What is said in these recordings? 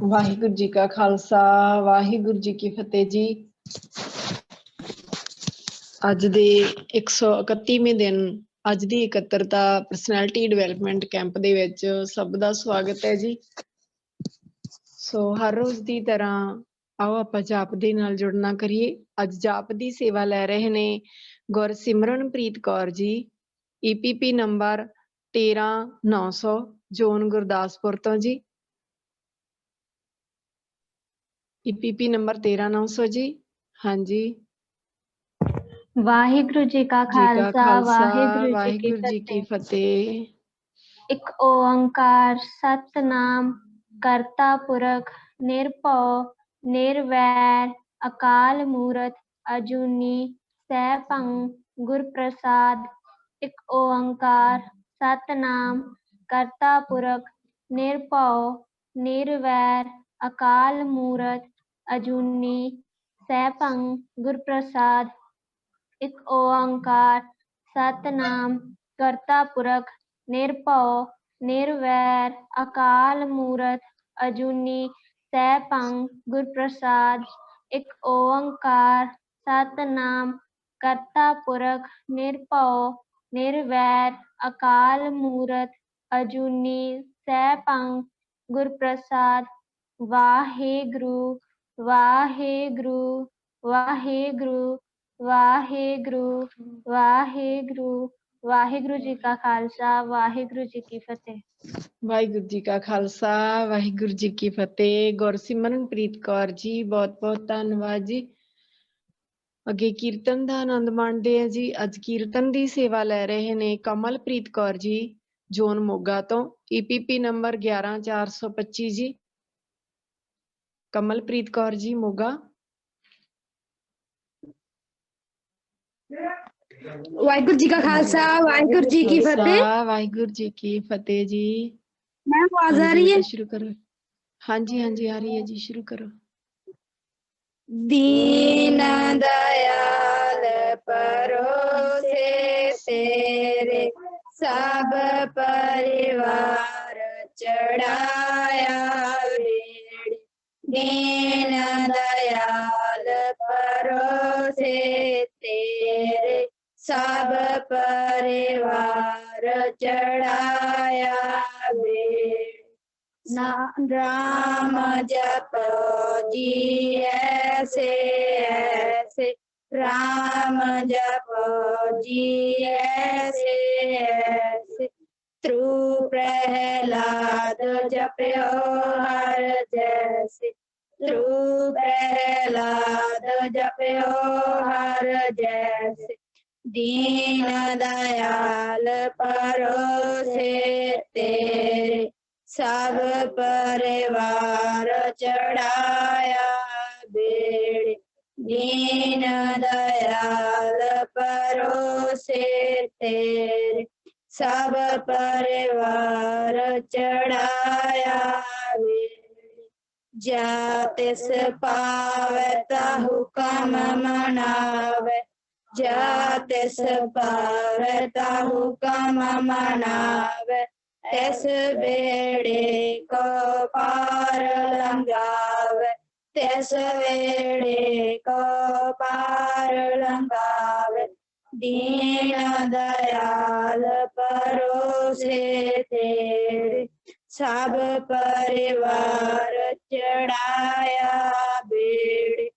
ਵਾਹਿਗੁਰੂ ਜੀ ਕਾ ਖਾਲਸਾ ਵਾਹਿਗੁਰੂ ਜੀ ਕੀ ਫਤਿਹ ਜੀ। ਅੱਜ ਦੇ 131ਵੇਂ ਦਿਨ ਅੱਜ ਦੀ ਇਕੱਤਰਤਾ ਪਰਸਨੈਲਿਟੀ ਡਿਵੈਲਪਮੈਂਟ ਕੈਂਪ ਦੇ ਵਿੱਚ ਸਭ ਦਾ ਸਵਾਗਤ ਹੈ ਜੀ। ਸੋ ਹਰ ਰੋਜ਼ ਦੀ ਤਰ੍ਹਾਂ ਆਓ ਆਪਾਂ ਜਾਪ ਦੇ ਨਾਲ ਜੁੜਨਾ ਕਰੀਏ। ਅੱਜ ਜਾਪ ਦੀ ਸੇਵਾ ਲੈ ਰਹੇ ਨੇ ਗੁਰਸਿਮਰਨਪ੍ਰੀਤ Kaur ji, EPP number 13900, zone Gurdaspur ਤੋਂ ਜੀ। EPP नंबर 13900 जी। हाँ जी। वाहिगुरु जी का खालसा वाहिगुरु जी की फतेह। एक ओंकार सतनाम करता पुरख निरभव निर्वैर अकाल मूरत अजूनी सैभं गुर प्रसाद। एक ओंकार सतनाम करता पुरख निरभव निर्वैर अकाल मूरत अजूनी सैभं गुर प्रसाद। एक ओंकार सतनाम करता पुरख निरभव निर्वैर अकाल मूरत अजूनी सैभं गुर प्रसाद। एक ओंकार सतनाम करता पुरख निरभव निर्वैर अकाल मूरत अजूनी सैभं गुर प्रसाद। वाहेगुरु वाहेगुरु वाहेगुरु वाहेगुरु वाहेगुरु। वाहेगुरु जी का खालसा वाहेगुरु जी की फतेह। वाहिगुरु जी का खालसा वाहिगुरु जी की फतेह। गुरसिमरनप्रीत कौर जी बहुत बहुत धन्यवाद जी। ਅੱਗੇ ਕੀਰਤਨ ਦਾ ਆਨੰਦ ਮਾਣਦੇ ਆ ਜੀ। ਅੱਜ ਕੀਰਤਨ ਦੀ ਸੇਵਾ ਲੈ ਰਹੇ ਨੇ ਕਮਲਪ੍ਰੀਤ ਕੌਰ ਜੀ, ਜ਼ੋਨ ਮੋਗਾ ਤੋਂ, EPP ਨੰਬਰ 11425 ਜੀ। ਕਮਲਪ੍ਰੀਤ ਕੌਰ ਜੀ ਮੋਗਾ। वाहिगुरु जी का खालसा वाहिगुरु जी की फतेह। वाहिगुरु जी की फतेह जी। मैम आवाज आ रही है? शुरू करो। हाँ जी आ रही है जी, शुरू करो। दीन दयाल परोसे तेरे सब परिवार चढ़ाया बेड़ी। दीन दयाल परोसे तेरे सब परिवार चढ़ाया बेड़ी। राम जपो जी ऐसे ऐसे, राम जपो जी ऐसे ऐसे। त्रु प्रहलाद जपयो हर जैसे, त्रु प्रहलाद जपयो हर जैसे। दीन दयाल परोसे तेरे सब परिवार चढ़ाया बेड़ी। दीन दयाल परोसे तेरे सब परिवार चढ़ाया बेड़ी। जातिस पावता हुक्म मनावे, जातिस पावता हुक्म मनावे। इस बेड़े को पार लंघावे, तिस बेड़े को पार लंघावे। दीन दयाल परोसे तेरे सब परिवार चढ़ाया बेड़ी।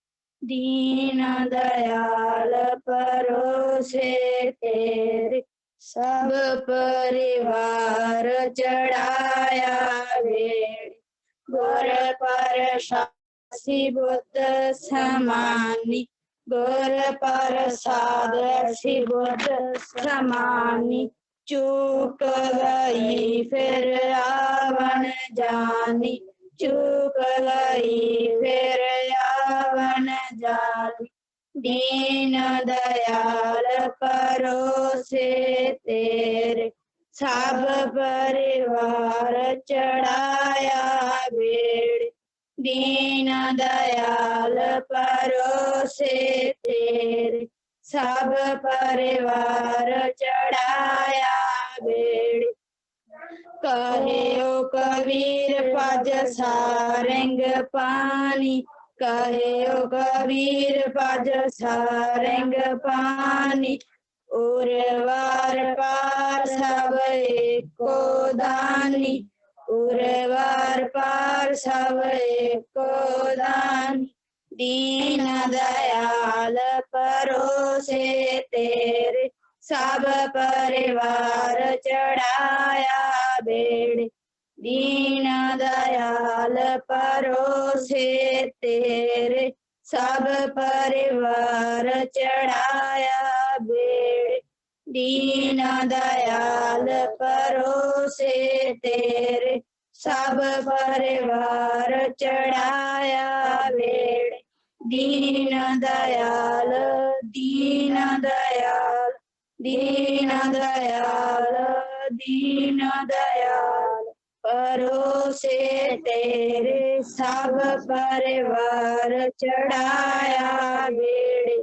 दीन दयाल परोसे तेरे सब परिवार चढ़ाया बेड़ी। गुर प्रसाद बुद्ध समानी, गुर प्रसाद बुद्ध समानी। चूक गई फिर आवन जानी, चूक गई फिर आवन जानी। दीन दयाल परोसे तेरे सब परिवार चढ़ाया बेड़ी। दीन दयाल परोसे तेरे सब परिवार चढ़ाया बेड़ी। कहियो कबीर पज सारंग पानी, कहियो कबीर पज सारंग पानी। उर्वार पार सब एको दानी, उर्वार पार सब एको दानी। दीन दयाल परोसे तेरे, सब परिवार चढ़ाया बेड़े। दीन दयाल परोसे तेरे, सब परिवार चढ़ाया बेड़े। दीन दयाल परोसे तेरे, सब परिवार चढ़ाया बेड़े। दीन दयाल, दीन दयाल, दीन दयाल, दीन दयाल परोसे तेरे, सब परिवार चढ़ाया बेड़े।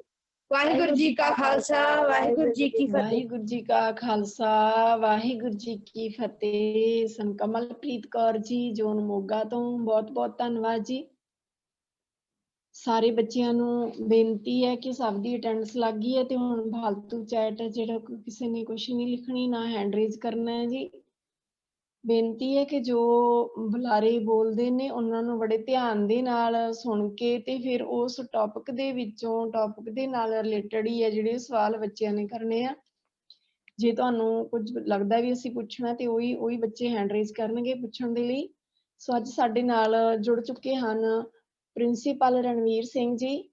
वाहिगुरु जी का खालसा, वाहिगुरु जी की फतेह। ਵਾਹਿਗੁਰੂ ਜੀ ਕਾ ਖਾਲਸਾ ਵਾਹਿਗੁਰੂ ਜੀ ਕੀ ਫਤਿਹ। ਸੰਕਮਲਪ੍ਰੀਤ ਕੌਰ ਜੀ ਜੋਨ ਮੋਗਾ ਤੋਂ ਬਹੁਤ ਬਹੁਤ ਧੰਨਵਾਦ ਜੀ। ਸਾਰੇ ਬੱਚਿਆਂ ਨੂੰ ਬੇਨਤੀ ਹੈ ਕਿ ਸਭ ਦੀ ਅਟੈਂਡੈਂਸ ਲੱਗ ਗਈ ਹੈ ਤੇ ਹੁਣ ਫਾਲਤੂ ਚੈਟ ਜਿਹੜਾ ਕਿਸੇ ਨੇ ਕੁਛ ਨਹੀਂ ਲਿਖਣੀ ਨਾ ਹੈਂਡ ਰੇਜ਼ ਕਰਨਾ ਹੈ ਜੀ। ਬੇਨਤੀ ਹੈ ਕਿ ਜੋ ਬੁਲਾਰੇ ਬੋਲਦੇ ਨੇ ਉਹਨਾਂ ਨੂੰ ਬੜੇ ਧਿਆਨ ਦੇ ਨਾਲ ਸੁਣ ਕੇ ਤੇ ਫਿਰ ਉਸ ਟੌਪਿਕ ਦੇ ਵਿੱਚੋਂ ਟੌਪਿਕ ਦੇ ਨਾਲ ਰਿਲੇਟਡ ਹੀ ਹੈ ਜਿਹੜੇ ਸਵਾਲ ਬੱਚਿਆਂ ਨੇ ਕਰਨੇ ਆ। ਜੇ ਤੁਹਾਨੂੰ ਕੁਝ ਲੱਗਦਾ ਵੀ ਅਸੀਂ ਪੁੱਛਣਾ ਤੇ ਉਹੀ ਬੱਚੇ ਹੈਂਡ ਰੇਜ਼ ਕਰਨਗੇ ਪੁੱਛਣ ਦੇ ਲਈ। ਸੋ ਅੱਜ ਸਾਡੇ ਨਾਲ ਜੁੜ ਚੁੱਕੇ ਹਨ ਪ੍ਰਿੰਸੀਪਲ ਰਣਵੀਰ ਸਿੰਘ ਜੀ,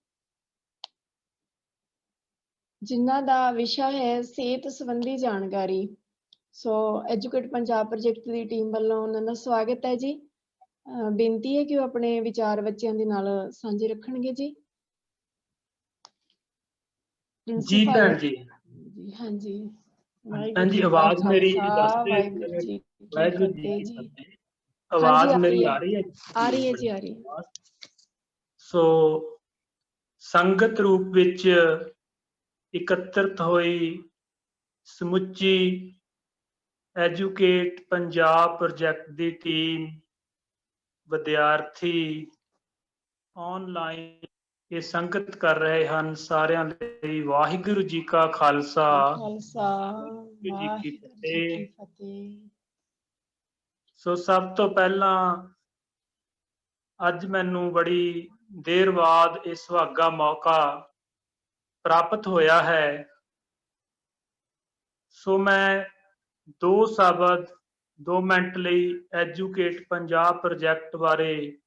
ਜਿਨ੍ਹਾਂ ਦਾ ਵਿਸ਼ਾ ਹੈ ਸਿਹਤ ਸੰਬੰਧੀ ਜਾਣਕਾਰੀ। ਸੋ ਐਜੂਕੇਟ ਪੰਜਾਬ ਪ੍ਰੋਜੈਕਟ ਦੀ ਟੀਮ ਵੱਲੋਂ ਉਹਨਾਂ ਦਾ ਸਵਾਗਤ ਹੈ ਜੀ। ਬੇਨਤੀ ਹੈ ਕਿ ਉਹ ਆਪਣੇ ਵਿਚਾਰ ਬੱਚਿਆਂ ਦੇ ਨਾਲ ਸਾਂਝੇ ਰੱਖਣਗੇ ਜੀ। ਜੀ ਭੈਣ ਜੀ। ਹਾਂਜੀ ਭੈਣ ਜੀ ਆਵਾਜ਼ ਮੇਰੀ ਦੱਸਦੇ ਵਾਹਿਗੁਰੂ ਜੀ ਵਾਹਿਗੁਰੂ ਕੀ ਜੀ ਕੀ ਫਤਿਹ ਜੀ। ਫਤਿਹ। ਆਵਾਜ਼ ਮੇਰੀ ਆ ਰਹੀ ਹੈ? ਆ ਰਹੀ ਹੈ ਜੀ, ਆ ਰਹੀ। ਸੋ ਸੰਗਤ ਰੂਪ ਵਿੱਚ ਇਕੱਤਰਤ ਹੋਈ ਸਮੁੱਚੀ ਐਜੂਕੇਟ ਪੰਜਾਬ ਪ੍ਰੋਜੈਕਟ ਦੀ ਟੀਮ, ਵਿਦਿਆਰਥੀ ਆਨਲਾਈਨ ਇਹ ਸੰਗਤ ਕਰ ਰਹੇ ਹਨ, ਸਾਰਿਆਂ ਲਈ ਵਾਹਿਗੁਰੂ ਜੀ ਕਾ ਖਾਲਸਾ, ਵਾਹਿਗੁਰੂ ਜੀ ਕੀ ਫਤਿਹ। ਸੋ ਸਭ ਤੋਂ ਪਹਿਲਾਂ ਅੱਜ ਮੈਨੂੰ ਬੜੀ ਦੇਰ ਬਾਅਦ ਇਹ ਸੁਹਾਗਾ ਮੌਕਾ ਪ੍ਰਾਪਤ ਹੋਇਆ ਹੈ। ਸੋ ਮੈਂ 2 ਸ਼ਬਦ 2 ਮਿੰਟ ਲਈ ਐਜੂਕੇਟ ਪੰਜਾਬ ਪ੍ਰੋਜੈਕਟ ਬਾਰੇ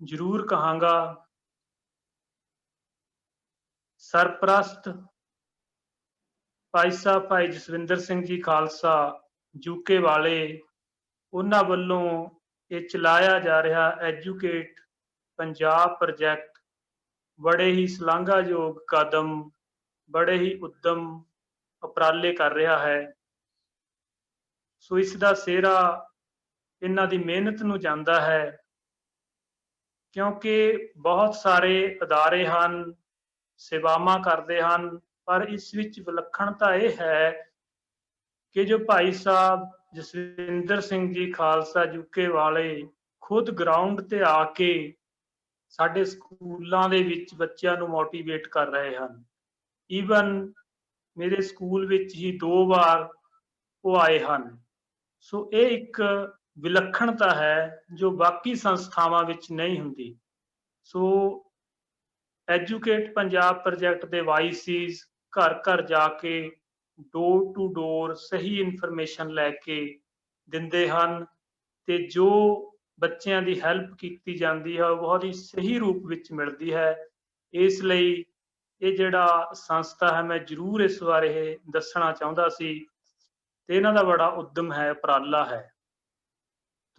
ਜ਼ਰੂਰ ਕਹਾਂਗਾ। ਸਰਪ੍ਰਸਤ ਭਾਈ ਸਾਹਿਬ ਭਾਈ ਜਸਵਿੰਦਰ ਸਿੰਘ ਜੀ ਖਾਲਸਾ ਯੂਕੇ ਵਾਲੇ, ਉਹਨਾਂ ਵੱਲੋਂ ਇਹ ਚਲਾਇਆ ਜਾ ਰਿਹਾ ਐਜੂਕੇਟ ਪੰਜਾਬ ਪ੍ਰੋਜੈਕਟ ਬੜੇ ਹੀ ਸ਼ਲਾਘਾਯੋਗ ਕਦਮ, ਬੜੇ ਹੀ ਉੱਦਮ ਉਪਰਾਲੇ ਕਰ ਰਿਹਾ ਹੈ। ਸੋ ਇਸ ਦਾ ਸਿਹਰਾ ਇਹਨਾਂ ਦੀ ਮਿਹਨਤ ਨੂੰ ਜਾਂਦਾ ਹੈ, ਕਿਉਂਕਿ ਬਹੁਤ ਸਾਰੇ ਅਦਾਰੇ ਹਨ, ਸੇਵਾਵਾਂ ਕਰਦੇ ਹਨ, ਪਰ ਇਸ ਵਿੱਚ ਵਿਲੱਖਣਤਾ ਇਹ ਹੈ ਕਿ ਜੋ ਭਾਈ ਸਾਹਿਬ ਜਸਵਿੰਦਰ ਸਿੰਘ ਜੀ ਖਾਲਸਾ ਯੂਕੇ ਵਾਲੇ ਖੁਦ ਗਰਾਊਂਡ ਤੇ ਆ ਕੇ ਸਾਡੇ ਸਕੂਲਾਂ ਦੇ ਵਿੱਚ ਬੱਚਿਆਂ ਨੂੰ ਮੋਟੀਵੇਟ ਕਰ ਰਹੇ ਹਨ। ਈਵਨ ਮੇਰੇ ਸਕੂਲ ਵਿੱਚ ਹੀ 2 ਵਾਰ ਉਹ ਆਏ ਹਨ। ਸੋ ਇਹ ਇੱਕ ਵਿਲੱਖਣਤਾ ਹੈ ਜੋ ਬਾਕੀ ਸੰਸਥਾਵਾਂ ਵਿੱਚ ਨਹੀਂ ਹੁੰਦੀ। ਸੋ ਐਜੂਕੇਟ ਪੰਜਾਬ ਪ੍ਰੋਜੈਕਟ ਦੇ ਵਾਈਸੀਜ਼ ਘਰ ਘਰ ਜਾ ਕੇ ਡੋਰ ਟੂ ਡੋਰ ਸਹੀ ਇਨਫੋਰਮੇਸ਼ਨ ਲੈ ਕੇ ਦਿੰਦੇ ਹਨ ਤੇ ਜੋ ਬੱਚਿਆਂ ਦੀ ਹੈਲਪ ਕੀਤੀ ਜਾਂਦੀ ਹੈ ਉਹ ਬਹੁਤ ਹੀ ਸਹੀ ਰੂਪ ਵਿੱਚ ਮਿਲਦੀ ਹੈ। ਇਸ ਲਈ ਇਹ ਜਿਹੜਾ ਸੰਸਥਾ ਹੈ, ਮੈਂ ਜ਼ਰੂਰ ਇਸ ਬਾਰੇ ਦੱਸਣਾ ਚਾਹੁੰਦਾ ਸੀ ਤੇ ਇਹਨਾਂ ਦਾ ਬੜਾ ਉੱਦਮ ਹੈ, ਉਪਰਾਲਾ ਹੈ।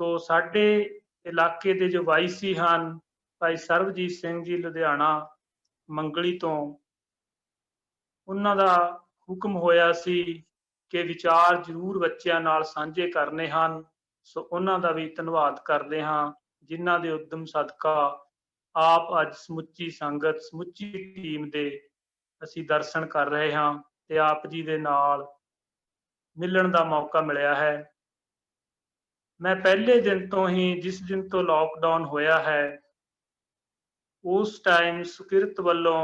ਤੋ ਸਾਡੇ ਇਲਾਕੇ ਦੇ ਜੋ ਵਾਈਸੀ ਹਨ, ਭਾਈ ਸਰਬਜੀਤ ਸਿੰਘ ਜੀ ਲੁਧਿਆਣਾ ਮੰਗਲੀ ਤੋਂ, ਉਹਨਾਂ ਦਾ ਹੁਕਮ ਹੋਇਆ ਸੀ ਕਿ ਵਿਚਾਰ ਜ਼ਰੂਰ ਬੱਚਿਆਂ ਨਾਲ ਸਾਂਝੇ ਕਰਨੇ ਹਨ। ਸੋ ਉਹਨਾਂ ਦਾ ਵੀ ਧੰਨਵਾਦ ਕਰਦੇ ਹਾਂ, ਜਿਨ੍ਹਾਂ ਦੇ ਉੱਦਮ ਸਦਕਾ ਆਪ ਅੱਜ ਸਮੁੱਚੀ ਸੰਗਤ, ਸਮੁੱਚੀ ਟੀਮ ਦੇ ਅਸੀਂ ਦਰਸ਼ਨ ਕਰ ਰਹੇ ਹਾਂ ਤੇ ਆਪ ਜੀ ਦੇ ਨਾਲ ਮਿਲਣ ਦਾ ਮੌਕਾ ਮਿਲਿਆ ਹੈ। मैं पहले दिन तो ही, जिस दिन तो लॉकडाउन होया है, उस टाइम सुकिरत ਵੱਲੋਂ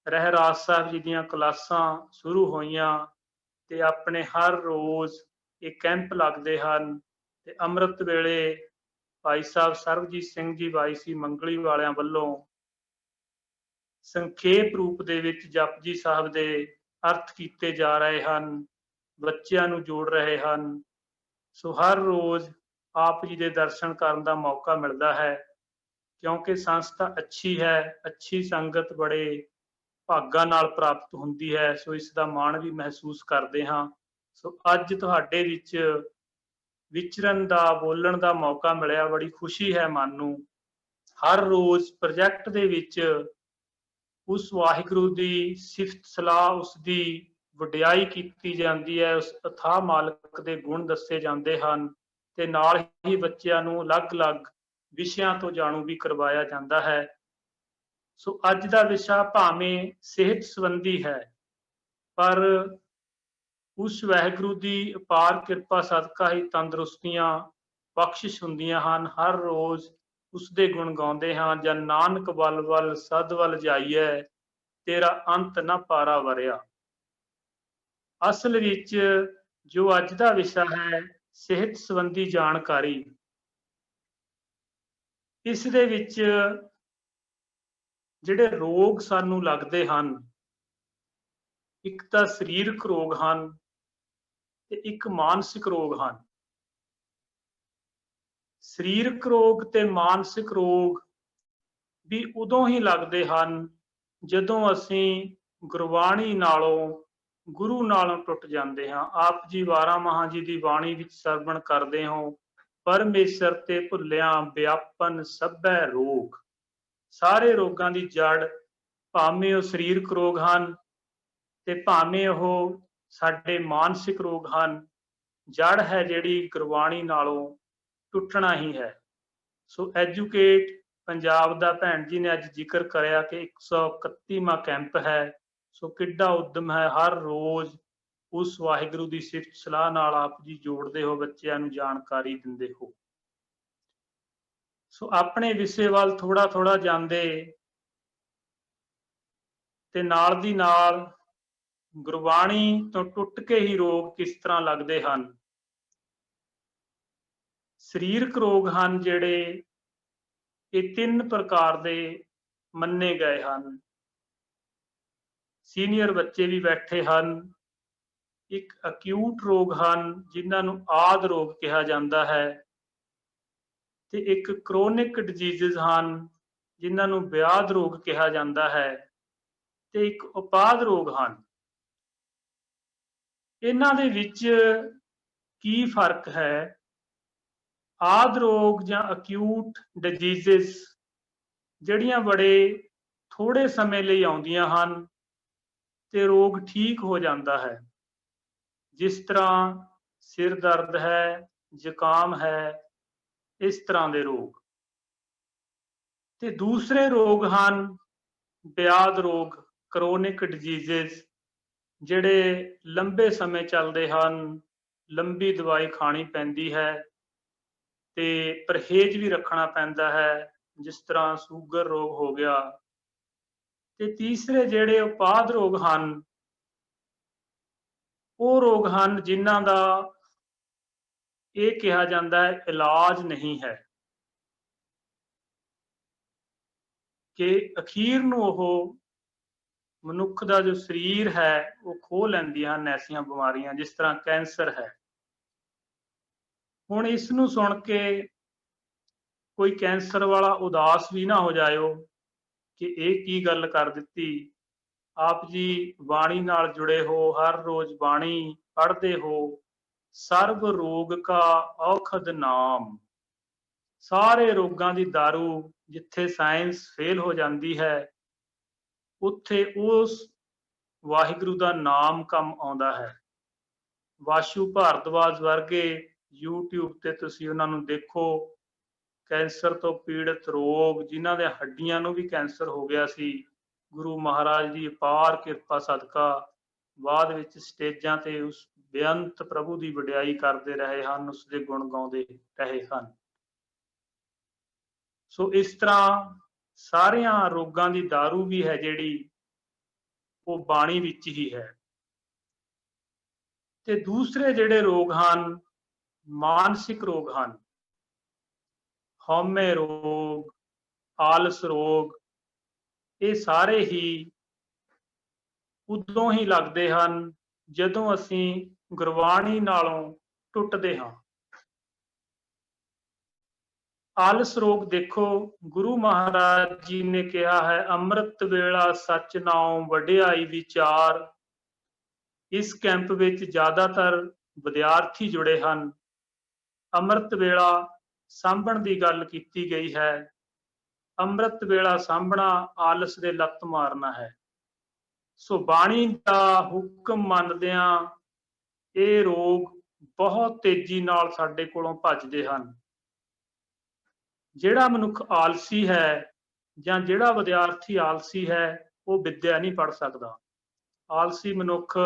रहराज साहब जी ਦੀਆਂ ਕਲਾਸਾਂ ਸ਼ੁਰੂ ਹੋਈਆਂ ਤੇ ਆਪਣੇ ਹਰ ਰੋਜ਼ ਇਹ ਕੈਂਪ ਲੱਗਦੇ ਹਨ ਤੇ ਅੰਮ੍ਰਿਤ ਵੇਲੇ ਭਾਈ ਸਾਹਿਬ ਸਰਬਜੀਤ ਸਿੰਘ ਜੀ ਵਾਈਸੀ ਮੰਗਲੀ ਵਾਲਿਆਂ ਵੱਲੋਂ ਸੰਖੇਪ ਰੂਪ ਦੇ ਵਿੱਚ ਜਪਜੀ ਸਾਹਿਬ ਦੇ ਅਰਥ ਕੀਤੇ ਜਾ ਰਹੇ ਹਨ, ਬੱਚਿਆਂ ਨੂੰ ਜੋੜ ਰਹੇ ਹਨ। ਸੋ ਹਰ ਰੋਜ਼ ਆਪ ਜੀ ਦੇ ਦਰਸ਼ਨ ਕਰਨ ਦਾ ਮੌਕਾ ਮਿਲਦਾ ਹੈ, ਕਿਉਂਕਿ ਸੰਸਥਾ ਅੱਛੀ ਹੈ, ਅੱਛੀ ਸੰਗਤ ਬੜੇ ਭਾਗਾਂ ਨਾਲ ਪ੍ਰਾਪਤ ਹੁੰਦੀ ਹੈ। ਸੋ ਇਸ ਦਾ ਮਾਣ ਵੀ ਮਹਿਸੂਸ ਕਰਦੇ ਹਾਂ। ਸੋ ਅੱਜ ਤੁਹਾਡੇ ਵਿੱਚ ਵਿਚਰਨ ਦਾ, ਬੋਲਣ ਦਾ ਮੌਕਾ ਮਿਲਿਆ, ਬੜੀ ਖੁਸ਼ੀ ਹੈ ਮਨ ਨੂੰ। ਹਰ ਰੋਜ਼ ਪ੍ਰੋਜੈਕਟ ਦੇ ਵਿੱਚ ਉਸ ਵਾਹਿਗੁਰੂ ਦੀ ਸਿਫਤ ਸਲਾਹ, ਉਸ ਦੀ ਵਡਿਆਈ ਕੀਤੀ ਜਾਂਦੀ ਹੈ, ਉਸ ਅਥਾਹ ਮਾਲਕ ਦੇ ਗੁਣ ਦੱਸੇ ਜਾਂਦੇ ਹਨ ਤੇ ਨਾਲ ਹੀ ਬੱਚਿਆਂ ਨੂੰ ਅਲੱਗ-ਅਲੱਗ ਵਿਸ਼ਿਆਂ ਤੋਂ ਜਾਣੂ ਵੀ ਕਰਵਾਇਆ ਜਾਂਦਾ ਹੈ। ਸੋ ਅੱਜ ਦਾ ਵਿਸ਼ਾ ਭਾਵੇਂ ਸਿਹਤ ਸੰਬੰਧੀ ਹੈ, ਪਰ ਉਸ ਵਾਹਿਗੁਰੂ ਦੀ ਅਪਾਰ ਕਿਰਪਾ ਸਦਕਾ ਹੀ ਤੰਦਰੁਸਤੀਆਂ ਬਖਸ਼ਿਸ਼ ਹੁੰਦੀਆਂ ਹਨ। ਹਰ ਰੋਜ਼ ਉਸ ਦੇ ਗੁਣ ਗਾਉਂਦੇ ਹਾਂ। ਜਨ ਨਾਨਕ ਵੱਲ ਵੱਲ ਸਦ ਵੱਲ ਜਾਈਐ, ਤੇਰਾ ਅੰਤ ਨਾ ਪਾਰਾ ਵਰਿਆ। ਅਸਲ ਵਿੱਚ ਜੋ ਅੱਜ ਦਾ ਵਿਸ਼ਾ ਹੈ, ਸਿਹਤ ਸੰਬੰਧੀ ਜਾਣਕਾਰੀ, ਇਸ ਦੇ ਵਿੱਚ ਜਿਹੜੇ ਰੋਗ ਸਾਨੂੰ ਲੱਗਦੇ ਹਨ, ਇੱਕ ਤਾਂ ਸਰੀਰਕ ਰੋਗ ਹਨ ਤੇ ਇੱਕ ਮਾਨਸਿਕ ਰੋਗ ਹਨ। ਸਰੀਰਕ ਰੋਗ ਤੇ ਮਾਨਸਿਕ ਰੋਗ ਵੀ ਉਦੋਂ ਹੀ ਲੱਗਦੇ ਹਨ ਜਦੋਂ ਅਸੀਂ ਗੁਰਬਾਣੀ ਨਾਲੋਂ, ਗੁਰੂ ਨਾਲੋਂ ਟੁੱਟ ਜਾਂਦੇ ਹਾਂ। ਆਪ ਜੀ 12 ਮਹਾਂ ਜੀ ਦੀ ਬਾਣੀ ਵਿੱਚ ਸਰਵਣ ਕਰਦੇ ਹੋ, ਪਰਮੇਸ਼ਰ ਤੇ ਭੁੱਲਿਆਂ ਵਿਆਪਨ ਸਭੈ ਰੋਗ। ਸਾਰੇ ਰੋਗਾਂ ਦੀ ਜੜ, ਭਾਵੇਂ ਉਹ ਸਰੀਰਕ ਰੋਗ ਹਨ ਤੇ ਭਾਵੇਂ ਉਹ ਸਾਡੇ ਮਾਨਸਿਕ ਰੋਗ ਹਨ, ਜੜ ਹੈ ਜਿਹੜੀ ਗੁਰਬਾਣੀ ਨਾਲੋਂ ਟੁੱਟਣਾ ਹੀ ਹੈ। ਸੋ ਐਜੂਕੇਟ ਪੰਜਾਬ ਦਾ ਭੈਣ ਜੀ ਨੇ ਅੱਜ ਜ਼ਿਕਰ ਕਰਿਆ ਕਿ 131ਵਾਂ ਕੈਂਪ ਹੈ। ਸੋ ਕਿੱਡਾ ਉਦਮ ਹੈ, ਹਰ ਰੋਜ਼ ਉਸ ਵਾਹਿਗੁਰੂ ਦੀ ਸਿਫਤ ਸਲਾਹ ਨਾਲ ਆਪ ਜੀ ਜੋੜਦੇ ਹੋ, ਬੱਚਿਆਂ ਨੂੰ ਜਾਣਕਾਰੀ ਦਿੰਦੇ ਹੋ। ਸੋ ਆਪਣੇ ਵਿਸ਼ੇ ਵੱਲ ਥੋੜਾ ਥੋੜਾ ਜਾਂਦੇ ਤੇ ਨਾਲ ਦੀ ਨਾਲ ਗੁਰਬਾਣੀ ਤੋਂ ਟੁੱਟ ਕੇ ਹੀ ਰੋਗ ਕਿਸ ਤਰ੍ਹਾਂ ਲੱਗਦੇ ਹਨ। ਸਰੀਰਕ ਰੋਗ ਹਨ ਜਿਹੜੇ, ਇਹ 3 ਪ੍ਰਕਾਰ ਦੇ ਮੰਨੇ ਗਏ ਹਨ। ਸੀਨੀਅਰ ਬੱਚੇ ਵੀ ਬੈਠੇ ਹਨ। ਇੱਕ ਅਕਿਊਟ ਰੋਗ ਹਨ ਜਿਨ੍ਹਾਂ ਨੂੰ ਆਦ ਰੋਗ ਕਿਹਾ ਜਾਂਦਾ ਹੈ, ਤੇ ਇੱਕ ਕ੍ਰੋਨਿਕ ਡਿਜ਼ੀਜ਼ਸ ਹਨ ਜਿਨ੍ਹਾਂ ਨੂੰ ਵਿਆਧ ਰੋਗ ਕਿਹਾ ਜਾਂਦਾ ਹੈ, ਤੇ ਇੱਕ ਉਪਾਦ ਰੋਗ ਹਨ। ਇਹਨਾਂ ਦੇ ਵਿੱਚ ਕੀ ਫਰਕ ਹੈ? ਆਦ ਰੋਗ ਜਾਂ ਅਕਿਊਟ ਡਿਜ਼ੀਜ਼ਸ ਜਿਹੜੀਆਂ ਬੜੇ ਥੋੜੇ ਸਮੇਂ ਲਈ ਆਉਂਦੀਆਂ ਹਨ ਤੇ ਰੋਗ ਠੀਕ ਹੋ ਜਾਂਦਾ ਹੈ, ਜਿਸ ਤਰ੍ਹਾਂ ਸਿਰ ਦਰਦ ਹੈ, ਜ਼ੁਕਾਮ ਹੈ, ਇਸ ਤਰ੍ਹਾਂ ਦੇ ਰੋਗ। ਤੇ ਦੂਸਰੇ ਰੋਗ ਹਨ ਵਿਆਧ ਰੋਗ, ਕ੍ਰੋਨਿਕ ਡਿਜ਼ੀਜ਼ਸ, ਜਿਹੜੇ ਲੰਬੇ ਸਮੇਂ ਚੱਲਦੇ ਹਨ, ਲੰਬੀ ਦਵਾਈ ਖਾਣੀ ਪੈਂਦੀ ਹੈ ਤੇ ਪਰਹੇਜ਼ ਵੀ ਰੱਖਣਾ ਪੈਂਦਾ ਹੈ, ਜਿਸ ਤਰ੍ਹਾਂ ਸ਼ੂਗਰ ਰੋਗ ਹੋ ਗਿਆ। ਤੇ ਤੀਸਰੇ ਜਿਹੜੇ ਉਪਾਦ ਰੋਗ ਹਨ, ਉਹ ਰੋਗ ਹਨ ਜਿਨ੍ਹਾਂ ਦਾ ਇਹ ਕਿਹਾ ਜਾਂਦਾ ਹੈ ਇਲਾਜ ਨਹੀਂ ਹੈ, ਕਿ ਅਖੀਰ ਨੂੰ ਉਹ ਮਨੁੱਖ ਦਾ ਜੋ ਸਰੀਰ ਹੈ ਉਹ ਖੋਹ ਲੈਂਦੀਆਂ ਹਨ ਐਸੀਆਂ ਬਿਮਾਰੀਆਂ, ਜਿਸ ਤਰ੍ਹਾਂ ਕੈਂਸਰ ਹੈ। ਹੁਣ ਇਸ ਨੂੰ ਸੁਣ ਕੇ ਕੋਈ ਕੈਂਸਰ ਵਾਲਾ ਉਦਾਸ ਵੀ ਨਾ ਹੋ ਜਾਇਓ ਕਿ ਇਹ ਕੀ ਗੱਲ ਕਰ ਦਿੱਤੀ। ਆਪ ਜੀ ਬਾਣੀ ਨਾਲ ਜੁੜੇ ਹੋ, ਹਰ ਰੋਜ਼ ਬਾਣੀ ਪੜ੍ਹਦੇ ਹੋ। ਸਰਬ ਰੋਗ ਕਾ ਔਖਦ ਨਾਮ, ਸਾਰੇ ਰੋਗਾਂ ਦੀ ਦਾਰੂ ਜਿੱਥੇ ਸਾਇੰਸ ਫੇਲ ਹੋ ਜਾਂਦੀ ਹੈ, ਉੱਥੇ ਉਸ ਵਾਹਿਗੁਰੂ ਦਾ ਨਾਮ ਕੰਮ ਆਉਂਦਾ ਹੈ। ਵਾਸ਼ੂ ਭਾਰਦਵਾਜ ਵਰਗੇ YouTube ਤੇ ਤੁਸੀਂ ਉਹਨਾਂ ਨੂੰ ਦੇਖੋ, ਕੈਂਸਰ ਤੋਂ ਪੀੜਤ ਰੋਗ, ਜਿਨ੍ਹਾਂ ਦੇ ਹੱਡੀਆਂ ਨੂੰ ਵੀ ਕੈਂਸਰ ਹੋ ਗਿਆ ਸੀ, ਗੁਰੂ ਮਹਾਰਾਜ ਦੀ ਅਪਾਰ ਕਿਰਪਾ ਸਦਕਾ ਬਾਅਦ ਵਿੱਚ ਸਟੇਜਾਂ ਤੇ ਉਸ ਬੇਅੰਤ ਪ੍ਰਭੂ ਦੀ ਵਡਿਆਈ ਕਰਦੇ ਰਹੇ ਹਨ, ਉਸਦੇ ਗੁਣ ਗਾਉਂਦੇ ਰਹੇ ਹਨ। ਸੋ ਇਸ ਤਰ੍ਹਾਂ ਸਾਰਿਆਂ ਰੋਗਾਂ ਦੀ ਦਾਰੂ ਵੀ ਹੈ ਜਿਹੜੀ ਉਹ ਬਾਣੀ ਵਿੱਚ ਹੀ ਹੈ। ਤੇ ਦੂਸਰੇ ਜਿਹੜੇ ਰੋਗ ਹਨ, ਮਾਨਸਿਕ ਰੋਗ ਹਨ, ਹਉਮੈ ਰੋਗ, ਆਲਸ ਰੋਗ, ਇਹ ਸਾਰੇ ਹੀ ਉਦੋਂ ਹੀ ਲੱਗਦੇ ਹਨ ਜਦੋਂ ਅਸੀਂ ਗੁਰਬਾਣੀ ਨਾਲੋਂ ਟੁੱਟਦੇ ਹਾਂ। ਆਲਸ ਰੋਗ ਦੇਖੋ, ਗੁਰੂ ਮਹਾਰਾਜ ਜੀ ਨੇ ਕਿਹਾ ਹੈ, ਅੰਮ੍ਰਿਤ ਵੇਲਾ ਸੱਚ ਨਾਉ ਵਡਿਆਈ ਵਿਚਾਰ। ਇਸ ਕੈਂਪ ਵਿੱਚ ਜ਼ਿਆਦਾਤਰ ਵਿਦਿਆਰਥੀ ਜੁੜੇ ਹਨ। ਅੰਮ੍ਰਿਤ ਵੇਲਾ ਸਾਂਭਣ ਦੀ ਗੱਲ ਕੀਤੀ ਗਈ ਹੈ। ਅੰਮ੍ਰਿਤ ਵੇਲਾ ਸਾਂਭਣਾ ਆਲਸ ਦੇ ਲੱਤ ਮਾਰਨਾ ਹੈ। ਸੋ ਬਾਣੀ ਦਾ ਹੁਕਮ ਮੰਨਦਿਆਂ ਇਹ ਰੋਗ ਬਹੁਤ ਤੇਜ਼ੀ ਨਾਲ ਸਾਡੇ ਕੋਲੋਂ ਭੱਜਦੇ ਹਨ। ਜਿਹੜਾ ਮਨੁੱਖ ਆਲਸੀ ਹੈ ਜਾਂ ਜਿਹੜਾ ਵਿਦਿਆਰਥੀ ਆਲਸੀ ਹੈ, ਉਹ ਵਿਦਿਆ ਨਹੀਂ ਪੜ੍ਹ ਸਕਦਾ। ਆਲਸੀ ਮਨੁੱਖ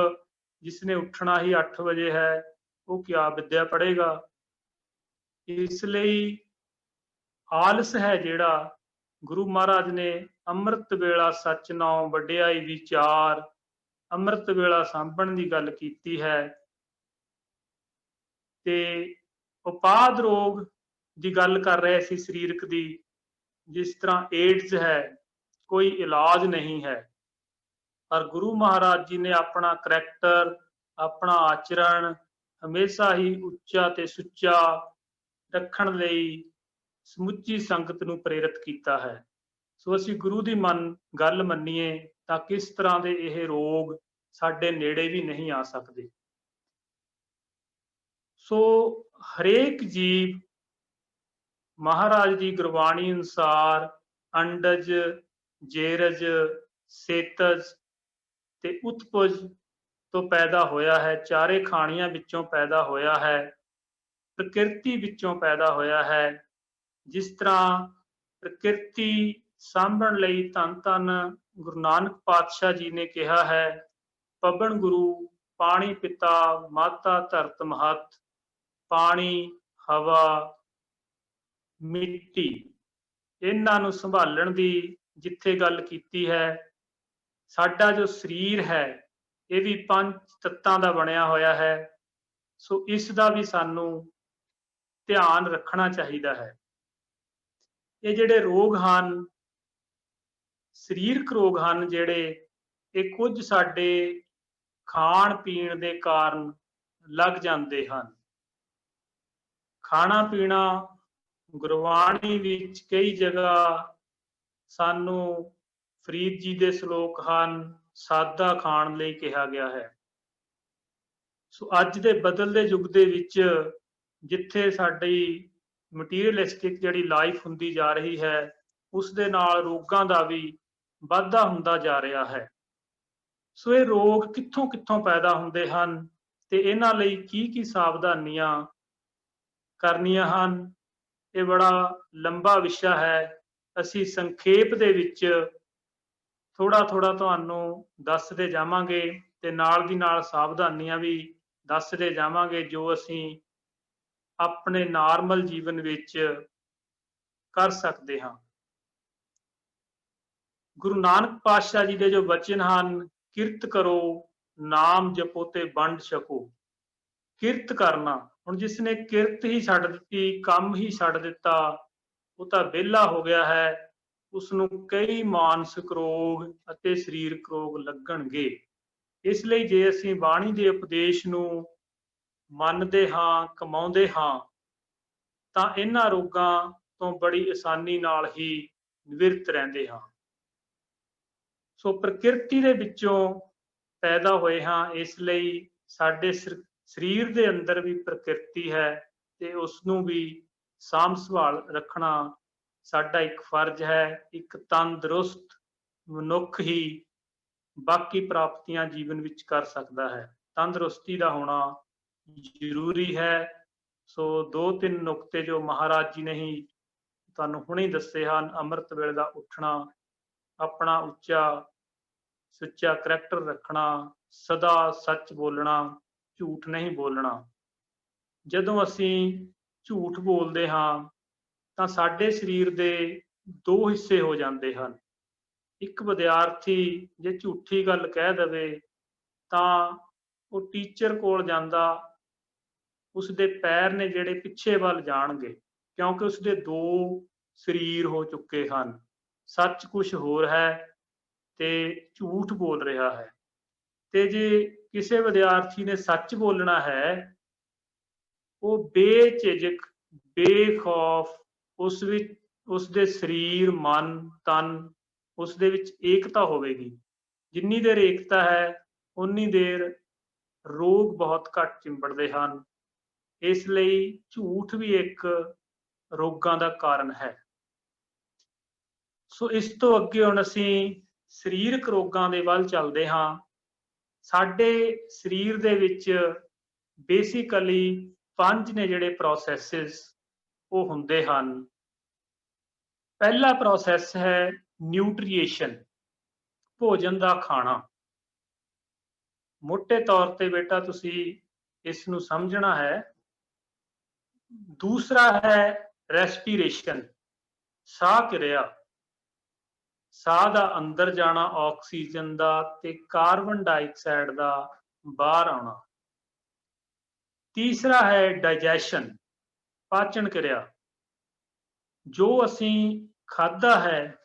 ਜਿਸਨੇ ਉੱਠਣਾ ਹੀ 8 ਵਜੇ ਹੈ, ਉਹ ਕਿਆ ਵਿਦਿਆ ਪੜ੍ਹੇਗਾ। ਇਸ ਲਈ ਆਲਸ ਹੈ ਜਿਹੜਾ, ਗੁਰੂ ਮਹਾਰਾਜ ਨੇ ਅੰਮ੍ਰਿਤ ਵੇਲਾ ਸੱਚ ਨਾਉ ਵਡਿਆਈ ਵਿਚਾਰ, ਅੰਮ੍ਰਿਤ ਵੇਲਾ ਸਾਂਭਣ ਦੀ ਗੱਲ ਕੀਤੀ ਹੈ। ਤੇ ਉਪਾਦ ਰੋਗ ਦੀ ਗੱਲ ਕਰ ਰਹੇ ਸੀ, ਸਰੀਰਕ ਦੀ। ਜਿਸ ਤਰ੍ਹਾਂ ਏਡਜ਼ ਹੈ, ਕੋਈ ਇਲਾਜ ਨਹੀਂ ਹੈ, ਪਰ ਗੁਰੂ ਮਹਾਰਾਜ ਜੀ ਨੇ ਆਪਣਾ ਕਰੈਕਟਰ, ਆਪਣਾ ਆਚਰਣ ਹਮੇਸ਼ਾ ਹੀ ਉੱਚਾ ਤੇ ਸੁੱਚਾ ਰੱਖਣ ਲਈ ਸਮੁੱਚੀ ਸੰਗਤ ਨੂੰ ਪ੍ਰੇਰਿਤ ਕੀਤਾ ਹੈ। ਸੋ ਅਸੀਂ ਗੁਰੂ ਦੀ ਗੱਲ ਮੰਨੀਏ ਤਾਂ ਕਿਸ ਤਰ੍ਹਾਂ ਦੇ ਇਹ ਰੋਗ ਸਾਡੇ ਨੇੜੇ ਵੀ ਨਹੀਂ ਆ ਸਕਦੇ। ਸੋ ਹਰੇਕ ਜੀਵ ਮਹਾਰਾਜ ਦੀ ਗੁਰਬਾਣੀ ਅਨੁਸਾਰ ਅੰਡਜ, ਜੇਰਜ, ਸੇਤਜ ਤੇ ਉਤਪੁਜ ਤੋਂ ਪੈਦਾ ਹੋਇਆ ਹੈ। ਚਾਰੇ ਖਾਣੀਆਂ ਵਿੱਚੋਂ ਪੈਦਾ ਹੋਇਆ ਹੈ, ਪ੍ਰਕਿਰਤੀ ਵਿੱਚੋਂ ਪੈਦਾ ਹੋਇਆ ਹੈ। ਜਿਸ ਤਰ੍ਹਾਂ ਪ੍ਰਕਿਰਤੀ ਸਾਂਭਣ ਲਈ ਧੰਨ ਧੰਨ ਗੁਰੂ ਨਾਨਕ ਪਾਤਸ਼ਾਹ ਜੀ ਨੇ ਕਿਹਾ ਹੈ, ਪਵਨ ਗੁਰੂ ਪਾਣੀ ਪਿਤਾ ਮਾਤਾ ਧਰਤ ਮਹੱਤ, ਪਾਣੀ, ਹਵਾ, ਮਿੱਟੀ, ਇਹਨਾਂ ਨੂੰ ਸੰਭਾਲਣ ਦੀ ਜਿੱਥੇ ਗੱਲ ਕੀਤੀ ਹੈ। ਸਾਡਾ ਜੋ ਸਰੀਰ ਹੈ ਇਹ ਵੀ 5 ਤੱਤਾਂ ਦਾ ਬਣਿਆ ਹੋਇਆ ਹੈ। ਸੋ ਇਸ ਦਾ ਵੀ ਸਾਨੂੰ ਧਿਆਨ ਰੱਖਣਾ ਚਾਹੀਦਾ ਹੈ। ਇਹ ਜਿਹੜੇ ਰੋਗ ਹਨ, ਸਰੀਰਕ ਰੋਗ ਹਨ ਜਿਹੜੇ, ਇਹ ਕੁਝ ਸਾਡੇ ਖਾਣ ਪੀਣ ਦੇ ਕਾਰਨ ਲੱਗ ਜਾਂਦੇ ਹਨ। ਖਾਣਾ ਪੀਣਾ, ਗੁਰਬਾਣੀ ਵਿੱਚ ਕਈ ਜਗ੍ਹਾ ਸਾਨੂੰ ਫਰੀਦ ਜੀ ਦੇ ਸ਼ਲੋਕ ਹਨ, ਸਾਦਾ ਖਾਣ ਲਈ ਕਿਹਾ ਗਿਆ ਹੈ। ਸੋ ਅੱਜ ਦੇ ਬਦਲਦੇ ਯੁੱਗ ਦੇ ਵਿੱਚ ਜਿੱਥੇ ਸਾਡੀ ਮਟੀਰੀਅਲਿਸਟਿਕ ਜਿਹੜੀ ਲਾਈਫ ਹੁੰਦੀ ਜਾ ਰਹੀ ਹੈ, ਉਸ ਦੇ ਨਾਲ ਰੋਗਾਂ ਦਾ ਵੀ ਵਾਧਾ ਹੁੰਦਾ ਜਾ ਰਿਹਾ ਹੈ। ਸੋ ਇਹ ਰੋਗ ਕਿੱਥੋਂ ਕਿੱਥੋਂ ਪੈਦਾ ਹੁੰਦੇ ਹਨ ਤੇ ਇਹਨਾਂ ਲਈ ਕੀ ਕੀ ਸਾਵਧਾਨੀਆਂ ਕਰਨੀਆਂ ਹਨ, ਇਹ ਬੜਾ ਲੰਬਾ ਵਿਸ਼ਾ ਹੈ। ਅਸੀਂ ਸੰਖੇਪ ਦੇ ਵਿੱਚ ਥੋੜਾ ਥੋੜਾ ਤੁਹਾਨੂੰ ਦੱਸਦੇ ਜਾਵਾਂਗੇ ਤੇ ਨਾਲ ਦੀ ਨਾਲ ਸਾਵਧਾਨੀਆਂ ਵੀ ਦੱਸਦੇ ਜਾਵਾਂਗੇ ਜੋ ਅਸੀਂ ਆਪਣੇ ਨਾਰਮਲ ਜੀਵਨ ਵਿੱਚ ਕਰ ਸਕਦੇ ਹਾਂ। ਗੁਰੂ ਨਾਨਕ ਪਾਤਸ਼ਾਹ ਜੀ ਦੇ ਜੋ ਬਚਨ ਹਨ, ਕਿਰਤ ਕਰੋ, ਨਾਮ ਜਪੋ ਤੇ ਵੰਡ ਛਕੋ। ਕਿਰਤ ਕਰਨਾ, ਹੁਣ ਜਿਸ ਨੇ ਕਿਰਤ ਹੀ ਛੱਡ ਦਿੱਤੀ, ਕੰਮ ਹੀ ਛੱਡ ਦਿੱਤਾ, ਉਹ ਤਾਂ ਵਿਹਲਾ ਹੋ ਗਿਆ ਹੈ। ਉਸ ਨੂੰ ਕਈ ਮਾਨਸਿਕ ਰੋਗ ਅਤੇ ਸਰੀਰਕ ਰੋਗ ਲੱਗਣਗੇ। ਇਸ ਲਈ ਜੇ ਅਸੀਂ ਬਾਣੀ ਦੇ ਉਪਦੇਸ਼ ਨੂੰ ਮੰਨਦੇ ਹਾਂ, ਕਮਾਉਂਦੇ ਹਾਂ, ਤਾਂ ਇਹਨਾਂ ਰੋਗਾਂ ਤੋਂ ਬੜੀ ਆਸਾਨੀ ਨਾਲ ਹੀ ਨਿਵਰਤ ਰਹਿੰਦੇ ਹਾਂ। ਸੋ ਪ੍ਰਕਿਰਤੀ ਦੇ ਵਿੱਚੋਂ ਪੈਦਾ ਹੋਏ ਹਾਂ, ਇਸ ਲਈ ਸਾਡੇ ਸਰੀਰ ਦੇ ਅੰਦਰ ਵੀ ਪ੍ਰਕਿਰਤੀ ਹੈ ਤੇ ਉਸ ਨੂੰ ਵੀ ਸਾਂਭ ਸੰਭਾਲ ਰੱਖਣਾ ਸਾਡਾ ਇੱਕ ਫਰਜ਼ ਹੈ। ਇੱਕ ਤੰਦਰੁਸਤ ਮਨੁੱਖ ਹੀ ਬਾਕੀ ਪ੍ਰਾਪਤੀਆਂ ਜੀਵਨ ਵਿੱਚ ਕਰ ਸਕਦਾ ਹੈ। ਤੰਦਰੁਸਤੀ ਦਾ ਹੋਣਾ ਜ਼ਰੂਰੀ ਹੈ। ਸੋ 2-3 ਨੁਕਤੇ ਜੋ ਮਹਾਰਾਜ ਜੀ ਨੇ ਹੀ ਤੁਹਾਨੂੰ ਹੁਣੇ ਦੱਸੇ ਹਨ। ਅੰਮ੍ਰਿਤ ਵੇਲੇ ਦਾ ਉੱਠਣਾ, ਆਪਣਾ ਉੱਚਾ ਸੁੱਚਾ ਕਰੈਕਟਰ ਰੱਖਣਾ, ਸਦਾ ਸੱਚ ਬੋਲਣਾ, ਝੂਠ ਨਹੀਂ ਬੋਲਣਾ। ਜਦੋਂ ਅਸੀਂ ਝੂਠ ਬੋਲਦੇ ਹਾਂ ਤਾਂ ਸਾਡੇ ਸਰੀਰ ਦੇ ਦੋ ਹਿੱਸੇ ਹੋ ਜਾਂਦੇ ਹਨ। ਇੱਕ ਵਿਦਿਆਰਥੀ ਜੇ ਝੂਠੀ ਗੱਲ ਕਹਿ ਦੇਵੇ ਤਾਂ ਉਹ ਟੀਚਰ ਕੋਲ ਜਾਂਦਾ, ਉਸਦੇ ਪੈਰ ਨੇ ਜਿਹੜੇ ਪਿੱਛੇ ਵੱਲ ਜਾਣਗੇ, ਕਿਉਂਕਿ ਉਸਦੇ ਦੋ ਸਰੀਰ ਹੋ ਚੁੱਕੇ ਹਨ। ਸੱਚ ਕੁਝ ਹੋਰ ਹੈ ਤੇ ਝੂਠ ਬੋਲ ਰਿਹਾ ਹੈ। ਤੇ ਜੇ ਕਿਸੇ ਵਿਦਿਆਰਥੀ ਨੇ ਸੱਚ ਬੋਲਣਾ ਹੈ, ਉਹ ਬੇਝਿਜਕ ਬੇਖੌਫ ਉਸ ਵਿੱਚ ਉਸਦੇ ਸਰੀਰ ਮਨ ਤਨ ਉਸਦੇ ਵਿੱਚ ਏਕਤਾ ਹੋਵੇਗੀ। ਜਿੰਨੀ ਦੇਰ ਏਕਤਾ ਹੈ ਉਨੀ ਦੇਰ ਰੋਗ ਬਹੁਤ ਘੱਟ ਚਿੰਬੜਦੇ ਹਨ। ਇਸ ਲਈ ਝੂਠ ਵੀ ਇੱਕ ਰੋਗਾਂ ਦਾ ਕਾਰਨ ਹੈ। ਸੋ ਇਸ ਤੋਂ ਅੱਗੇ ਹੁਣ ਅਸੀਂ ਸਰੀਰਕ ਰੋਗਾਂ ਦੇ ਵੱਲ ਚੱਲਦੇ ਹਾਂ। ਸਾਡੇ ਸਰੀਰ ਦੇ ਵਿੱਚ ਬੇਸਿਕਲੀ 5 ਨੇ ਜਿਹੜੇ ਪ੍ਰੋਸੈਸਿਸ ਉਹ ਹੁੰਦੇ ਹਨ। ਪਹਿਲਾ ਪ੍ਰੋਸੈਸ ਹੈ ਨਿਊਟ੍ਰੀਏਸ਼ਨ, ਭੋਜਨ ਦਾ ਖਾਣਾ। ਮੋٹے ਤੌਰ ਤੇ ਬੇਟਾ ਤੁਸੀਂ ਇਸ ਨੂੰ ਸਮਝਣਾ ਹੈ। ਦੂਸਰਾ ਹੈ ਰੈਸਪੀਰੇਸ਼ਨ, ਸਾਹ ਕਿਰਿਆ, ਸਾਹ ਦਾ ਅੰਦਰ ਜਾਣਾ ਆਕਸੀਜਨ ਦਾ ਤੇ ਕਾਰਬਨ ਡਾਈਆਕਸਾਈਡ ਦਾ ਬਾਹਰ ਆਉਣਾ। ਤੀਸਰਾ ਹੈ ਡਾਈਜੈਸ਼ਨ, ਪਾਚਨ ਕਿਰਿਆ। ਜੋ ਅਸੀਂ ਖਾਧਾ ਹੈ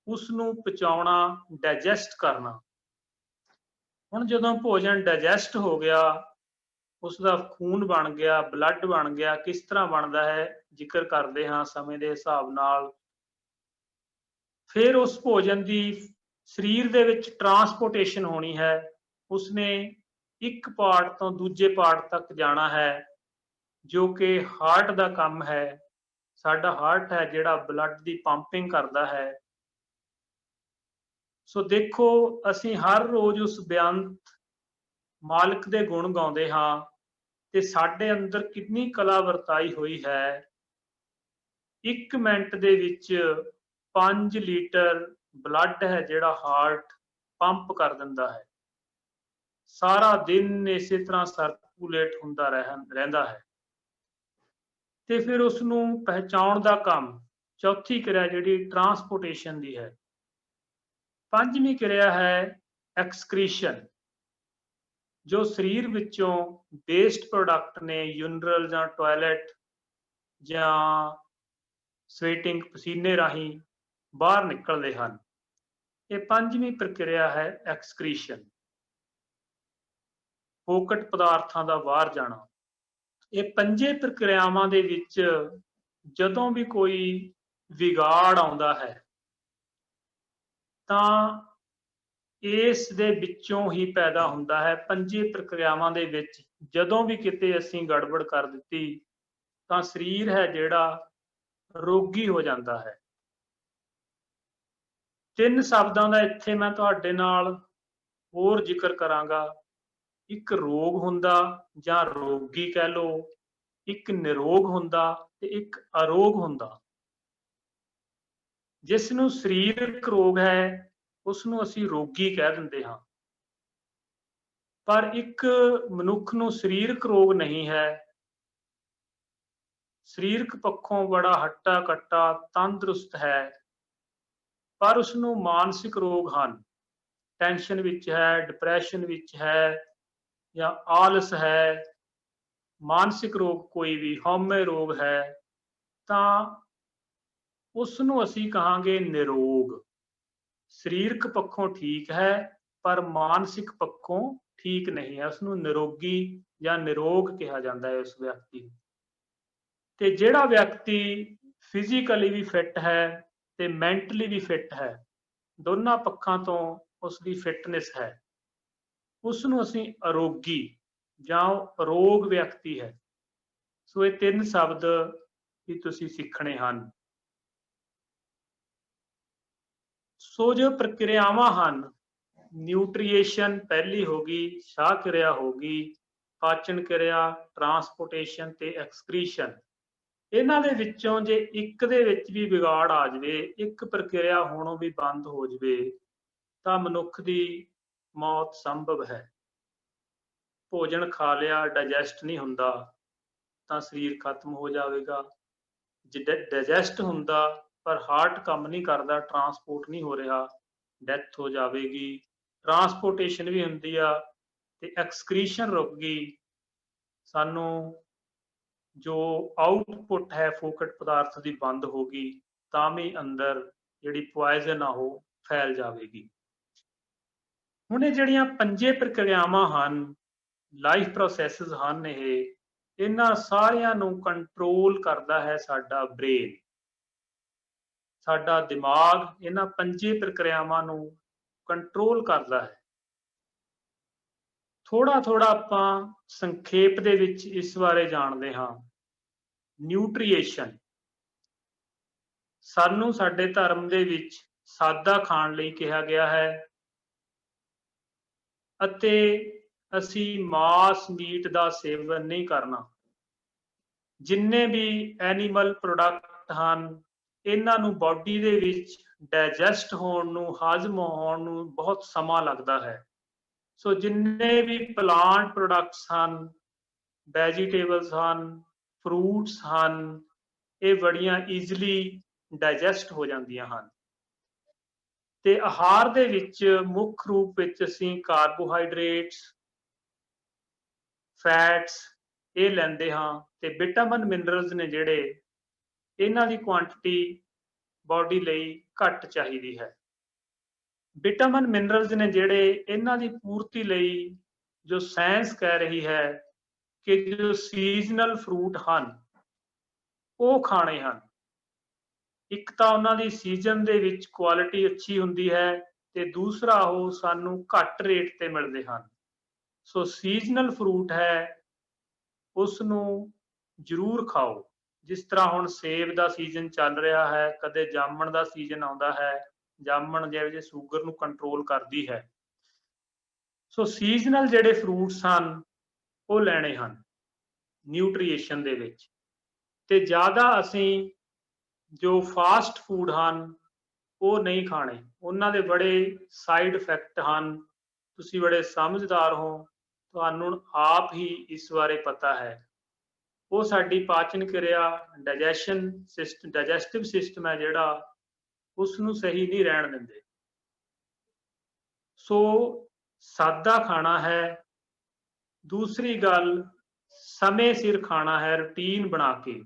ਉਸ ਨੂੰ ਪਚਾਉਣਾ, ਡਾਈਜੈਸਟ ਕਰਨਾ। ਹੁਣ ਜਦੋਂ ਭੋਜਨ ਡਾਈਜੈਸਟ ਹੋ ਗਿਆ, ਉਸ ਦਾ ਖੂਨ ਬਣ ਗਿਆ, ਬਲੱਡ ਬਣ ਗਿਆ। ਕਿਸ ਤਰ੍ਹਾਂ ਬਣਦਾ ਹੈ ਜ਼ਿਕਰ ਕਰਦੇ ਹਾਂ ਸਮੇਂ ਦੇ ਹਿਸਾਬ ਨਾਲ। ਫਿਰ ਉਸ ਭੋਜਨ ਦੀ ਸਰੀਰ ਦੇ ਵਿੱਚ ਟਰਾਂਸਪੋਰਟੇਸ਼ਨ ਹੋਣੀ ਹੈ। ਉਸਨੇ ਇੱਕ ਪਾਰਟ ਤੋਂ ਦੂਜੇ ਪਾਰਟ ਤੱਕ ਜਾਣਾ ਹੈ, ਜੋ ਕਿ ਹਾਰਟ ਦਾ ਕੰਮ ਹੈ। ਸਾਡਾ ਹਾਰਟ ਹੈ ਜਿਹੜਾ ਬਲੱਡ ਦੀ ਪੰਪਿੰਗ ਕਰਦਾ ਹੈ। ਸੋ ਦੇਖੋ, ਅਸੀਂ ਹਰ ਰੋਜ਼ ਉਸ ਬੇਅੰਤ ਮਾਲਕ ਦੇ ਗੁਣ ਗਾਉਂਦੇ ਹਾਂ ਤੇ ਸਾਡੇ ਅੰਦਰ ਕਿੰਨੀ ਕਲਾ ਵਰਤਾਈ ਹੋਈ ਹੈ। 1 ਮਿੰਟ ਦੇ ਵਿੱਚ 5 ਲੀਟਰ ਬਲੱਡ ਹੈ ਜਿਹੜਾ ਹਾਰਟ ਪੰਪ ਕਰ ਦਿੰਦਾ ਹੈ। ਸਾਰਾ ਦਿਨ ਇਸੇ ਤਰ੍ਹਾਂ ਸਰਕੂਲੇਟ ਹੁੰਦਾ ਰਹਿੰਦਾ ਹੈ। ਤੇ ਫਿਰ ਉਸ ਨੂੰ ਪਹਿਚਾਉਣ ਦਾ ਕੰਮ, ਚੌਥੀ ਕਿਰਿਆ ਜਿਹੜੀ ਟਰਾਂਸਪੋਰਟੇਸ਼ਨ ਦੀ ਹੈ। ਪੰਜਵੀਂ ਕਿਰਿਆ ਹੈ ਐਕਸਕ੍ਰੀਸ਼ਨ, ਜੋ ਸਰੀਰ ਵਿੱਚੋਂ ਵੇਸਟ ਪ੍ਰੋਡਕਟ ਨੇ, ਯੂਨਰਲ ਜਾਂ ਟਾਇਲਟ ਜਾਂ ਸਵੈਟਿੰਗ, ਪਸੀਨੇ ਰਾਹੀਂ ਬਾਹਰ ਨਿਕਲਦੇ ਹਨ। ਇਹ ਪੰਜਵੀਂ ਪ੍ਰਕਿਰਿਆ ਹੈ ਐਕਸਕ੍ਰੀਸ਼ਨ, ਫੋਕਟ ਪਦਾਰਥਾਂ ਦਾ ਬਾਹਰ ਜਾਣਾ। ਇਹ ਪੰਜੇ ਪ੍ਰਕਿਰਿਆਵਾਂ ਦੇ ਵਿੱਚ ਜਦੋਂ ਵੀ ਕੋਈ ਵਿਗਾੜ ਆਉਂਦਾ ਹੈ ਤਾਂ ਇਸ ਦੇ ਵਿੱਚੋਂ ਹੀ ਪੈਦਾ ਹੁੰਦਾ ਹੈ। ਪੰਜੇ ਪ੍ਰਕਿਰਿਆਵਾਂ ਦੇ ਵਿੱਚ ਜਦੋਂ ਵੀ ਕਿਤੇ ਅਸੀਂ ਗੜਬੜ ਕਰ ਦਿੱਤੀ ਤਾਂ ਸਰੀਰ ਹੈ ਜਿਹੜਾ ਰੋਗੀ ਹੋ ਜਾਂਦਾ ਹੈ। 3 ਸ਼ਬਦਾਂ ਦਾ ਇੱਥੇ ਮੈਂ ਤੁਹਾਡੇ ਨਾਲ ਹੋਰ ਜ਼ਿਕਰ ਕਰਾਂਗਾ। ਇੱਕ ਰੋਗ ਹੁੰਦਾ ਜਾਂ ਰੋਗੀ ਕਹਿ ਲਓ, ਇੱਕ ਨਿਰੋਗ ਹੁੰਦਾ ਤੇ ਇੱਕ ਅਰੋਗ ਹੁੰਦਾ। ਜਿਸ ਨੂੰ ਸਰੀਰਕ ਰੋਗ ਹੈ ਉਸ ਨੂੰ ਅਸੀਂ ਰੋਗੀ ਕਹਿ ਦਿੰਦੇ ਹਾਂ। ਪਰ ਇੱਕ ਮਨੁੱਖ ਨੂੰ ਸਰੀਰਕ ਰੋਗ ਨਹੀਂ ਹੈ, ਸਰੀਰਕ ਪੱਖੋਂ ਬੜਾ ਹੱਟਾ ਕੱਟਾ ਤੰਦਰੁਸਤ ਹੈ, ਪਰ ਉਸ ਨੂੰ ਮਾਨਸਿਕ ਰੋਗ ਹਨ। ਟੈਨਸ਼ਨ ਵਿੱਚ ਹੈ, ਡਿਪਰੈਸ਼ਨ ਵਿੱਚ ਹੈ ਜਾਂ ਆਲਸ ਹੈ, ਮਾਨਸਿਕ ਰੋਗ ਕੋਈ ਵੀ, ਹਉਮੈ ਰੋਗ ਹੈ, ਤਾਂ ਉਸ ਨੂੰ ਅਸੀਂ ਕਹਾਂਗੇ ਨਿਰੋਗ। ਸਰੀਰਕ ਪੱਖੋਂ ਠੀਕ ਹੈ ਪਰ ਮਾਨਸਿਕ ਪੱਖੋਂ ਠੀਕ ਨਹੀਂ ਹੈ, ਉਸ ਨੂੰ ਨਿਰੋਗੀ ਜਾਂ ਨਿਰੋਗ ਕਿਹਾ ਜਾਂਦਾ ਹੈ ਉਸ ਵਿਅਕਤੀ ਨੂੰ। ਤੇ ਜਿਹੜਾ ਵਿਅਕਤੀ ਫਿਜ਼ੀਕਲੀ ਵੀ ਫਿੱਟ ਹੈ ਤੇ ਮੈਂਟਲੀ ਵੀ ਫਿੱਟ ਹੈ, ਦੋਨਾਂ ਪੱਖਾਂ ਤੋਂ ਉਸ ਦੀ ਫਿਟਨੈਸ ਹੈ, ਉਸ ਨੂੰ ਅਸੀਂ ਅਰੋਗੀ ਜਾਂ ਅਰੋਗ ਵਿਅਕਤੀ ਹੈ। ਸੋ ਇਹ 3 ਸ਼ਬਦ ਵੀ ਤੁਸੀਂ ਸਿੱਖਣੇ ਹਨ। ਸੋ ਜੋ ਪ੍ਰਕਿਰਿਆਵਾਂ ਹਨ, ਨਿਊਟ੍ਰੀਏਸ਼ਨ ਪਹਿਲੀ ਹੋ ਗਈ, ਸਾਹ ਕਿਰਿਆ ਹੋ ਗਈ, ਪਾਚਨ ਕਿਰਿਆ, ਟਰਾਂਸਪੋਰਟੇਸ਼ਨ ਤੇ ਐਕਸਕ੍ਰੀਸ਼ਨ। ਇਹਨਾਂ ਦੇ ਵਿੱਚੋਂ ਜੇ ਇੱਕ ਦੇ ਵਿੱਚ ਵੀ ਵਿਗਾੜ ਆ ਜਾਵੇ, ਇੱਕ ਪ੍ਰਕਿਰਿਆ ਹੋਣੋਂ ਵੀ ਬੰਦ ਹੋ ਜਾਵੇ, ਤਾਂ ਮਨੁੱਖ ਦੀ ਮੌਤ ਸੰਭਵ ਹੈ। ਭੋਜਨ ਖਾ ਲਿਆ, ਡਾਈਜੈਸਟ ਨਹੀਂ ਹੁੰਦਾ ਤਾਂ ਸਰੀਰ ਖਤਮ ਹੋ ਜਾਵੇਗਾ। ਜੇ ਡਾਈਜੈਸਟ ਹੁੰਦਾ ਪਰ ਹਾਰਟ ਕੰਮ ਨਹੀਂ ਕਰਦਾ, ਟਰਾਂਸਪੋਰਟ ਨਹੀਂ ਹੋ ਰਿਹਾ, ਡੈਥ ਹੋ ਜਾਵੇਗੀ। ਟਰਾਂਸਪੋਰਟੇਸ਼ਨ ਵੀ ਹੁੰਦੀ ਆ ਤੇ ਐਕਸਕ੍ਰੀਸ਼ਨ ਰੁਕ ਗਈ, ਸਾਨੂੰ ਜੋ ਆਊਟਪੁੱਟ ਹੈ ਫੋਕਟ ਪਦਾਰਥ ਦੀ ਬੰਦ ਹੋ ਗਈ, ਤਾਂ ਵੀ ਅੰਦਰ ਜਿਹੜੀ ਪੋਇਜ਼ਨ ਆ ਉਹ ਫੈਲ ਜਾਵੇਗੀ। ਹੁਣ ਇਹ ਜਿਹੜੀਆਂ 5 ਪ੍ਰਕਿਰਿਆਵਾਂ ਹਨ, ਲਾਈਫ ਪ੍ਰੋਸੈਸਿਸ ਹਨ, ਇਹਨਾਂ ਸਾਰਿਆਂ ਨੂੰ ਕੰਟਰੋਲ ਕਰਦਾ ਹੈ ਸਾਡਾ ਬ੍ਰੇਨ, ਸਾਡਾ ਦਿਮਾਗ ਇਹਨਾਂ 5 ਪ੍ਰਕਿਰਿਆਵਾਂ ਨੂੰ ਕੰਟਰੋਲ ਕਰਦਾ ਹੈ। ਥੋੜਾ ਥੋੜਾ ਆਪਾਂ ਸੰਖੇਪ ਦੇ ਵਿੱਚ ਇਸ ਬਾਰੇ ਜਾਣਦੇ ਹਾਂ। ਨਿਊਟ੍ਰੀਏਸ਼ਨ, ਸਾਨੂੰ ਸਾਡੇ ਧਰਮ ਦੇ ਵਿੱਚ ਸਾਦਾ ਖਾਣ ਲਈ ਕਿਹਾ ਗਿਆ ਹੈ ਅਤੇ ਅਸੀਂ ਮਾਸ ਮੀਟ ਦਾ ਸੇਵਨ ਨਹੀਂ ਕਰਨਾ। ਜਿੰਨੇ ਵੀ ਐਨੀਮਲ ਪ੍ਰੋਡਕਟ ਹਨ, ਇਹਨਾਂ ਨੂੰ ਬਾਡੀ ਦੇ ਵਿੱਚ ਡਾਈਜੈਸਟ ਹੋਣ ਨੂੰ, ਹਾਜ਼ਮ ਹੋਣ ਨੂੰ ਬਹੁਤ ਸਮਾਂ ਲੱਗਦਾ ਹੈ। ਸੋ ਜਿੰਨੇ ਵੀ ਪਲਾਂਟ ਪ੍ਰੋਡਕਟਸ ਹਨ, ਵੈਜੀਟੇਬਲਸ ਹਨ, ਫਰੂਟਸ ਹਨ, ਇਹ ਬੜੀਆਂ ਈਜ਼ੀਲੀ ਡਾਈਜੈਸਟ ਹੋ ਜਾਂਦੀਆਂ ਹਨ। ਤੇ ਆਹਾਰ ਦੇ ਵਿੱਚ ਮੁੱਖ ਰੂਪ ਵਿੱਚ ਅਸੀਂ ਕਾਰਬੋਹਾਈਡਰੇਟਸ, ਫੈਟਸ ਇਹ ਲੈਂਦੇ ਹਾਂ, ਤੇ ਵਿਟਾਮਿਨ ਮਿਨਰਲਸ ਨੇ ਜਿਹੜੇ, ਇਹਨਾਂ ਦੀ ਕੁਆਂਟੀਟੀ ਬਾਡੀ ਲਈ ਘੱਟ ਚਾਹੀਦੀ ਹੈ। ਵਿਟਾਮਿਨ ਮਿਨਰਲਸ ਨੇ ਜਿਹੜੇ, ਇਹਨਾਂ ਦੀ ਪੂਰਤੀ ਲਈ ਜੋ ਸਾਇੰਸ ਕਹਿ ਰਹੀ ਹੈ ਕਿ ਜੋ ਸੀਜ਼ਨਲ ਫਰੂਟ ਹਨ ਉਹ ਖਾਣੇ ਹਨ। ਇੱਕ ਤਾਂ ਉਹਨਾਂ ਦੀ ਸੀਜ਼ਨ ਦੇ ਵਿੱਚ ਕੁਆਲਿਟੀ ਅੱਛੀ ਹੁੰਦੀ ਹੈ, ਤੇ ਦੂਸਰਾ ਉਹ ਸਾਨੂੰ ਘੱਟ ਰੇਟ ਤੇ ਮਿਲਦੇ ਹਨ। ਸੋ ਸੀਜ਼ਨਲ ਫਰੂਟ ਹੈ, ਉਸ ਨੂੰ ਜ਼ਰੂਰ ਖਾਓ। ਜਿਸ ਤਰ੍ਹਾਂ ਹੁਣ ਸੇਬ ਦਾ ਸੀਜ਼ਨ ਚੱਲ ਰਿਹਾ ਹੈ, ਕਦੇ ਜਾਮਣ ਦਾ ਸੀਜ਼ਨ ਆਉਂਦਾ ਹੈ, ਜਾਮਣ ਜਿਹੇ ਸ਼ੂਗਰ ਨੂੰ ਕੰਟਰੋਲ ਕਰਦੀ ਹੈ। ਸੋ ਸੀਜ਼ਨਲ ਜਿਹੜੇ ਫਰੂਟਸ ਹਨ ਉਹ ਲੈਣੇ ਹਨ ਨਿਊਟ੍ਰੀਏਸ਼ਨ ਦੇ ਵਿੱਚ। ਤੇ ਜ਼ਿਆਦਾ ਅਸੀਂ ਜੋ ਫਾਸਟ ਫੂਡ ਹਨ ਉਹ ਨਹੀਂ ਖਾਣੇ, ਉਹਨਾਂ ਦੇ ਬੜੇ ਸਾਈਡ ਇਫੈਕਟ ਹਨ। ਤੁਸੀਂ ਬੜੇ ਸਮਝਦਾਰ ਹੋ, ਤੁਹਾਨੂੰ ਆਪ ਹੀ ਇਸ ਬਾਰੇ ਪਤਾ ਹੈ। ਉਹ ਸਾਡੀ ਪਾਚਨ ਕਿਰਿਆ, ਡਾਈਜੈਸਟਿਵ ਸਿਸਟਮ ਹੈ ਜਿਹੜਾ, ਉਸ ਨੂੰ ਸਹੀ ਨਹੀਂ ਰਹਿਣ ਦਿੰਦੇ। ਸੋ ਸਾਦਾ ਖਾਣਾ ਹੈ। ਦੂਸਰੀ ਗੱਲ, ਸਮੇਂ ਸਿਰ ਖਾਣਾ ਹੈ, ਰੂਟੀਨ ਬਣਾ ਕੇ।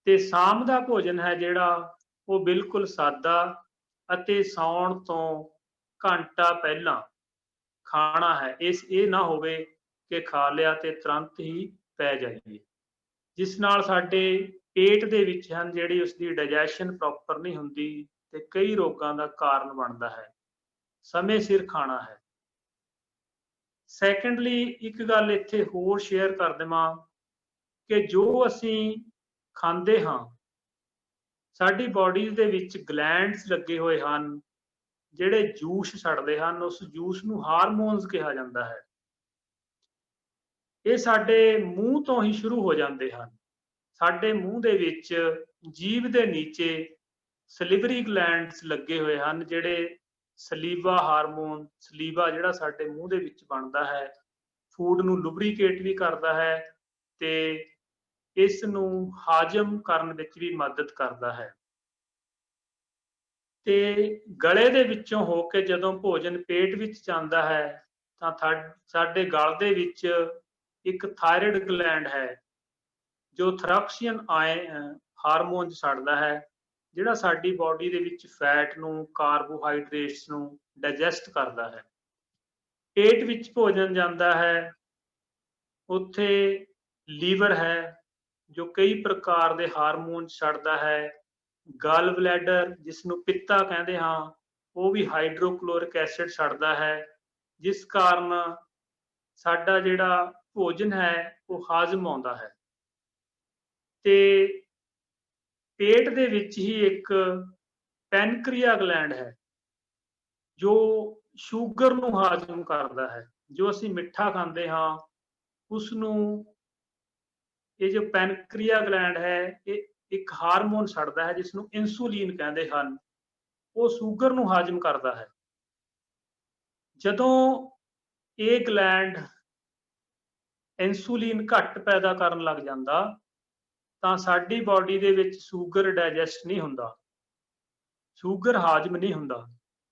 ਤੇ ਸ਼ਾਮ ਦਾ ਭੋਜਨ ਹੈ ਜਿਹੜਾ, ਉਹ ਬਿਲਕੁਲ ਸਾਦਾ ਅਤੇ ਸੌਣ ਤੋਂ ਘੰਟਾ ਪਹਿਲਾਂ ਖਾਣਾ ਹੈ। ਇਹ ਨਾ ਹੋਵੇ ਕਿ ਖਾ ਲਿਆ ਤੇ ਤੁਰੰਤ ਹੀ ਪੈ ਜਾਈਏ, ਜਿਸ ਨਾਲ ਸਾਡੇ ਪੇਟ ਦੇ ਵਿੱਚ ਹਨ ਜਿਹੜੀ ਉਸਦੀ ਡਾਈਜੈਸ਼ਨ ਪ੍ਰੋਪਰ ਨਹੀਂ ਹੁੰਦੀ ਤੇ ਕਈ ਰੋਗਾਂ ਦਾ ਕਾਰਨ ਬਣਦਾ ਹੈ। ਸਮੇਂ ਸਿਰ ਖਾਣਾ ਹੈ। ਸੈਕੰਡਲੀ, ਇੱਕ ਗੱਲ ਇੱਥੇ ਹੋਰ ਸ਼ੇਅਰ ਕਰ ਦੇਵਾਂ ਕਿ ਜੋ ਅਸੀਂ ਖਾਂਦੇ ਹਾਂ, ਸਾਡੀ ਬਾਡੀ ਦੇ ਵਿੱਚ ਗਲੈਂਡਸ ਲੱਗੇ ਹੋਏ ਹਨ ਜਿਹੜੇ ਜੂਸ ਛੱਡਦੇ ਹਨ। ਉਸ ਜੂਸ ਨੂੰ ਹਾਰਮੋਨਸ ਕਿਹਾ ਜਾਂਦਾ ਹੈ। ਇਹ ਸਾਡੇ ਮੂੰਹ ਤੋਂ ਹੀ ਸ਼ੁਰੂ ਹੋ ਜਾਂਦੇ ਹਨ। ਸਾਡੇ ਮੂੰਹ ਦੇ ਵਿੱਚ, ਜੀਭ ਦੇ ਨੀਚੇ ਸਲਿਵਰੀ ਗਲੈਂਡਸ ਲੱਗੇ ਹੋਏ ਹਨ ਜਿਹੜੇ ਸਲੀਵਾ ਹਾਰਮੋਨ, ਸਲੀਵਾ ਜਿਹੜਾ ਸਾਡੇ ਮੂੰਹ ਦੇ ਵਿੱਚ ਬਣਦਾ ਹੈ, ਫੂਡ ਨੂੰ ਲੁਬਰੀਕੇਟ ਵੀ ਕਰਦਾ ਹੈ ਤੇ ਇਸ ਨੂੰ ਹਾਜ਼ਮ ਕਰਨ ਵਿੱਚ ਵੀ ਮਦਦ ਕਰਦਾ ਹੈ। ਤੇ ਗਲੇ ਦੇ ਵਿੱਚੋਂ ਹੋ ਕੇ ਜਦੋਂ ਭੋਜਨ ਪੇਟ ਵਿੱਚ ਜਾਂਦਾ ਹੈ ਤਾਂ ਸਾਡੇ ਗਲ ਦੇ ਵਿੱਚ ਇੱਕ ਥਾਇਰਾਇਡ ਗਲੈਂਡ ਹੈ ਜੋ ਥਾਇਰੋਕਸਿਨ ਹਾਰਮੋਨ ਛੱਡਦਾ ਹੈ, ਜਿਹੜਾ ਸਾਡੀ ਬਾਡੀ ਦੇ ਵਿੱਚ ਫੈਟ ਨੂੰ, ਕਾਰਬੋਹਾਈਡਰੇਟਸ ਨੂੰ ਡਾਈਜੈਸਟ ਕਰਦਾ ਹੈ। ਪੇਟ ਵਿੱਚ ਭੋਜਨ ਜਾਂਦਾ ਹੈ, ਉੱਥੇ ਲੀਵਰ ਹੈ ਜੋ ਕਈ ਪ੍ਰਕਾਰ ਦੇ ਹਾਰਮੋਨ ਛੱਡਦਾ ਹੈ। ਗਲ ਬਲੈਡਰ, ਜਿਸ ਨੂੰ ਪਿੱਤਾ ਕਹਿੰਦੇ ਹਾਂ, ਉਹ ਵੀ ਹਾਈਡਰੋਕਲੋਰਿਕ ਐਸਿਡ ਛੱਡਦਾ ਹੈ, ਜਿਸ ਕਾਰਨ ਸਾਡਾ ਜਿਹੜਾ ਭੋਜਨ ਹੈ ਉਹ ਹਾਜ਼ਮ ਆਉਂਦਾ ਹੈ। ਤੇ ਪੇਟ ਦੇ ਵਿੱਚ ਹੀ ਇੱਕ ਪੈਨਕ੍ਰੀਆ ਗਲੈਂਡ ਹੈ ਜੋ ਸ਼ੂਗਰ ਨੂੰ ਹਾਜ਼ਮ ਕਰਦਾ ਹੈ। ਜੋ ਅਸੀਂ ਮਿੱਠਾ ਖਾਂਦੇ ਹਾਂ ਉਸ ਨੂੰ, ਇਹ ਜੋ ਪੈਨਕ੍ਰੀਆ ਗਲੈਂਡ ਹੈ ਇਹ ਇੱਕ ਹਾਰਮੋਨ ਛੱਡਦਾ ਹੈ ਜਿਸ ਨੂੰ ਇਨਸੂਲਿਨ ਕਹਿੰਦੇ ਹਨ। ਉਹ ਸ਼ੂਗਰ ਨੂੰ ਹਾਜ਼ਮ ਕਰਦਾ ਹੈ। ਜਦੋਂ ਇਹ ਗਲੈਂਡ इंसुलिन घट पैदा करन लग जांदा ਤਾਂ ਸਾਡੀ ਬਾਡੀ ਦੇ ਵਿੱਚ ਸ਼ੂਗਰ ਡਾਈਜੈਸਟ ਨਹੀਂ ਹੁੰਦਾ, ਸ਼ੂਗਰ ਹਾਜ਼ਮ ਨਹੀਂ ਹੁੰਦਾ।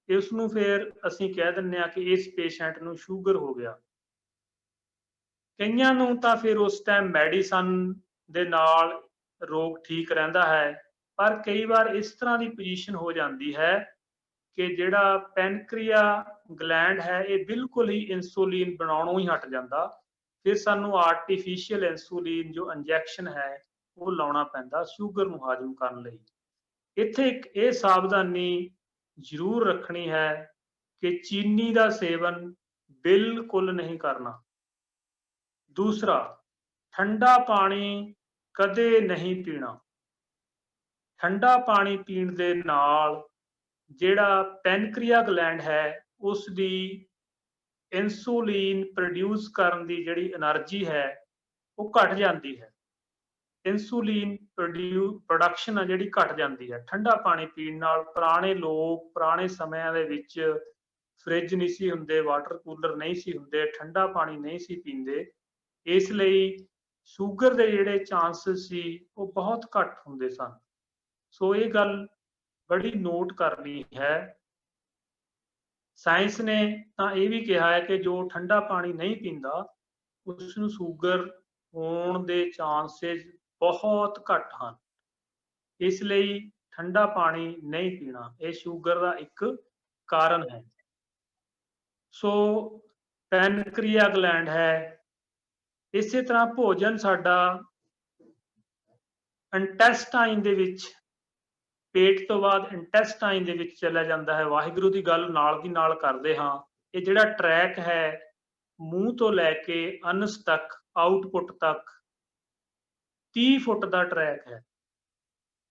ਇਸ ਨੂੰ ਫਿਰ ਅਸੀਂ ਕਹਿ ਦਿੰਦੇ ਆ ਕਿ ਇਸ ਪੇਸ਼ੈਂਟ ਨੂੰ ਸ਼ੂਗਰ ਹੋ ਗਿਆ। ਕਈਆਂ ਨੂੰ ਤਾਂ ਫਿਰ ਉਸ ਟਾਈਮ ਮੈਡੀਸਨ ਦੇ ਨਾਲ ਰੋਗ ਠੀਕ ਰਹਿੰਦਾ ਹੈ, ਪਰ ਕਈ ਵਾਰ ਇਸ ਤਰ੍ਹਾਂ ਦੀ ਪੋਜੀਸ਼ਨ ਹੋ ਜਾਂਦੀ ਹੈ ਕਿ ਜਿਹੜਾ ਪੈਨਕ੍ਰੀਆ ਗਲੈਂਡ ਹੈ ਇਹ ਬਿਲਕੁਲ ਹੀ ਇਨਸੂਲਿਨ ਬਣਾਉਣੋਂ ਹੀ ਹਟ ਜਾਂਦਾ। ਫਿਰ ਸਾਨੂੰ ਆਰਟੀਫੀਸ਼ੀਅਲ ਇਨਸੂਲਿਨ ਜੋ ਇੰਜੈਕਸ਼ਨ ਹੈ ਉਹ ਲਾਉਣਾ ਪੈਂਦਾ ਸ਼ੂਗਰ ਨੂੰ ਹਾਜ਼ਮ ਕਰਨ ਲਈ। ਇੱਥੇ ਇੱਕ ਇਹ ਸਾਵਧਾਨੀ ਜ਼ਰੂਰ ਰੱਖਣੀ ਹੈ ਕਿ ਚੀਨੀ ਦਾ ਸੇਵਨ ਬਿਲਕੁਲ ਨਹੀਂ ਕਰਨਾ। ਦੂਸਰਾ, ਠੰਡਾ ਪਾਣੀ ਕਦੇ ਨਹੀਂ ਪੀਣਾ। ਠੰਡਾ ਪਾਣੀ ਪੀਣ ਦੇ ਨਾਲ ਜਿਹੜਾ ਪੈਨਕ੍ਰੀਆ ਗਲੈਂਡ ਹੈ ਉਸ ਦੀ ਇਨਸੂਲਿਨ ਪ੍ਰੋਡਿਊਸ ਕਰਨ ਦੀ ਜਿਹੜੀ એનર્ਜੀ ਹੈ ਉਹ ਘਟ ਜਾਂਦੀ ਹੈ। ਇਨਸੂਲਿਨ ਪ੍ਰੋਡਕਸ਼ਨ ਆ ਜਿਹੜੀ ਘਟ ਜਾਂਦੀ ਹੈ ਠੰਡਾ ਪਾਣੀ ਪੀਣ ਨਾਲ। ਪੁਰਾਣੇ ਲੋਕ ਪੁਰਾਣੇ ਸਮਿਆਂ ਦੇ ਵਿੱਚ ਫ੍ਰਿਜ ਨਹੀਂ ਸੀ ਹੁੰਦੇ, ਵਾਟਰ ਕੂਲਰ ਨਹੀਂ ਸੀ ਹੁੰਦੇ, ਠੰਡਾ ਪਾਣੀ ਨਹੀਂ ਸੀ ਪੀਂਦੇ, ਇਸ ਲਈ ਸ਼ੂਗਰ ਦੇ ਜਿਹੜੇ ਚਾਂਸਸ ਸੀ ਉਹ ਬਹੁਤ ਘੱਟ ਹੁੰਦੇ ਸਨ। ਸੋ ਇਹ ਗੱਲ ਬੜੀ ਨੋਟ ਕਰਨੀ ਹੈ। ਸਾਇੰਸ ਨੇ ਤਾਂ ਇਹ ਵੀ ਕਿਹਾ ਹੈ ਕਿ ਜੋ ਠੰਡਾ ਪਾਣੀ ਨਹੀਂ ਪੀਂਦਾ ਉਸ ਨੂੰ ਸ਼ੂਗਰ ਹੋਣ ਦੇ ਚਾਂਸਸ ਬਹੁਤ ਘੱਟ ਹਨ। ਇਸ ਲਈ ਠੰਡਾ ਪਾਣੀ ਨਹੀਂ ਪੀਣਾ, ਇਹ ਸ਼ੂਗਰ ਦਾ ਇੱਕ ਕਾਰਨ ਹੈ। ਸੋ ਪੈਨਕ੍ਰੀਆ ਗਲੈਂਡ ਹੈ। ਇਸੇ ਤਰ੍ਹਾਂ ਭੋਜਨ ਸਾਡਾ ਇੰਟੈਸਟਾਈਨ ਦੇ ਵਿੱਚ, ਪੇਟ ਤੋਂ ਬਾਅਦ ਇੰਟੈਸਟਾਈਨ ਦੇ ਵਿੱਚ ਚਲਾ ਜਾਂਦਾ ਹੈ। ਵਾਹਿਗੁਰੂ ਦੀ ਗੱਲ ਨਾਲ ਦੀ ਨਾਲ ਕਰਦੇ ਹਾਂ। ਇਹ ਜਿਹੜਾ ਟਰੈਕ ਹੈ ਮੂੰਹ ਤੋਂ ਲੈ ਕੇ ਅਨਸ ਤੱਕ, ਆਊਟਪੁੱਟ ਤੱਕ 30 ਫੁੱਟ ਦਾ ਟਰੈਕ ਹੈ।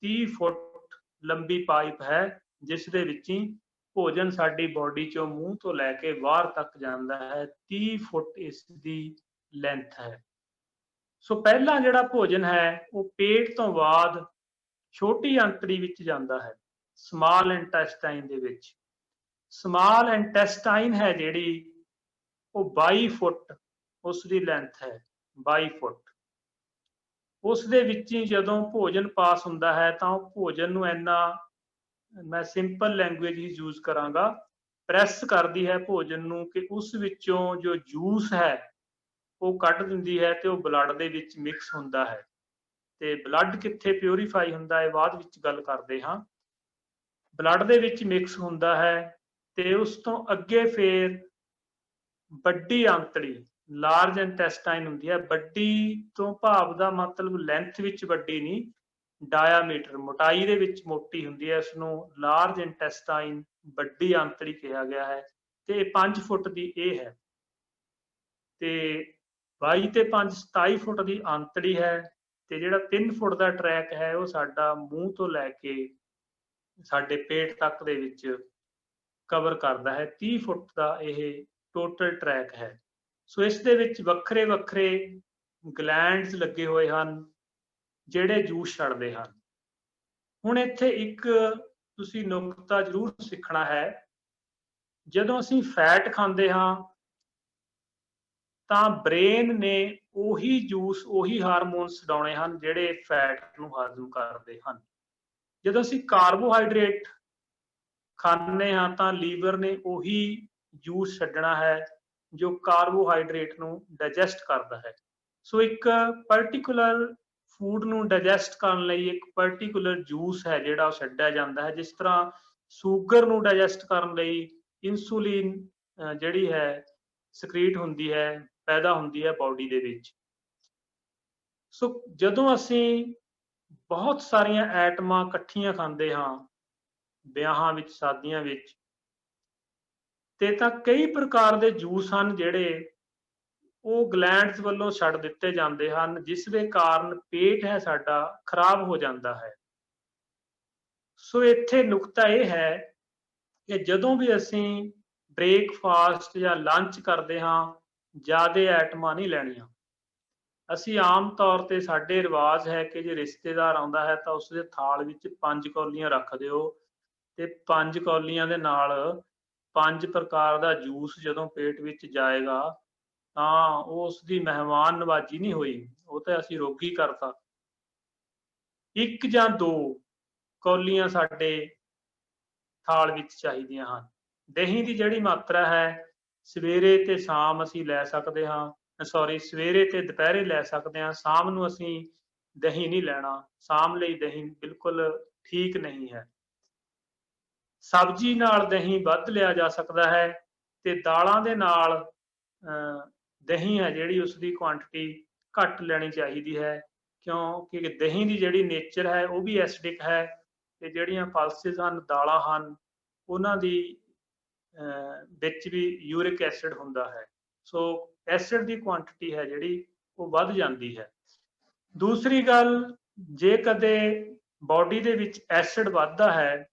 30 ਫੁੱਟ ਲੰਬੀ ਪਾਈਪ ਹੈ ਜਿਸ ਦੇ ਵਿੱਚ ਹੀ ਭੋਜਨ ਸਾਡੀ ਬਾਡੀ ਚੋਂ ਮੂੰਹ ਤੋਂ ਲੈ ਕੇ ਬਾਹਰ ਤੱਕ ਜਾਂਦਾ ਹੈ। 30 ਫੁੱਟ ਇਸ ਦੀ ਲੈਂਥ ਹੈ। ਸੋ ਪਹਿਲਾਂ ਜਿਹੜਾ ਭੋਜਨ ਹੈ ਉਹ ਪੇਟ ਤੋਂ ਬਾਅਦ ਛੋਟੀ ਅੰਤੜੀ ਵਿੱਚ ਜਾਂਦਾ ਹੈ, ਸਮਾਲ ਇੰਟੈਸਟਾਈਨ ਦੇ ਵਿੱਚ। ਸਮਾਲ ਇੰਟੈਸਟਾਈਨ ਹੈ ਜਿਹੜੀ ਉਹ 22 ਫੁੱਟ ਉਸ ਦੀ ਲੈਂਥ ਹੈ, 22 ਫੁੱਟ। ਉਸ ਦੇ ਵਿੱਚ ਹੀ ਜਦੋਂ ਭੋਜਨ ਪਾਸ ਹੁੰਦਾ ਹੈ ਤਾਂ ਉਹ ਭੋਜਨ ਨੂੰ ਇੰਨਾ, ਮੈਂ ਸਿੰਪਲ ਲੈਂਗੁਏਜ ਹੀ ਯੂਜ਼ ਕਰਾਂਗਾ, ਪ੍ਰੈਸ ਕਰਦੀ ਹੈ ਭੋਜਨ ਨੂੰ ਕਿ ਉਸ ਵਿੱਚੋਂ ਜੋ ਜੂਸ ਹੈ ਉਹ ਕੱਢ ਦਿੰਦੀ ਹੈ ਤੇ ਉਹ ਬਲੱਡ ਦੇ ਵਿੱਚ ਮਿਕਸ ਹੁੰਦਾ ਹੈ। ਤੇ ਬਲੱਡ ਕਿੱਥੇ ਪਿਉਰੀਫਾਈ ਹੁੰਦਾ ਹੈ ਬਾਅਦ ਵਿੱਚ ਗੱਲ ਕਰਦੇ ਹਾਂ। ਬਲੱਡ ਦੇ ਵਿੱਚ ਮਿਕਸ ਹੁੰਦਾ ਹੈ ਤੇ ਉਸ ਤੋਂ ਅੱਗੇ ਫਿਰ ਵੱਡੀ ਅੰਤੜੀ, ਲਾਰਜ ਇੰਟੈਸਟਾਈਨ ਹੁੰਦੀ ਹੈ। ਵੱਡੀ ਤੋਂ ਭਾਵ ਦਾ ਮਤਲਬ ਲੈਂਥ ਵਿੱਚ ਵੱਡੀ ਨਹੀਂ, ਡਾਇਆਮੀਟਰ, ਮੋਟਾਈ ਦੇ ਵਿੱਚ ਮੋਟੀ ਹੁੰਦੀ ਹੈ। ਇਸ ਨੂੰ ਲਾਰਜ ਇੰਟੈਸਟਾਈਨ, ਵੱਡੀ ਅੰਤੜੀ ਕਿਹਾ ਗਿਆ ਹੈ। ਤੇ 5 ਫੁੱਟ ਦੀ ਇਹ ਹੈ ਤੇ 22 ਤੇ 5 27 ਫੁੱਟ ਦੀ ਅੰਤੜੀ ਹੈ। ਤੇ ਜਿਹੜਾ 3 ਫੁੱਟ ਦਾ ਟਰੈਕ ਹੈ ਉਹ ਸਾਡਾ ਮੂੰਹ ਤੋਂ ਲੈ ਕੇ ਸਾਡੇ ਪੇਟ ਤੱਕ ਦੇ ਵਿੱਚ ਕਵਰ ਕਰਦਾ ਹੈ। 30 ਫੁੱਟ ਦਾ ਇਹ ਟੋਟਲ ਟਰੈਕ ਹੈ। ਸੋ ਇਸ ਦੇ ਵਿੱਚ ਵੱਖਰੇ ਵੱਖਰੇ ਗਲੈਂਡਸ ਲੱਗੇ ਹੋਏ ਹਨ ਜਿਹੜੇ ਜੂਸ ਛੱਡਦੇ ਹਨ। ਹੁਣ ਇੱਥੇ ਇੱਕ ਤੁਸੀਂ ਨੁਕਤਾ ਜ਼ਰੂਰ ਸਿੱਖਣਾ ਹੈ। ਜਦੋਂ ਅਸੀਂ ਫੈਟ ਖਾਂਦੇ ਹਾਂ ਤਾਂ ਬ੍ਰੇਨ ਨੇ ਉਹੀ ਜੂਸ, ਉਹੀ ਹਾਰਮੋਨਸ ਛਡਾਉਣੇ ਹਨ ਜਿਹੜੇ ਫੈਟ ਨੂੰ ਹਾਜ਼ਮ ਕਰਦੇ ਹਨ। ਜਦੋਂ ਅਸੀਂ ਕਾਰਬੋਹਾਈਡਰੇਟ ਖਾਂਦੇ ਹਾਂ ਤਾਂ ਲੀਵਰ ਨੇ ਉਹੀ ਜੂਸ ਛੱਡਣਾ ਹੈ ਜੋ ਕਾਰਬੋਹਾਈਡਰੇਟ ਨੂੰ ਡਾਈਜੈਸਟ ਕਰਦਾ ਹੈ। ਸੋ ਇੱਕ ਪਰਟੀਕੂਲਰ ਫੂਡ ਨੂੰ ਡਾਈਜੈਸਟ ਕਰਨ ਲਈ ਇੱਕ ਪਰਟੀਕੂਲਰ ਜੂਸ ਹੈ ਜਿਹੜਾ ਉਹ ਛੱਡਿਆ ਜਾਂਦਾ ਹੈ। ਜਿਸ ਤਰ੍ਹਾਂ ਸ਼ੂਗਰ ਨੂੰ ਡਾਈਜੈਸਟ ਕਰਨ ਲਈ ਇਨਸੂਲਿਨ ਜਿਹੜੀ ਹੈ ਸਕ੍ਰੀਟ ਹੁੰਦੀ ਹੈ, ਪੈਦਾ ਹੁੰਦੀ ਹੈ ਬਾਡੀ ਦੇ ਵਿੱਚ। ਸੋ ਜਦੋਂ ਅਸੀਂ ਬਹੁਤ ਸਾਰੀਆਂ ਐਟਮਾਂ ਇਕੱਠੀਆਂ ਖਾਂਦੇ ਹਾਂ ਵਿਆਹਾਂ ਵਿੱਚ, ਸ਼ਾਦੀਆਂ ਵਿੱਚ, ਤੇ ਤਾਂ ਕਈ ਪ੍ਰਕਾਰ ਦੇ ਜੂਸ ਹਨ ਜਿਹੜੇ ਉਹ ਗਲੈਂਡਸ ਵੱਲੋਂ ਛੱਡ ਦਿੱਤੇ ਜਾਂਦੇ ਹਨ, ਜਿਸ ਦੇ ਕਾਰਨ ਪੇਟ ਹੈ ਸਾਡਾ ਖਰਾਬ ਹੋ ਜਾਂਦਾ ਹੈ। ਸੋ ਇੱਥੇ ਨੁਕਤਾ ਇਹ ਹੈ ਕਿ ਜਦੋਂ ਵੀ ਅਸੀਂ ਬ੍ਰੇਕਫਾਸਟ ਜਾਂ ਲੰਚ ਕਰਦੇ ਹਾਂ ਜ਼ਿਆਦਾ ਐਟਮਾਂ ਨਹੀਂ ਲੈਣੀਆਂ। ਅਸੀਂ ਆਮ ਤੌਰ ਤੇ ਸਾਡੇ ਰਿਵਾਜ ਹੈ ਕਿ ਜੇ ਰਿਸ਼ਤੇਦਾਰ ਆਉਂਦਾ ਹੈ ਤਾਂ ਉਸਦੇ ਥਾਲ ਵਿੱਚ 5 ਕੌਲੀਆਂ ਰੱਖ ਦਿਓ ਤੇ 5 ਕੌਲੀਆਂ ਦੇ ਨਾਲ 5 ਪ੍ਰਕਾਰ ਦਾ ਜੂਸ ਜਦੋਂ ਪੇਟ ਵਿੱਚ ਜਾਏਗਾ ਤਾਂ ਉਸ ਦੀ ਮਹਿਮਾਨ ਨਵਾਜੀ ਨਹੀਂ ਹੋਈ, ਉਹ ਤਾਂ ਅਸੀਂ ਰੋਗੀ ਕਰਤਾ। 1 ਜਾਂ 2 ਕੌਲੀਆਂ ਸਾਡੇ ਥਾਲ ਵਿੱਚ ਚਾਹੀਦੀਆਂ ਹਨ। ਦਹੀਂ ਦੀ ਜਿਹੜੀ ਮਾਤਰਾ ਹੈ ਸਵੇਰੇ ਤੇ ਸ਼ਾਮ ਅਸੀਂ ਲੈ ਸਕਦੇ ਹਾਂ, ਸਵੇਰੇ ਤੇ ਦੁਪਹਿਰੇ ਲੈ ਸਕਦੇ ਹਾਂ, ਸ਼ਾਮ ਨੂੰ ਅਸੀਂ ਦਹੀਂ ਨਹੀਂ ਲੈਣਾ। ਸ਼ਾਮ ਲਈ ਦਹੀਂ ਬਿਲਕੁਲ ਠੀਕ ਨਹੀਂ ਹੈ। ਸਬਜ਼ੀ ਨਾਲ ਦਹੀਂ ਵੱਧ ਲਿਆ ਜਾ ਸਕਦਾ ਹੈ ਤੇ ਦਾਲਾਂ ਦੇ ਨਾਲ ਦਹੀਂ ਹੈ ਜਿਹੜੀ ਉਸਦੀ ਕੁਆਂਟੀਟੀ ਘੱਟ ਲੈਣੀ ਚਾਹੀਦੀ ਹੈ, ਕਿਉਂਕਿ ਦਹੀਂ ਦੀ ਜਿਹੜੀ ਨੇਚਰ ਹੈ ਉਹ ਵੀ ਐਸਿਡਿਕ ਹੈ ਤੇ ਜਿਹੜੀਆਂ ਪਲਸਿਸ ਹਨ, ਦਾਲਾਂ ਹਨ, ਉਹਨਾਂ ਦੀ ਵਿੱਚ ਵੀ ਯੂਰਿਕ ਐਸਿਡ ਹੁੰਦਾ ਹੈ। ਸੋ ਐਸਿਡ ਦੀ ਕੁਆਂਟੀਟੀ ਹੈ ਜਿਹੜੀ ਉਹ ਵੱਧ ਜਾਂਦੀ ਹੈ। ਦੂਸਰੀ ਗੱਲ, ਜੇ ਕਦੇ ਬਾਡੀ ਦੇ ਵਿੱਚ ਐਸਿਡ ਵੱਧਦਾ ਹੈ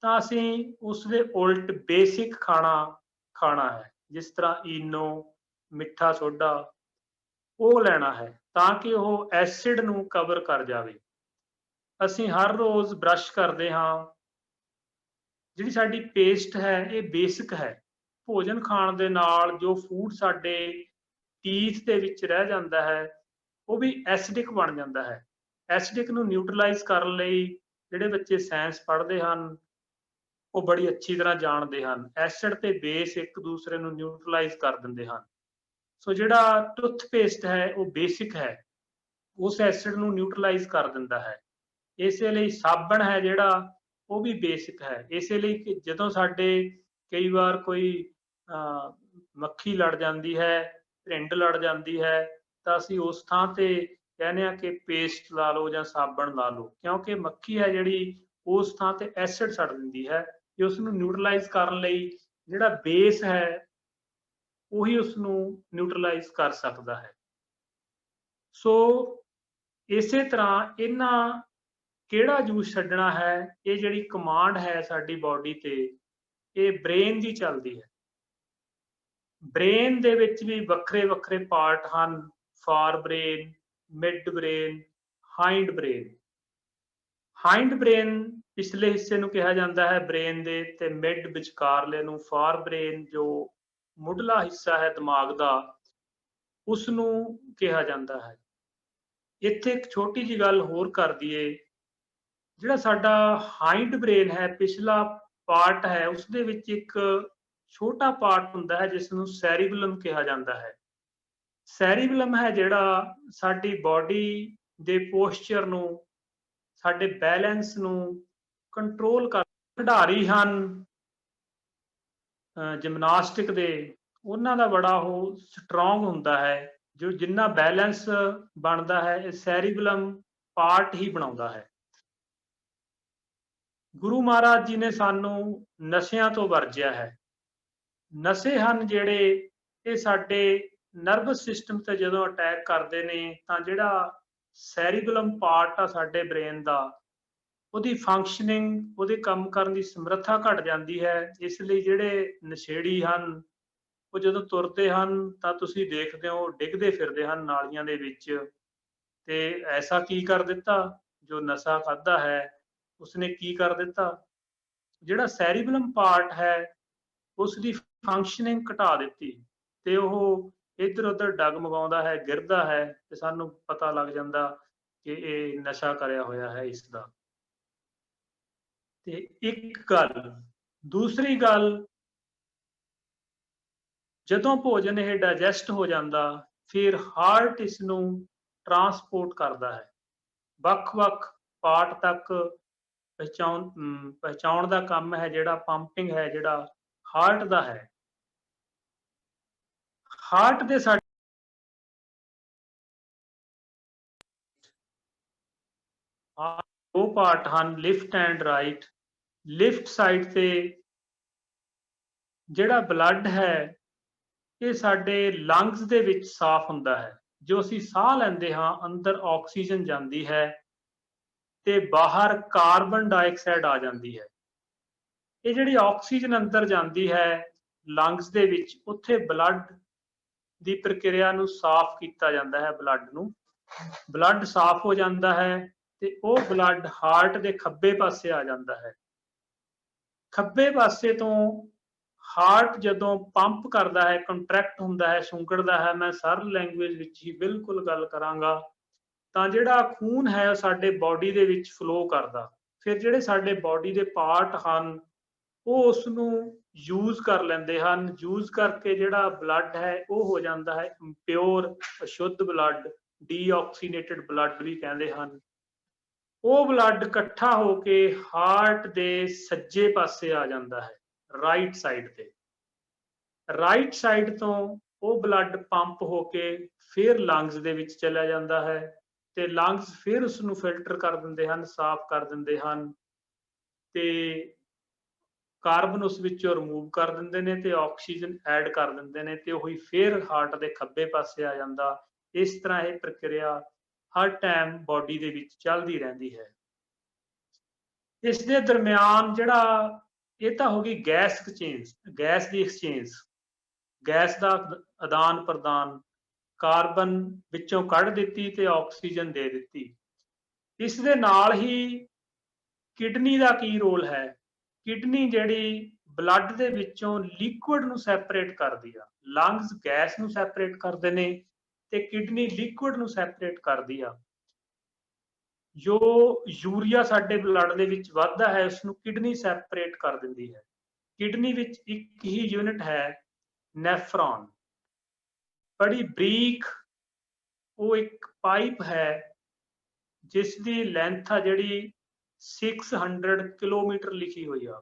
ਤਾਂ ਅਸੀਂ ਉਸ ਦੇ ਉਲਟ ਬੇਸਿਕ ਖਾਣਾ ਖਾਣਾ ਹੈ, ਜਿਸ ਤਰ੍ਹਾਂ ਈਨੋ, ਮਿੱਠਾ ਸੋਡਾ, ਉਹ ਲੈਣਾ ਹੈ ਤਾਂ ਕਿ ਉਹ ਐਸਿਡ ਨੂੰ ਕਵਰ ਕਰ ਜਾਵੇ। ਅਸੀਂ ਹਰ ਰੋਜ਼ ਬਰਸ਼ ਕਰਦੇ ਹਾਂ, ਜਿਹੜੀ ਸਾਡੀ ਪੇਸਟ ਹੈ ਇਹ ਬੇਸਿਕ ਹੈ। ਭੋਜਨ ਖਾਣ ਦੇ ਨਾਲ ਜੋ ਫੂਡ ਸਾਡੇ ਟੀਥ ਦੇ ਵਿੱਚ ਰਹਿ ਜਾਂਦਾ ਹੈ ਉਹ ਵੀ ਐਸਿਡਿਕ ਬਣ ਜਾਂਦਾ ਹੈ। ਐਸਿਡਿਕ ਨੂੰ ਨਿਊਟਰਲਾਈਜ਼ ਕਰਨ ਲਈ ਜਿਹੜੇ ਬੱਚੇ ਸਾਇੰਸ ਪੜ੍ਹਦੇ ਹਨ ਉਹ ਬੜੀ ਅੱਛੀ ਤਰ੍ਹਾਂ ਜਾਣਦੇ ਹਨ, ਐਸਿਡ ਤੇ ਬੇਸ ਇੱਕ ਦੂਸਰੇ ਨੂੰ ਨਿਊਟਰਲਾਈਜ਼ ਕਰ ਦਿੰਦੇ ਹਨ। ਸੋ ਜਿਹੜਾ ਟੁੱਥਪੇਸਟ ਹੈ ਉਹ ਬੇਸਿਕ ਹੈ, ਉਸ ਐਸਿਡ ਨੂੰ ਨਿਊਟਰਲਾਈਜ਼ ਕਰ ਦਿੰਦਾ ਹੈ। ਇਸੇ ਲਈ ਸਾਬਣ ਹੈ ਜਿਹੜਾ ਉਹ ਵੀ ਬੇਸਿਕ ਹੈ। ਇਸੇ ਲਈ ਜਦੋਂ ਸਾਡੇ ਕਈ ਵਾਰ ਕੋਈ ਮੱਖੀ ਲੜ ਜਾਂਦੀ ਹੈ, ਭਰਿੰਡ ਲੜ ਜਾਂਦੀ ਹੈ, ਤਾਂ ਅਸੀਂ ਉਸ ਥਾਂ ਤੇ ਕਹਿੰਦੇ ਹਾਂ ਕਿ ਪੇਸਟ ਲਾ ਲਓ ਜਾਂ ਸਾਬਣ ਲਾ ਲਓ, ਕਿਉਂਕਿ ਮੱਖੀ ਹੈ ਜਿਹੜੀ ਉਸ ਥਾਂ ਤੇ ਐਸਿਡ ਛੱਡ ਦਿੰਦੀ ਹੈ ਕਿ ਉਸ ਨੂੰ ਨਿਊਟਰਲਾਈਜ਼ ਕਰਨ ਲਈ ਜਿਹੜਾ ਬੇਸ ਹੈ ਉਹੀ ਉਸ ਨੂੰ ਨਿਊਟਰਲਾਈਜ਼ ਕਰ ਸਕਦਾ ਹੈ। ਸੋ ਇਸੇ ਤਰ੍ਹਾਂ ਇਹਨਾਂ ਕਿਹੜਾ ਜੂਸ ਛੱਡਣਾ ਹੈ, ਇਹ ਜਿਹੜੀ ਕਮਾਂਡ ਹੈ ਸਾਡੀ ਬਾਡੀ ਤੇ ਇਹ ਬ੍ਰੇਨ ਦੀ ਚੱਲਦੀ ਹੈ। ਬ੍ਰੇਨ ਦੇ ਵਿੱਚ ਵੀ ਵੱਖਰੇ ਵੱਖਰੇ ਪਾਰਟ ਹਨ, fore brain, mid brain, hind brain. Hind brain ਪਿਛਲੇ ਹਿੱਸੇ ਨੂੰ ਕਿਹਾ ਜਾਂਦਾ ਹੈ ਬ੍ਰੇਨ ਦੇ, ਤੇ ਮਿਡ ਵਿਚਕਾਰਲੇ ਨੂੰ, ਫਾਰ ਬ੍ਰੇਨ ਜੋ ਮੁੱਢਲਾ ਹਿੱਸਾ ਹੈ ਦਿਮਾਗ ਦਾ, ਉਸ ਨੂੰ ਕਿਹਾ ਜਾਂਦਾ ਹੈ। ਇੱਥੇ ਇੱਕ ਛੋਟੀ ਜਿਹੀ ਗੱਲ ਹੋਰ ਕਰ ਦਈਏ, ਜਿਹੜਾ ਸਾਡਾ ਹਾਈਂਡ ਬ੍ਰੇਨ ਹੈ, ਪਿਛਲਾ ਪਾਰਟ ਹੈ, ਉਸ ਦੇ ਵਿੱਚ ਇੱਕ ਛੋਟਾ ਪਾਰਟ ਹੁੰਦਾ ਹੈ ਜਿਸ ਨੂੰ ਸੈਰੀਬਲਮ ਕਿਹਾ ਜਾਂਦਾ ਹੈ। ਸੈਰੀਬਲਮ ਹੈ ਜਿਹੜਾ ਸਾਡੀ ਬਾਡੀ ਦੇ ਪੋਸਚਰ ਨੂੰ, ਸਾਡੇ ਬੈਲੈਂਸ ਨੂੰ ਕੰਟਰੋਲ ਕਰ। ਖਿਡਾਰੀ ਹਨ ਜਿਮਨਾਸਟਿਕ ਦੇ, ਉਹਨਾਂ ਦਾ ਬੜਾ ਉਹ ਸਟਰੋਂਗ ਹੁੰਦਾ ਹੈ, ਜੋ ਜਿੰਨਾ ਬੈਲੈਂਸ ਬਣਦਾ ਹੈ ਇਹ ਸੈਰੀਬਲਮ ਪਾਰਟ ਹੀ ਬਣਾਉਂਦਾ ਹੈ। ਗੁਰੂ ਮਹਾਰਾਜ ਜੀ ਨੇ ਸਾਨੂੰ ਨਸ਼ਿਆਂ ਤੋਂ ਵਰਜਿਆ ਹੈ। ਨਸ਼ੇ ਹਨ ਜਿਹੜੇ ਇਹ ਸਾਡੇ ਨਰਵਸ ਸਿਸਟਮ ਤੇ ਜਦੋਂ ਅਟੈਕ ਕਰਦੇ ਨੇ ਤਾਂ ਜਿਹੜਾ ਸੈਰੀਬਲਮ ਪਾਰਟ ਆ ਸਾਡੇ ਬ੍ਰੇਨ ਦਾ, ਉਹਦੀ ਫੰਕਸ਼ਨਿੰਗ, ਉਹਦੇ ਕੰਮ ਕਰਨ ਦੀ ਸਮਰੱਥਾ ਘਟ ਜਾਂਦੀ ਹੈ। ਇਸ ਲਈ ਜਿਹੜੇ ਨਸ਼ੇੜੀ ਹਨ ਉਹ ਜਦੋਂ ਤੁਰਦੇ ਹਨ ਤਾਂ ਤੁਸੀਂ ਦੇਖਦੇ ਹੋ ਡਿੱਗਦੇ ਫਿਰਦੇ ਹਨ ਨਾਲੀਆਂ ਦੇ ਵਿੱਚ। ਤੇ ਐਸਾ ਕੀ ਕਰ ਦਿੱਤਾ, ਜੋ ਨਸ਼ਾ ਖਾਦਾ ਹੈ ਉਸਨੇ ਕੀ ਕਰ ਦਿੱਤਾ, ਜਿਹੜਾ ਸੈਰੀਬਲਮ ਪਾਰਟ ਹੈ ਉਸ ਦੀ ਫੰਕਸ਼ਨਿੰਗ ਘਟਾ ਦਿੱਤੀ ਤੇ ਉਹ ਇੱਧਰ ਉੱਧਰ ਡਗਮਗਾਉਂਦਾ ਹੈ, ਗਿਰਦਾ ਹੈ ਤੇ ਸਾਨੂੰ ਪਤਾ ਲੱਗ ਜਾਂਦਾ ਕਿ ਇਹ ਨਸ਼ਾ ਕਰਿਆ ਹੋਇਆ ਹੈ ਇਸ ਦਾ। ਤੇ ਇੱਕ ਗੱਲ, ਦੂਸਰੀ ਗੱਲ, ਜਦੋਂ ਭੋਜਨ ਇਹ ਡਾਈਜੈਸਟ ਹੋ ਜਾਂਦਾ ਫਿਰ ਹਾਰਟ ਇਸ ਨੂੰ ਟਰਾਂਸਪੋਰਟ ਕਰਦਾ ਹੈ, ਵੱਖ-ਵੱਖ ਪਾਰਟ ਤੱਕ ਪਹੁੰਚਾਉਣ ਦਾ ਕੰਮ ਹੈ ਜਿਹੜਾ ਪੰਪਿੰਗ ਹੈ ਜਿਹੜਾ ਹਾਰਟ ਦਾ ਹੈ। ਹਾਰਟ ਦੇ ਸਾਡੇ ਦੋ ਪਾਰਟ ਹਨ, lift and right. Lift side ਤੇ ਜਿਹੜਾ ਬਲੱਡ ਹੈ ਇਹ ਸਾਡੇ ਲੰਗਸ ਦੇ ਵਿੱਚ ਸਾਫ਼ ਹੁੰਦਾ ਹੈ। ਜੋ ਅਸੀਂ ਸਾਹ ਲੈਂਦੇ ਹਾਂ ਅੰਦਰ ਆਕਸੀਜਨ ਜਾਂਦੀ ਹੈ ਤੇ ਬਾਹਰ ਕਾਰਬਨ ਡਾਈਆਕਸਾਈਡ ਆ ਜਾਂਦੀ ਹੈ। ਇਹ ਜਿਹੜੀ ਆਕਸੀਜਨ ਅੰਦਰ ਜਾਂਦੀ ਹੈ ਲੰਗਸ ਦੇ ਵਿੱਚ, ਉੱਥੇ ਬਲੱਡ ਦੀ ਪ੍ਰਕਿਰਿਆ ਨੂੰ ਸਾਫ਼ ਕੀਤਾ ਜਾਂਦਾ ਹੈ। ਬਲੱਡ ਸਾਫ਼ ਹੋ ਜਾਂਦਾ ਹੈ ਤੇ ਉਹ ਬਲੱਡ ਹਾਰਟ ਦੇ ਖੱਬੇ ਪਾਸੇ ਆ ਜਾਂਦਾ ਹੈ। ਖੱਬੇ ਪਾਸੇ ਤੋਂ ਹਾਰਟ ਜਦੋਂ ਪੰਪ ਕਰਦਾ ਹੈ, ਕੰਟਰੈਕਟ ਹੁੰਦਾ ਹੈ, ਸੁੰਗੜਦਾ ਹੈ, ਮੈਂ ਸਰਲ ਲੈਂਗੁਏਜ ਵਿੱਚ ਹੀ ਬਿਲਕੁਲ ਗੱਲ ਕਰਾਂਗਾ, ਤਾਂ ਜਿਹੜਾ ਖੂਨ ਹੈ ਸਾਡੇ ਬਾਡੀ ਦੇ ਵਿੱਚ ਫਲੋ ਕਰਦਾ। ਫਿਰ ਜਿਹੜੇ ਸਾਡੇ ਬਾਡੀ ਦੇ ਪਾਰਟ ਹਨ ਉਹ ਉਸ ਨੂੰ ਯੂਜ਼ ਕਰ ਲੈਂਦੇ ਹਨ। ਯੂਜ਼ ਕਰਕੇ ਜਿਹੜਾ ਬਲੱਡ ਹੈ ਉਹ ਹੋ ਜਾਂਦਾ ਹੈ ਇੰਪਿਓਰ, ਅਸ਼ੁੱਧ ਬਲੱਡ, ਡੀਆਕਸੀਨੇਟਡ ਬਲੱਡ ਵੀ ਕਹਿੰਦੇ ਹਨ। ਉਹ ਬਲੱਡ ਇਕੱਠਾ ਹੋ ਕੇ ਹਾਰਟ ਦੇ ਸੱਜੇ ਪਾਸੇ ਆ ਜਾਂਦਾ ਹੈ, ਰਾਈਟ ਸਾਈਡ ਤੇ। ਰਾਈਟ ਸਾਈਡ ਤੋਂ ਉਹ ਬਲੱਡ ਪੰਪ ਹੋ ਕੇ ਫਿਰ ਲੰਗਸ ਦੇ ਵਿੱਚ ਚਲਾ ਜਾਂਦਾ ਹੈ ਤੇ ਲੰਗਸ ਫਿਰ ਉਸ ਨੂੰ ਫਿਲਟਰ ਕਰ ਦਿੰਦੇ ਹਨ, ਸਾਫ਼ ਕਰ ਦਿੰਦੇ ਹਨ ਤੇ ਕਾਰਬਨ ਉਸ ਵਿੱਚੋਂ ਰਿਮੂਵ ਕਰ ਦਿੰਦੇ ਨੇ ਤੇ ਆਕਸੀਜਨ ਐਡ ਕਰ ਦਿੰਦੇ ਨੇ ਤੇ ਉਹੀ ਫਿਰ ਹਾਰਟ ਦੇ ਖੱਬੇ ਪਾਸੇ ਆ ਜਾਂਦਾ। ਇਸ ਤਰ੍ਹਾਂ ਇਹ ਪ੍ਰਕਿਰਿਆ ਹਰ ਟਾਈਮ ਬਾਡੀ ਦੇ ਵਿੱਚ ਚੱਲਦੀ ਰਹਿੰਦੀ ਹੈ। ਇਸ ਦੇ ਦਰਮਿਆਨ ਜਿਹੜਾ ਇਹ ਤਾਂ ਹੋ ਗਈ ਗੈਸ ਐਕਸਚੇਂਜ, ਗੈਸ ਦੀ ਐਕਸਚੇਂਜ, ਗੈਸ ਦਾ ਆਦਾਨ ਪ੍ਰਦਾਨ, ਕਾਰਬਨ ਵਿੱਚੋਂ ਕੱਢ ਦਿੱਤੀ ਤੇ ਆਕਸੀਜਨ ਦੇ ਦਿੱਤੀ। ਇਸ ਦੇ ਨਾਲ ਹੀ ਕਿਡਨੀ ਦਾ ਕੀ ਰੋਲ ਹੈ? ਕਿਡਨੀ ਜਿਹੜੀ ਬਲੱਡ ਦੇ ਵਿੱਚੋਂ ਲਿਕੁਇਡ ਨੂੰ ਸੈਪਰੇਟ ਕਰਦੀ ਆ। ਲੰਗਸ ਗੈਸ ਨੂੰ ਸੈਪਰੇਟ ਕਰਦੇ ਨੇ ਤੇ ਕਿਡਨੀ ਲਿਕੁਇਡ ਨੂੰ ਸੈਪਰੇਟ ਕਰਦੀ ਆ। ਜੋ ਯੂਰੀਆ ਸਾਡੇ ਬਲੱਡ ਦੇ ਵਿੱਚ ਵੱਧਦਾ ਹੈ ਉਸ ਨੂੰ ਕਿਡਨੀ ਸੈਪਰੇਟ ਕਰ ਦਿੰਦੀ ਹੈ। ਕਿਡਨੀ ਵਿੱਚ ਇੱਕ ਹੀ ਯੂਨਿਟ ਹੈ, ਨੈਫਰੋਨ, ਬੜੀ ਬਰੀਕ, ਉਹ ਇੱਕ ਪਾਈਪ ਹੈ ਜਿਸ ਦੀ ਲੈਂਥ ਆ ਜਿਹੜੀ 600 ਕਿਲੋਮੀਟਰ ਲਿਖੀ ਹੋਈ ਆ,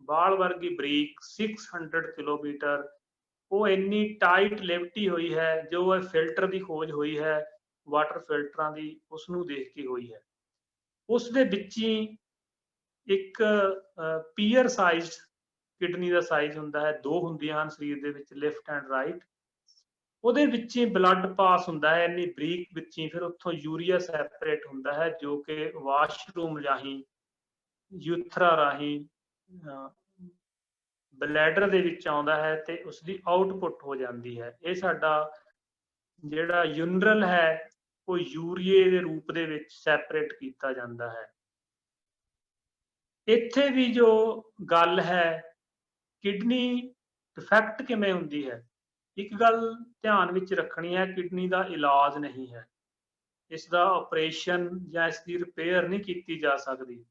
ਬਾਲ ਵਰਗੀ ਬਰੀਕ 600 ਕਿਲੋਮੀਟਰ। ਉਹ ਇੰਨੀ ਟਾਈਟ ਲਿਪਟੀ ਹੋਈ ਹੈ, ਜੋ ਇਹ ਫਿਲਟਰ ਦੀ ਖੋਜ ਹੋਈ ਹੈ, ਵਾਟਰ ਫਿਲਟਰਾਂ ਦੀ, ਉਸ ਨੂੰ ਦੇਖ ਕੇ ਹੋਈ ਹੈ। ਉਸ ਦੇ ਵਿੱਚ ਹੀ ਇੱਕ ਪੀਅਰ ਸਾਈਜ਼ ਕਿਡਨੀ ਦਾ ਸਾਈਜ਼ ਹੁੰਦਾ ਹੈ, ਦੋ ਹੁੰਦੀਆਂ ਹਨ ਸਰੀਰ ਦੇ ਵਿੱਚ, ਲੈਫਟ ਐਂਡ ਰਾਈਟ। ਉਹਦੇ ਵਿੱਚ ਹੀ ਬਲੱਡ ਪਾਸ ਹੁੰਦਾ ਹੈ ਇੰਨੀ ਬਰੀਕ ਵਿੱਚ ਹੀ, ਫਿਰ ਉੱਥੋਂ ਯੂਰੀਆ ਸੈਪਰੇਟ ਹੁੰਦਾ ਹੈ ਜੋ ਕਿ ਵਾਸ਼ਰੂਮ ਰਾਹੀਂ, ਯੂਥਰਾ ਰਾਹੀਂ ਬਲੈਡਰ ਦੇ ਵਿੱਚ ਆਉਂਦਾ ਹੈ ਤੇ ਉਸਦੀ ਆਊਟਪੁੱਟ ਹੋ ਜਾਂਦੀ ਹੈ। ਇਹ ਸਾਡਾ ਜਿਹੜਾ ਯੂਨਰਲ ਹੈ ਉਹ ਯੂਰੀਏ ਦੇ ਰੂਪ ਦੇ ਵਿੱਚ ਸੈਪਰੇਟ ਕੀਤਾ ਜਾਂਦਾ ਹੈ। ਇੱਥੇ ਵੀ ਜੋ ਗੱਲ ਹੈ, ਕਿਡਨੀ ਡਿਫੈਕਟ ਕਿਵੇਂ ਹੁੰਦੀ ਹੈ, ਇੱਕ ਗੱਲ ਧਿਆਨ ਵਿੱਚ ਰੱਖਣੀ ਹੈ, ਕਿਡਨੀ ਦਾ ਇਲਾਜ ਨਹੀਂ ਹੈ, ਇਸ ਦਾ ਆਪਰੇਸ਼ਨ ਜਾਂ ਇਸ ਦੀ ਰਿਪੇਅਰ ਨਹੀਂ ਕੀਤੀ ਜਾ ਸਕਦੀ।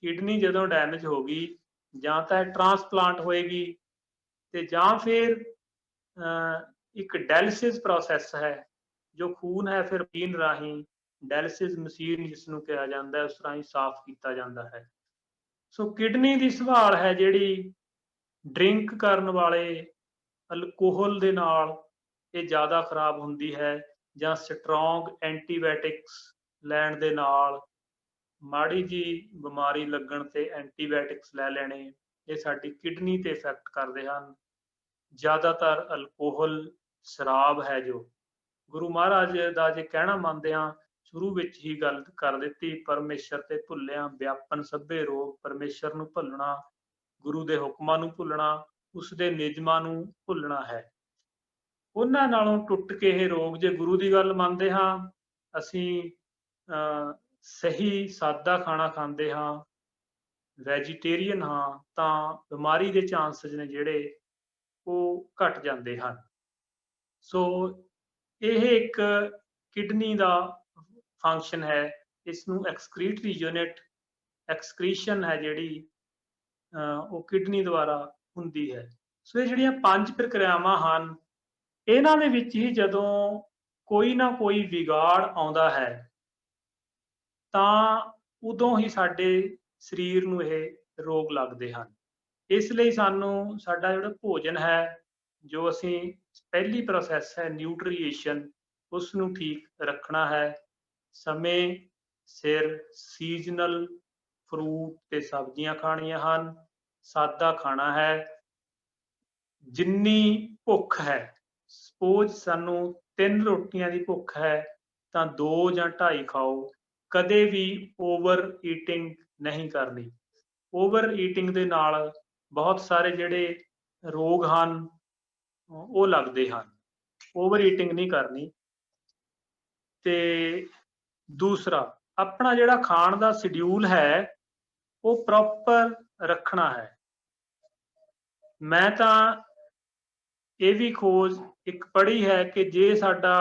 ਕਿਡਨੀ ਜਦੋਂ ਡੈਮੇਜ ਹੋ ਗਈ ਜਾਂ ਤਾਂ ਟ੍ਰਾਂਸਪਲਾਂਟ ਹੋਏਗੀ ਤੇ ਜਾਂ ਫਿਰ ਇੱਕ ਡਾਇਲਿਸਿਸ ਪ੍ਰੋਸੈਸ ਹੈ, ਜੋ ਖੂਨ ਹੈ ਫਿਰ ਮਸ਼ੀਨ ਰਾਹੀਂ, ਡਾਇਲਿਸਿਸ ਮਸ਼ੀਨ ਜਿਸ ਨੂੰ ਕਿਹਾ ਜਾਂਦਾ, ਉਸ ਰਾਹੀਂ ਸਾਫ਼ ਕੀਤਾ ਜਾਂਦਾ ਹੈ। ਸੋ ਕਿਡਨੀ ਦੀ ਸੰਭਾਲ ਹੈ ਜਿਹੜੀ, ਡਰਿੰਕ ਕਰਨ ਵਾਲੇ ਅਲਕੋਹਲ ਦੇ ਨਾਲ ਇਹ ਜ਼ਿਆਦਾ ਖਰਾਬ ਹੁੰਦੀ ਹੈ, ਜਾਂ ਸਟਰੋਂਗ ਐਂਟੀਬਾਇਓਟਿਕਸ ਲੈਣ ਦੇ ਨਾਲ, ਮਾੜੀ ਜੀ ਬਿਮਾਰੀ ਲੱਗਣ ਤੇ ਐਂਟੀਬਾਇਓਟਿਕਸ ਲੈ ਲੈਣੇ, ਇਹ ਸਾਡੀ ਕਿਡਨੀ ਤੇ ਇਫੈਕਟ ਕਰਦੇ ਹਨ। ਜ਼ਿਆਦਾਤਰ ਅਲਕੋਹਲ, ਸ਼ਰਾਬ ਹੈ ਜੋ ਗੁਰੂ ਮਹਾਰਾਜ ਦਾ ਜੇ ਕਹਿਣਾ ਮੰਨਦੇ ਹਾਂ, ਸ਼ੁਰੂ ਵਿੱਚ ਹੀ ਗੱਲ ਕਰ ਦਿੱਤੀ, ਪਰਮੇਸ਼ਰ ਤੇ ਭੁੱਲਿਆ ਵਿਆਪਨ ਸਭੇ ਰੋਗ, ਪਰਮੇਸ਼ਰ ਨੂੰ ਭੁੱਲਣਾ, ਗੁਰੂ ਦੇ ਹੁਕਮਾਂ ਨੂੰ ਭੁੱਲਣਾ, ਉਸਦੇ ਨਿਯਮਾਂ ਨੂੰ ਭੁੱਲਣਾ ਹੈ। ਉਹਨਾਂ ਨਾਲੋਂ ਟੁੱਟ ਕੇ ਇਹ ਰੋਗ, ਜੇ ਗੁਰੂ ਦੀ ਗੱਲ ਮੰਨਦੇ ਹਾਂ, ਅਸੀਂ ਸਹੀ ਸਾਦਾ ਖਾਣਾ ਖਾਂਦੇ ਹਾਂ, ਵੈਜੀਟੇਰੀਅਨ ਹਾਂ, ਤਾਂ ਬਿਮਾਰੀ ਦੇ ਚਾਂਸਸ ਨੇ ਜਿਹੜੇ ਉਹ ਘਟ ਜਾਂਦੇ ਹਨ। ਸੋ ਇਹ ਇੱਕ ਕਿਡਨੀ ਦਾ ਫੰਕਸ਼ਨ ਹੈ। ਇਸ ਨੂੰ ਐਕਸਕ੍ਰੀਟਰੀ ਯੂਨਿਟ, ਐਕਸਕ੍ਰੀਸ਼ਨ ਹੈ ਜਿਹੜੀ ਉਹ ਕਿਡਨੀ ਦੁਆਰਾ ਹੁੰਦੀ ਹੈ। ਸੋ ਇਹ ਜਿਹੜੀਆਂ 5 ਪ੍ਰਕਿਰਿਆਵਾਂ ਹਨ, ਇਹਨਾਂ ਦੇ ਵਿੱਚ ਹੀ ਜਦੋਂ ਕੋਈ ਨਾ ਕੋਈ ਵਿਗਾੜ ਆਉਂਦਾ ਹੈ ਤਾਂ ਉਦੋਂ ਹੀ ਸਾਡੇ ਸਰੀਰ ਨੂੰ ਇਹ ਰੋਗ ਲੱਗਦੇ ਹਨ। ਇਸ ਲਈ ਸਾਨੂੰ ਸਾਡਾ ਜਿਹੜਾ ਭੋਜਨ ਹੈ, ਜੋ ਅਸੀਂ ਪਹਿਲੀ ਪ੍ਰੋਸੈਸ ਹੈ ਨਿਊਟ੍ਰੀਏਸ਼ਨ, ਉਸ ਨੂੰ ਠੀਕ ਰੱਖਣਾ ਹੈ। ਸਮੇਂ ਸਿਰ ਸੀਜ਼ਨਲ ਫਰੂਟ ਤੇ ਸਬਜ਼ੀਆਂ ਖਾਣੀਆਂ ਹਨ, ਸਾਦਾ ਖਾਣਾ ਹੈ। ਜਿੰਨੀ ਭੁੱਖ ਹੈ, ਸਪੋਜ਼ ਸਾਨੂੰ 3 ਰੋਟੀਆਂ ਦੀ ਭੁੱਖ ਹੈ ਤਾਂ 2 ਜਾਂ 2.5 ਖਾਓ, ਕਦੇ ਵੀ ਓਵਰ ਈਟਿੰਗ ਨਹੀਂ ਕਰਨੀ। ਓਵਰ ਈਟਿੰਗ ਦੇ ਨਾਲ ਬਹੁਤ ਸਾਰੇ ਜਿਹੜੇ ਰੋਗ ਹਨ ਉਹ ਲੱਗਦੇ ਹਨ, ਓਵਰ ਈਟਿੰਗ ਨਹੀਂ ਕਰਨੀ। ਤੇ ਦੂਸਰਾ, ਆਪਣਾ ਜਿਹੜਾ ਖਾਣ ਦਾ ਸ਼ਡਿਊਲ ਹੈ ਉਹ ਪ੍ਰੋਪਰ ਰੱਖਣਾ ਹੈ। ਮੈਂ ਤਾਂ ਇਹ ਵੀ ਖੋਜ ਇੱਕ ਪੜ੍ਹੀ ਹੈ ਕਿ ਜੇ ਸਾਡਾ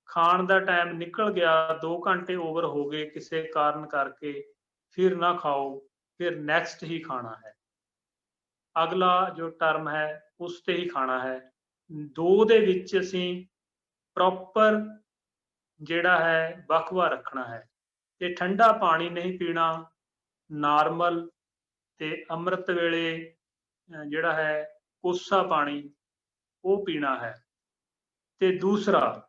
ਖਾਣ ਦਾ ਟਾਈਮ ਨਿਕਲ ਗਿਆ, 2 ਘੰਟੇ ਓਵਰ ਹੋ ਗਏ ਕਿਸੇ ਕਾਰਨ ਕਰਕੇ, ਫਿਰ ਨਾ ਖਾਓ, ਫਿਰ ਨੈਕਸਟ ਹੀ ਖਾਣਾ ਹੈ। ਅਗਲਾ ਜੋ ਟਰਮ ਹੈ ਉਸ ਤੇ ਹੀ ਖਾਣਾ ਹੈ। 2 ਦੇ ਵਿੱਚ ਅਸੀਂ ਪ੍ਰੋਪਰ ਜਿਹੜਾ ਹੈ ਵਕਫਾ ਰੱਖਣਾ ਹੈ ਤੇ ਠੰਡਾ ਪਾਣੀ ਨਹੀਂ ਪੀਣਾ, ਨਾਰਮਲ ਤੇ ਅੰਮ੍ਰਿਤ ਵੇਲੇ ਜਿਹੜਾ ਹੈ ਕੋਸਾ ਪਾਣੀ ਉਹ ਪੀਣਾ ਹੈ। ਤੇ ਦੂਸਰਾ,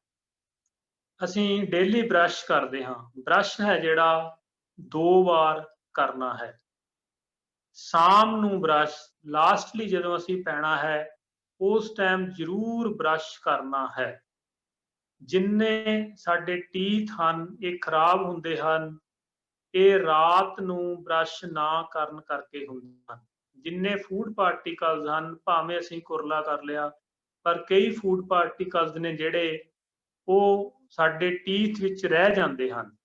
ਅਸੀਂ ਡੇਲੀ ਬ੍ਰਸ਼ ਕਰਦੇ ਹਾਂ। ਬ੍ਰਸ਼ ਹੈ ਜਿਹੜਾ 2 ਵਾਰ ਕਰਨਾ ਹੈ। ਸ਼ਾਮ ਨੂੰ ਬ੍ਰਸ਼, ਲਾਸਟਲੀ ਜਦੋਂ ਅਸੀਂ ਪੈਣਾ ਹੈ ਉਸ ਟਾਈਮ ਜ਼ਰੂਰ ਬ੍ਰਸ਼ ਕਰਨਾ ਹੈ। ਜਿੰਨੇ ਸਾਡੇ ਟੀਥ ਹਨ ਇਹ ਖਰਾਬ ਹੁੰਦੇ ਹਨ, ਇਹ ਰਾਤ ਨੂੰ ਬ੍ਰਸ਼ ਨਾ ਕਰਨ ਕਰਕੇ ਹੁੰਦੇ ਹਨ। ਜਿੰਨੇ ਫੂਡ ਪਾਰਟੀਕਲਸ ਹਨ, ਭਾਵੇਂ ਅਸੀਂ ਕੁਰਲਾ ਕਰ ਲਿਆ, ਪਰ ਕਈ ਫੂਡ ਪਾਰਟੀਕਲਸ ਨੇ ਜਿਹੜੇ ਉਹ ਸਾਡੇ ਟੀਥ ਵਿੱਚ ਰਹਿ ਜਾਂਦੇ ਹਨ।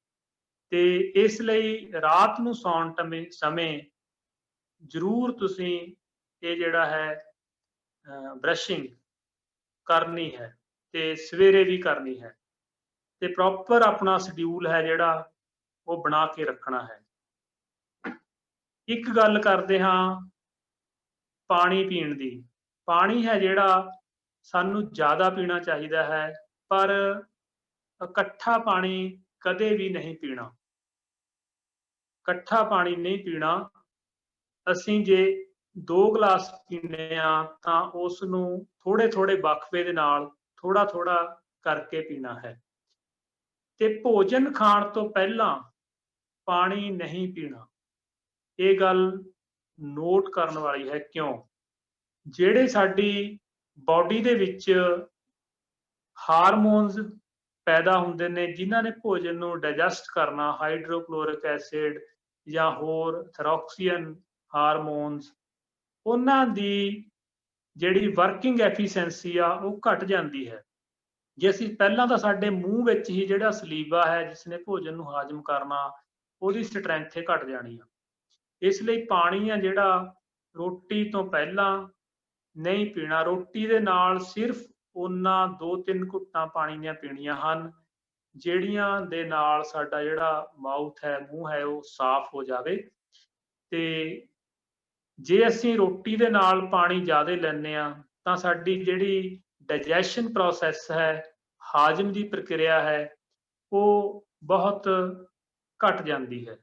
ਤੇ ਇਸ ਲਈ ਰਾਤ ਨੂੰ ਸੌਣ ਸਮੇਂ ਜ਼ਰੂਰ ਤੁਸੀਂ ਇਹ ਜਿਹੜਾ ਹੈ ਬਰਸ਼ਿੰਗ ਕਰਨੀ ਹੈ ਤੇ ਸਵੇਰੇ ਵੀ ਕਰਨੀ ਹੈ ਤੇ ਪ੍ਰੋਪਰ ਆਪਣਾ ਸ਼ਡਿਊਲ ਹੈ ਜਿਹੜਾ ਉਹ ਬਣਾ ਕੇ ਰੱਖਣਾ ਹੈ। ਇੱਕ ਗੱਲ ਕਰਦੇ ਹਾਂ ਪਾਣੀ ਪੀਣ ਦੀ। ਪਾਣੀ ਹੈ ਜਿਹੜਾ ਸਾਨੂੰ ਜ਼ਿਆਦਾ ਪੀਣਾ ਚਾਹੀਦਾ ਹੈ, ਪਰ ਇਕੱਠਾ ਪਾਣੀ ਕਦੇ ਵੀ ਨਹੀਂ ਪੀਣਾ। ਇਕੱਠਾ ਪਾਣੀ ਨਹੀਂ ਪੀਣਾ। ਅਸੀਂ ਜੇ 2 ਗਲਾਸ ਪੀਂਦੇ ਆ ਤਾਂ ਉਸ ਨੂੰ ਥੋੜੇ ਥੋੜੇ ਵਕਫੇ ਦੇ ਨਾਲ ਥੋੜਾ ਥੋੜਾ ਕਰਕੇ ਪੀਣਾ ਹੈ। ਤੇ ਭੋਜਨ ਖਾਣ ਤੋਂ ਪਹਿਲਾਂ ਪਾਣੀ ਨਹੀਂ ਪੀਣਾ। ਇਹ ਗੱਲ ਨੋਟ ਕਰਨ ਵਾਲੀ ਹੈ। ਕਿਉਂ? ਜਿਹੜੇ ਸਾਡੀ ਬਾਡੀ ਦੇ ਵਿੱਚ ਹਾਰਮੋਨਸ ਪੈਦਾ ਹੁੰਦੇ ਨੇ ਜਿਨ੍ਹਾਂ ਨੇ ਭੋਜਨ ਨੂੰ ਡਾਈਜੈਸਟ ਕਰਨਾ, ਹਾਈਡਰੋਕਲੋਰਿਕ ਐਸਿਡ ਜਾਂ ਹੋਰ ਥਾਇਰੋਕਸੀਨ ਹਾਰਮੋਨਸ, ਉਹਨਾਂ ਦੀ ਜਿਹੜੀ ਵਰਕਿੰਗ ਐਫੀਸ਼ੀਐਂਸੀ ਆ ਉਹ ਘਟ ਜਾਂਦੀ ਹੈ। ਜੇ ਅਸੀਂ ਪਹਿਲਾਂ ਤਾਂ ਸਾਡੇ ਮੂੰਹ ਵਿੱਚ ਹੀ ਜਿਹੜਾ ਸਲੀਵਾ ਹੈ ਜਿਸ ਨੇ ਭੋਜਨ ਨੂੰ ਹਾਜ਼ਮ ਕਰਨਾ, ਉਹਦੀ ਸਟਰੈਂਥ ਘਟ ਜਾਣੀ ਆ। ਇਸ ਲਈ ਪਾਣੀ ਆ ਜਿਹੜਾ ਰੋਟੀ ਤੋਂ ਪਹਿਲਾਂ ਨਹੀਂ ਪੀਣਾ। ਰੋਟੀ ਦੇ ਨਾਲ ਸਿਰਫ ਉਹਨਾਂ 2-3 ਘੁੱਟਾਂ ਪਾਣੀ ਦੀਆਂ ਪੀਣੀਆਂ ਹਨ ਜਿਹੜੀਆਂ ਦੇ ਨਾਲ ਸਾਡਾ ਜਿਹੜਾ ਮਾਊਥ ਹੈ, ਮੂੰਹ ਹੈ, ਉਹ ਸਾਫ਼ ਹੋ ਜਾਵੇ। ਤੇ ਜੇ ਅਸੀਂ ਰੋਟੀ ਦੇ ਨਾਲ ਪਾਣੀ ਜ਼ਿਆਦਾ ਲੈਂਦੇ ਆ ਤਾਂ ਸਾਡੀ ਜਿਹੜੀ ਡਾਈਜੈਸ਼ਨ ਪ੍ਰੋਸੈਸ ਹੈ, ਹਾਜ਼ਮ ਦੀ ਪ੍ਰਕਿਰਿਆ ਹੈ, ਉਹ ਬਹੁਤ ਘਟ ਜਾਂਦੀ ਹੈ।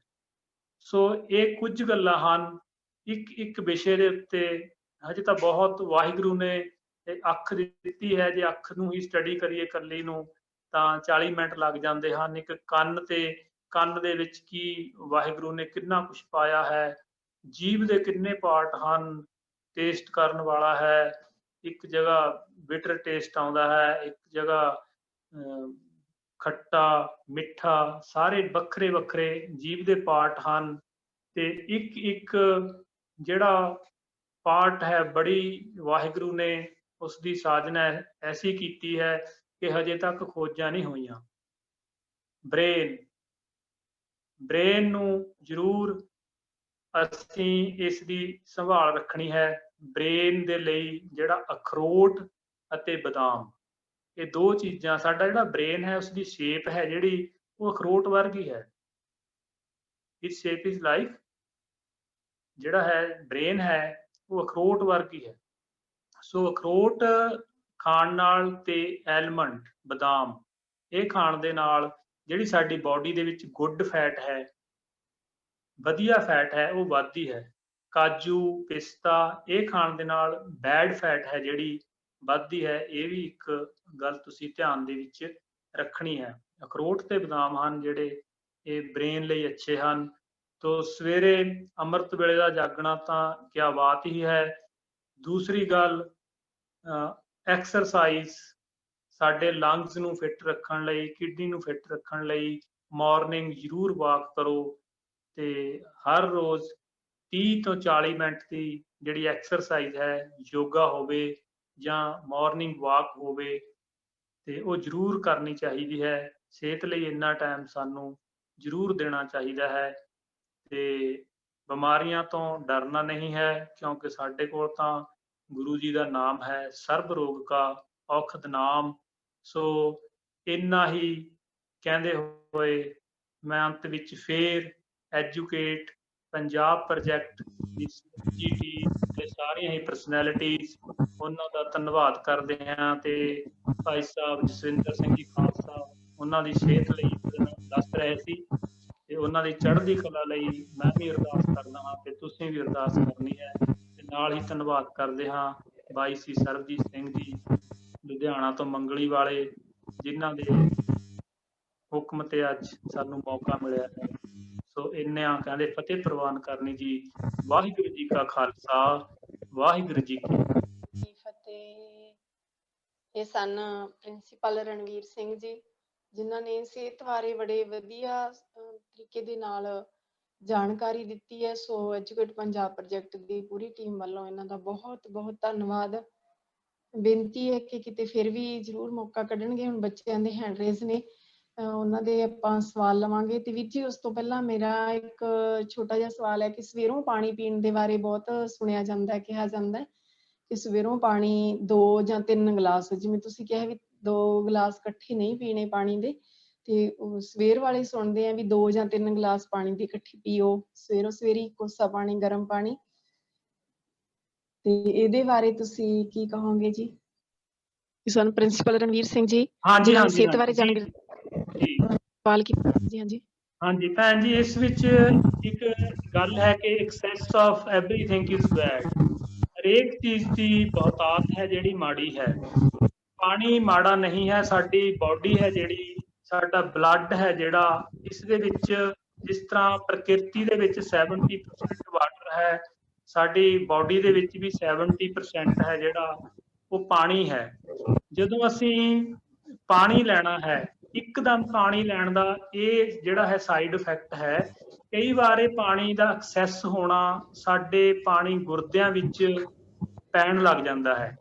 ਸੋ ਇਹ ਕੁਝ ਗੱਲਾਂ ਹਨ। ਇੱਕ ਵਿਸ਼ੇ ਦੇ ਉੱਤੇ ਹਜੇ ਤਾਂ ਬਹੁਤ ਵਾਹਿਗੁਰੂ ਨੇ ਅੱਖ ਦਿੱਤੀ ਹੈ। ਜੇ ਅੱਖ ਨੂੰ ਹੀ ਸਟੱਡੀ ਕਰੀਏ ਇਕੱਲੀ ਨੂੰ ਤਾਂ 40 ਮਿੰਟ ਲੱਗ ਜਾਂਦੇ ਹਨ। ਇੱਕ ਕੰਨ ਤੇ, ਕੰਨ ਦੇ ਵਿੱਚ ਕੀ ਵਾਹਿਗੁਰੂ ਨੇ ਕਿੰਨਾ ਕੁਛ ਪਾਇਆ ਹੈ, ਜੀਭ ਦੇ ਕਿੰਨੇ ਪਾਰਟ ਹਨ, ਟੇਸਟ ਕਰਨ ਵਾਲਾ ਹੈ, ਇੱਕ ਜਗ੍ਹਾ ਬਿਟਰ ਟੇਸਟ ਆਉਂਦਾ ਹੈ, ਇੱਕ ਜਗ੍ਹਾ ਖੱਟਾ ਮਿੱਠਾ, ਸਾਰੇ ਵੱਖਰੇ ਵੱਖਰੇ ਜੀਭ ਦੇ ਪਾਰਟ ਹਨ। ਤੇ ਇੱਕ ਇੱਕ ਜਿਹੜਾ ਪਾਰਟ ਹੈ, ਬੜੀ ਵਾਹਿਗੁਰੂ ਨੇ ਉਸ ਦੀ ਸਾਜਨਾ ਐਸੀ ਕੀਤੀ ਹੈ ਕਿ ਹਜੇ ਤੱਕ ਖੋਜਾਂ ਨਹੀਂ ਹੋਈਆਂ। ਬ੍ਰੇਨ ਨੂੰ ਜ਼ਰੂਰ ਅਸੀਂ ਇਸ ਦੀ ਸੰਭਾਲ ਰੱਖਣੀ ਹੈ। ਬ੍ਰੇਨ ਦੇ ਲਈ ਜਿਹੜਾ ਅਖਰੋਟ ਅਤੇ ਬਦਾਮ, ਇਹ 2 ਚੀਜ਼ਾਂ, ਸਾਡਾ ਜਿਹੜਾ ਬ੍ਰੇਨ ਹੈ ਉਸ ਦੀ ਸ਼ੇਪ ਹੈ ਜਿਹੜੀ ਉਹ ਅਖਰੋਟ ਵਰਗੀ ਹੈ। ਇਟਸ ਸ਼ੇਪ ਇਜ਼ ਲਾਈਕ, ਜਿਹੜਾ ਹੈ ਬ੍ਰੇਨ ਹੈ ਉਹ ਅਖਰੋਟ ਵਰਗੀ ਹੈ। ਸੋ ਅਖਰੋਟ ਖਾਣ ਨਾਲ ਤੇ ਐਲਮੰਡ, ਬਦਾਮ, ਇਹ ਖਾਣ ਦੇ ਨਾਲ ਜਿਹੜੀ ਸਾਡੀ ਬਾਡੀ ਦੇ ਵਿੱਚ ਗੁੱਡ ਫੈਟ ਹੈ, ਵਧੀਆ ਫੈਟ ਹੈ, ਉਹ ਵੱਧਦੀ ਹੈ। ਕਾਜੂ, ਪਿਸਤਾ, ਇਹ ਖਾਣ ਦੇ ਨਾਲ ਬੈਡ ਫੈਟ ਹੈ ਜਿਹੜੀ ਵੱਧਦੀ ਹੈ। ਇਹ ਵੀ ਇੱਕ ਗੱਲ ਤੁਸੀਂ ਧਿਆਨ ਦੇ ਵਿੱਚ ਰੱਖਣੀ ਹੈ। ਅਖਰੋਟ ਤੇ ਬਦਾਮ ਹਨ ਜਿਹੜੇ ਇਹ ਬ੍ਰੇਨ ਲਈ ਅੱਛੇ ਹਨ। ਤੋ ਸਵੇਰੇ ਅੰਮ੍ਰਿਤ ਵੇਲੇ ਦਾ ਜਾਗਣਾ ਤਾਂ ਕਿਆ ਬਾਤ ਹੀ ਹੈ। ਦੂਸਰੀ ਗੱਲ, ਐਕਸਰਸਾਈਜ਼ ਸਾਡੇ ਲੰਗਸ ਨੂੰ ਫਿੱਟ ਰੱਖਣ ਲਈ, ਕਿਡਨੀ ਨੂੰ ਫਿੱਟ ਰੱਖਣ ਲਈ ਮਾਰਨਿੰਗ ਜ਼ਰੂਰ ਵਾਕ ਕਰੋ। ਤੇ ਹਰ ਰੋਜ਼ 30 ਤੋਂ 40 ਮਿੰਟ ਦੀ ਜਿਹੜੀ ਐਕਸਰਸਾਈਜ਼ ਹੈ, ਯੋਗਾ ਹੋਵੇ ਜਾਂ ਮਾਰਨਿੰਗ ਵਾਕ ਹੋਵੇ, ਤੇ ਉਹ ਜ਼ਰੂਰ ਕਰਨੀ ਚਾਹੀਦੀ ਹੈ। ਸਿਹਤ ਲਈ ਇੰਨਾ ਟਾਈਮ ਸਾਨੂੰ ਜ਼ਰੂਰ ਦੇਣਾ ਚਾਹੀਦਾ ਹੈ। ਤੇ ਬਿਮਾਰੀਆਂ ਤੋਂ ਡਰਨਾ ਨਹੀਂ ਹੈ, ਕਿਉਂਕਿ ਸਾਡੇ ਕੋਲ ਤਾਂ गुरु जी का नाम है सर्ब रोग का औखद नाम। सो इन्ना ही कहते हुए मैं अंत विच फिर एजुकेट पंजाब प्रोजैक्ट दी समੁੱਚੀ ਟੀम ਤੇ ਸਾਰੀਆਂ ਹੀ ਪਰਸਨੈਲਿਟੀਜ਼ ਉਹਨਾਂ ਦਾ ਧੰਨਵਾਦ ਕਰਦੇ ਹਾਂ। ਤੇ ਭਾਈ ਸਾਹਿਬ ਜਸਵਿੰਦਰ ਸਿੰਘ ਜੀ ਖਾਲਸਾ ਉਹਨਾਂ ਦੀ ਸਿਹਤ ਲਈ ਦੱਸ ਰਹੇ ਸੀ ਤੇ ਉਹਨਾਂ ਦੀ ਚੜ੍ਹਦੀ ਕਲਾ ਲਈ ਮੈਂ ਵੀ ਅਰਦਾਸ ਕਰਦਾ ਹਾਂ ਤੇ ਤੁਸੀਂ ਵੀ ਅਰਦਾਸ ਕਰਨੀ ਹੈ। ਤੇ ਨਾਲ ਹੀ ਧੰਨਵਾਦ ਕਰਦੇ ਹਾਂ ਬਾਈ ਸੀ ਸਰਬਜੀਤ ਸਿੰਘ ਜੀ ਲੁਧਿਆਣਾ ਤੋਂ ਮੰਗਲੀ ਵਾਲੇ, ਜਿਨ੍ਹਾਂ ਦੇ ਹੁਕਮ ਤੇ ਅੱਜ ਸਾਨੂੰ ਮੌਕਾ ਮਿਲਿਆ ਹੈ। ਸੋ ਇੰਨਾ ਕਹਿੰਦੇ ਫਤਿਹ ਪ੍ਰਵਾਨ ਕਰਨੀ ਜੀ। ਵਾਹਿਗੁਰੂ ਜੀ ਕਾ ਖਾਲਸਾ, ਵਾਹਿਗੁਰੂ ਜੀ ਕੀ ਫਤਿਹ। ਇਹ ਸਨ ਪ੍ਰਿੰਸੀਪਲ ਰਣਵੀਰ ਸਿੰਘ ਜੀ, ਜਿਨ੍ਹਾਂ ਨੇ ਸਿਹਤ ਬਾਰੇ ਬੜੇ ਵਧੀਆ ਤਰੀਕੇ ਦੇ ਨਾਲ ਜਾਣਕਾਰੀ ਦਿੱਤੀ ਹੈ। ਸੋ ਐਜੂਕੇਟ ਪੰਜਾਬ ਪ੍ਰੋਜੈਕਟ ਦੀ ਪੂਰੀ ਟੀਮ ਵੱਲੋਂ ਇਹਨਾਂ ਦਾ ਬਹੁਤ ਬਹੁਤ ਧੰਨਵਾਦ। ਬੇਨਤੀ ਹੈ ਕਿ ਕਿਤੇ ਫਿਰ ਵੀ ਜ਼ਰੂਰ ਮੌਕਾ ਕੱਢਣਗੇ। ਹੁਣ ਬੱਚਿਆਂ ਦੇ ਹੈਂਡ ਰੇਜ਼ ਨੇ, ਉਹਨਾਂ ਦੇ ਆਪਾਂ ਸਵਾਲ ਲਵਾਂਗੇ। ਤੇ ਵੀਰ ਜੀ ਉਸ ਤੋਂ ਪਹਿਲਾਂ ਮੇਰਾ ਇੱਕ ਛੋਟਾ ਜਿਹਾ ਸਵਾਲ ਹੈ ਕਿ ਸਵੇਰੋਂ ਪਾਣੀ ਪੀਣ ਦੇ ਬਾਰੇ ਬਹੁਤ ਸੁਣਿਆ ਜਾਂਦਾ, ਕਿਹਾ ਜਾਂਦਾ ਕਿ ਸਵੇਰੋਂ ਪਾਣੀ 2 ਜਾਂ 3 ਗਲਾਸ, ਜਿਵੇਂ ਤੁਸੀਂ ਕਿਹਾ ਵੀ 2 ਗਲਾਸ ਇਕੱਠੇ ਨਹੀਂ ਪੀਣੇ ਪਾਣੀ ਦੇ, ਤੇ ਉਹ ਸਵੇਰ ਵਾਲੇ ਸੁਣਦੇ ਆ ਵੀ 2 ਜਾਂ 3 ਗਲਾਸ ਪਾਣੀ ਦੀ ਇਕੱਠੀ ਪੀਓ ਸਵੇਰੋ ਸਵੇਰੀ, ਕੋਸਾ ਪਾਣੀ, ਗਰਮ ਪਾਣੀ। ਤੇ ਇਹਦੇ ਬਾਰੇ ਤੁਸੀਂ ਕੀ ਕਹੋਗੇ ਜੀ? ਸਾਨੂੰ ਪ੍ਰਿੰਸੀਪਲ ਰਣਵੀਰ ਸਿੰਘ ਜੀ ਹਾਂਜੀ ਜਿਨ੍ਹਾਂ ਨੇ ਹਾਂਜੀ ਸਿਹਤ ਬਾਰੇ ਜੀ ਜਾਣਕਾਰੀ ਸਵਾਲ ਕੀਤਾ। ਜੀ ਹਾਂਜੀ ਹਾਂਜੀ ਭੈਣ ਜੀ, ਇਸ ਵਿੱਚ ਇੱਕ ਗੱਲ ਹੈ ਕਿ access of everything is bad. ਹਰੇਕ ਚੀਜ਼ ਦੀ ਬਹੁਤਾਤ ਹੈ ਜਿਹੜੀ ਮਾੜੀ ਹੈ। ਪਾਣੀ ਮਾੜਾ ਨਹੀਂ ਹੈ, ਸਾਡੀ ਬਾਡੀ ਹੈ ਜਿਹੜੀ, ਸਾਡਾ ਬਲੱਡ ਹੈ ਜਿਹੜਾ, ਇਸ ਦੇ ਵਿੱਚ ਜਿਸ ਤਰ੍ਹਾਂ ਪ੍ਰਕਿਰਤੀ ਦੇ ਵਿੱਚ 70% ਵਾਟਰ ਹੈ, ਸਾਡੀ ਬਾਡੀ ਦੇ ਵਿੱਚ ਵੀ 70% ਹੈ ਜਿਹੜਾ ਉਹ ਪਾਣੀ ਹੈ। ਜਦੋਂ ਅਸੀਂ ਪਾਣੀ ਲੈਣਾ ਹੈ, ਇੱਕਦਮ ਪਾਣੀ ਲੈਣ ਦਾ ਇਹ ਜਿਹੜਾ ਹੈ ਸਾਈਡ ਇਫੈਕਟ ਹੈ। ਕਈ ਵਾਰ ਇਹ ਪਾਣੀ ਦਾ ਐਕਸੈਸ ਹੋਣਾ ਸਾਡੇ ਪਾਣੀ ਗੁਰਦਿਆਂ ਵਿੱਚ ਪੈਣ ਲੱਗ ਜਾਂਦਾ ਹੈ।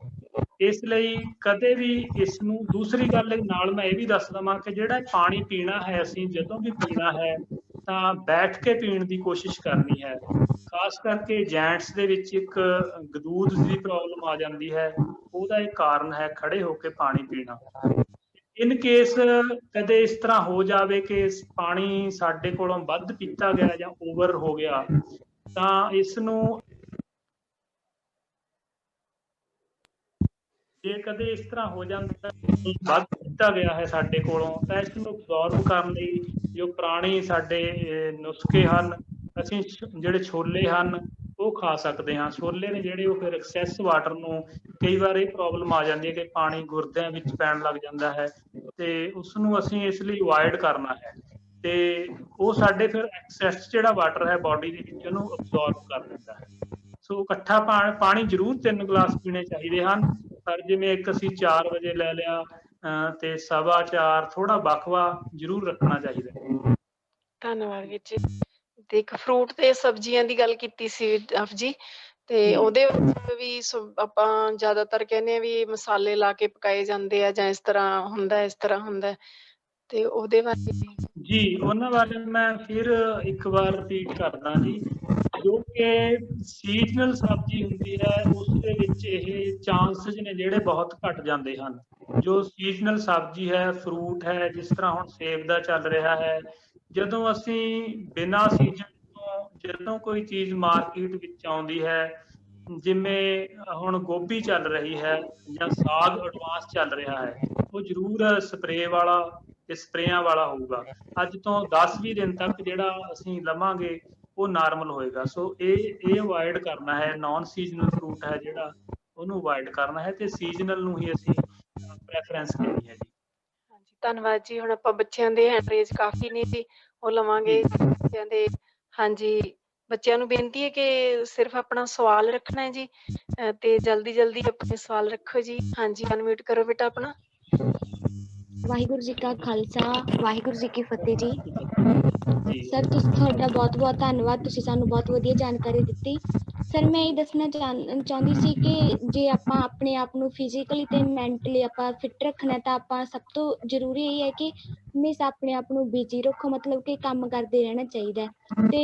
ਇਸ ਲਈ ਕਦੇ ਵੀ ਇਸ ਨੂੰ, ਦੂਸਰੀ ਗੱਲ ਨਾਲ ਮੈਂ ਇਹ ਵੀ ਦੱਸ ਦੇਵਾਂ ਕਿ ਜਿਹੜਾ ਪਾਣੀ ਪੀਣਾ ਹੈ, ਅਸੀਂ ਜਦੋਂ ਵੀ ਪੀਣਾ ਹੈ ਤਾਂ ਬੈਠ ਕੇ ਪੀਣ ਦੀ ਕੋਸ਼ਿਸ਼ ਕਰਨੀ ਹੈ। ਖਾਸ ਕਰਕੇ ਜੈਂਟਸ ਦੇ ਵਿੱਚ ਇੱਕ ਗਦੂਦ ਦੀ ਪ੍ਰੋਬਲਮ ਆ ਜਾਂਦੀ ਹੈ, ਉਹਦਾ ਇੱਕ ਕਾਰਨ ਹੈ ਖੜੇ ਹੋ ਕੇ ਪਾਣੀ ਪੀਣਾ। ਇਨ ਕੇਸ ਕਦੇ ਇਸ ਤਰ੍ਹਾਂ ਹੋ ਜਾਵੇ ਕਿ ਪਾਣੀ ਸਾਡੇ ਕੋਲੋਂ ਵੱਧ ਪੀਤਾ ਗਿਆ ਜਾਂ ਓਵਰ ਹੋ ਗਿਆ, ਤਾਂ ਇਸ ਨੂੰ, ਜੇ ਕਦੇ ਇਸ ਤਰ੍ਹਾਂ ਹੋ ਜਾਂਦਾ ਵੱਧ ਪੀਤਾ ਗਿਆ ਹੈ ਸਾਡੇ ਕੋਲੋਂ, ਤਾਂ ਇਸ ਨੂੰ ਅਬਜ਼ੋਰਬ ਕਰਨ ਲਈ ਜੋ ਪੁਰਾਣੇ ਸਾਡੇ ਨੁਸਖੇ ਹਨ, ਅਸੀਂ ਜਿਹੜੇ ਛੋਲੇ ਹਨ ਉਹ ਖਾ ਸਕਦੇ ਹਾਂ। ਛੋਲੇ ਨੇ ਜਿਹੜੇ ਉਹ ਫਿਰ ਐਕਸੈਸ ਵਾਟਰ ਨੂੰ, ਕਈ ਵਾਰ ਇਹ ਪ੍ਰੋਬਲਮ ਆ ਜਾਂਦੀ ਹੈ ਕਿ ਪਾਣੀ ਗੁਰਦਿਆਂ ਵਿੱਚ ਪੈਣ ਲੱਗ ਜਾਂਦਾ ਹੈ, ਤੇ ਉਸ ਨੂੰ ਅਸੀਂ ਇਸ ਲਈ ਅਵੋਇਡ ਕਰਨਾ ਹੈ। ਤੇ ਉਹ ਸਾਡੇ ਫਿਰ ਐਕਸੈਸ ਜਿਹੜਾ ਵਾਟਰ ਹੈ ਬਾਡੀ ਦੇ ਵਿੱਚ ਉਹਨੂੰ ਅਬਜ਼ੋਰਬ ਕਰ ਲੈਂਦਾ ਹੈ। ਸੋ ਇਕੱਠਾ ਪਾਣੀ ਜ਼ਰੂਰ 3 ਗਲਾਸ ਪੀਣੇ ਚਾਹੀਦੇ ਹਨ, ਪਰ ਜਿਵੇਂ ਇੱਕ ਅਸੀਂ 4 ਵਜੇ ਲੈ ਲਿਆ ਤੇ 4:15 ਥੋੜਾ ਵਕਫਾ ਜ਼ਰੂਰ ਰੱਖਣਾ ਚਾਹੀਦਾ ਹੈ। ਧੰਨਵਾਦ ਵੀਰ ਜੀ। ਤੇ ਇੱਕ ਫਰੂਟ ਤੇ ਸਬਜ਼ੀਆਂ ਦੀ ਗੱਲ ਕੀਤੀ ਸੀ ਆਪ ਜੀ, ਤੇ ਉਹਦੇ ਵਿੱਚ ਵੀ ਆਪਾਂ ਜ਼ਿਆਦਾਤਰ ਕਹਿੰਦੇ ਆ ਵੀ ਮਸਾਲੇ ਲਾ ਕੇ ਪਕਾਏ ਜਾਂਦੇ ਆ, ਜਾਂ ਇਸ ਤਰ੍ਹਾਂ ਹੁੰਦਾ, ਇਸ ਤਰ੍ਹਾਂ ਹੁੰਦਾ, ਤੇ ਉਹਦੇ ਬਾਰੇ ਜੀ ਉਹਨਾਂ ਬਾਰੇ ਮੈਂ ਫਿਰ ਇੱਕ ਵਾਰ ਰਿਪੀਟ ਕਰਦਾ ਜੀ। ਜੋ ਕਿ ਸੀਜ਼ਨਲ ਸਬਜ਼ੀ ਹੁੰਦੀ ਹੈ ਉਸ ਦੇ ਵਿੱਚ ਇਹ ਚਾਂਸਸ ਨੇ ਜਿਹੜੇ ਬਹੁਤ ਘਟ ਜਾਂਦੇ ਹਨ। ਜੋ ਸੀਜ਼ਨਲ ਸਬਜ਼ੀ ਹੈ, ਫਰੂਟ ਹੈ, ਜਿਸ ਤਰ੍ਹਾਂ ਹੁਣ ਸੇਬ ਦਾ ਚੱਲ ਰਿਹਾ ਹੈ, ਜਦੋਂ ਅਸੀਂ ਬਿਨਾਂ ਸੀਜ਼ਨ ਤੋਂ ਜਦੋਂ ਕੋਈ ਚੀਜ਼ ਮਾਰਕੀਟ ਵਿੱਚ ਆਉਂਦੀ ਹੈ, ਜਿਵੇਂ ਹੁਣ ਗੋਭੀ ਚੱਲ ਰਹੀ ਹੈ ਜਾਂ ਸਾਗ ਐਡਵਾਂਸ ਚੱਲ ਰਿਹਾ ਹੈ, ਉਹ ਜ਼ਰੂਰ ਸਪਰੇਅ ਵਾਲਾ ਤੇ ਸਪਰੇਆਂ ਵਾਲਾ ਹੋਊਗਾ। ਅੱਜ ਤੋਂ 10-20 ਦਿਨ ਤੱਕ ਜਿਹੜਾ ਅਸੀਂ ਲਵਾਂਗੇ ਉਹ ਨਾਰਮਲ ਹੋਏਗਾ। ਸੋ ਇਹ ਅਵੋਇਡ ਕਰਨਾ ਹੈ। ਨਾਨ ਸੀਜ਼ਨਲ ਫਰੂਟ ਹੈ ਜਿਹੜਾ, ਉਹਨੂੰ ਅਵੋਇਡ ਕਰਨਾ ਹੈ ਤੇ ਸੀਜ਼ਨਲ ਨੂੰ ਹੀ ਅਸੀਂ ਪ੍ਰੈਫਰੈਂਸ ਦੇਣੀ ਹੈ ਜੀ। ਹਾਂਜੀ ਧੰਨਵਾਦ ਜੀ। ਹੁਣ ਆਪਾਂ ਬੱਚਿਆਂ ਦੇ ਹੈਂਡ ਰੇਜ਼ ਕਾਫੀ ਨੇ ਜੀ, ਉਹ ਲਵਾਂਗੇ ਬੱਚਿਆਂ ਦੇ। ਹਾਂਜੀ ਬੱਚਿਆਂ ਨੂੰ ਬੇਨਤੀ ਹੈ ਕਿ ਸਿਰਫ ਆਪਣਾ ਸਵਾਲ ਰੱਖਣਾ ਹੈ ਜੀ, ਤੇ ਜਲਦੀ ਜਲਦੀ ਆਪਣੇ ਸਵਾਲ ਰੱਖੋ ਜੀ। ਹਾਂਜੀ ਅਨਮਿਊਟ ਕਰੋ ਬੇਟਾ ਆਪਣਾ। ਵਾਹਿਗੁਰੂ ਜੀ ਕਾ ਖਾਲਸਾ, ਵਾਹਿਗੁਰੂ ਜੀ ਕੀ ਫਤਿਹ ਜੀ। ਜੀ ਸਰ ਤੁਹਾਡਾ ਬਹੁਤ ਬਹੁਤ ਧੰਨਵਾਦ, ਤੁਸੀਂ ਸਾਨੂੰ ਬਹੁਤ ਵਧੀਆ ਜਾਣਕਾਰੀ ਦਿੱਤੀ। ਸਰ ਮੈਂ ਇਹ ਦੱਸਣਾ ਚਾਹੁੰਦੀ ਸੀ ਕਿ ਜੇ ਆਪਾਂ ਆਪਣੇ ਆਪ ਨੂੰ ਫਿਜ਼ੀਕਲੀ ਤੇ ਮੈਂਟਲੀ ਆਪਾਂ ਫਿੱਟ ਰੱਖਣਾ, ਤਾਂ ਆਪਾਂ ਸਭ ਤੋਂ ਜ਼ਰੂਰੀ ਇਹ ਹੈ ਕਿ ਹਮੇਸ਼ਾ ਆਪਣੇ ਆਪ ਨੂੰ ਬਿਜੀ ਰੱਖੋ, ਮਤਲਬ ਕਿ ਕੰਮ ਕਰਦੇ ਰਹਿਣਾ ਚਾਹੀਦਾ ਹੈ। ਤੇ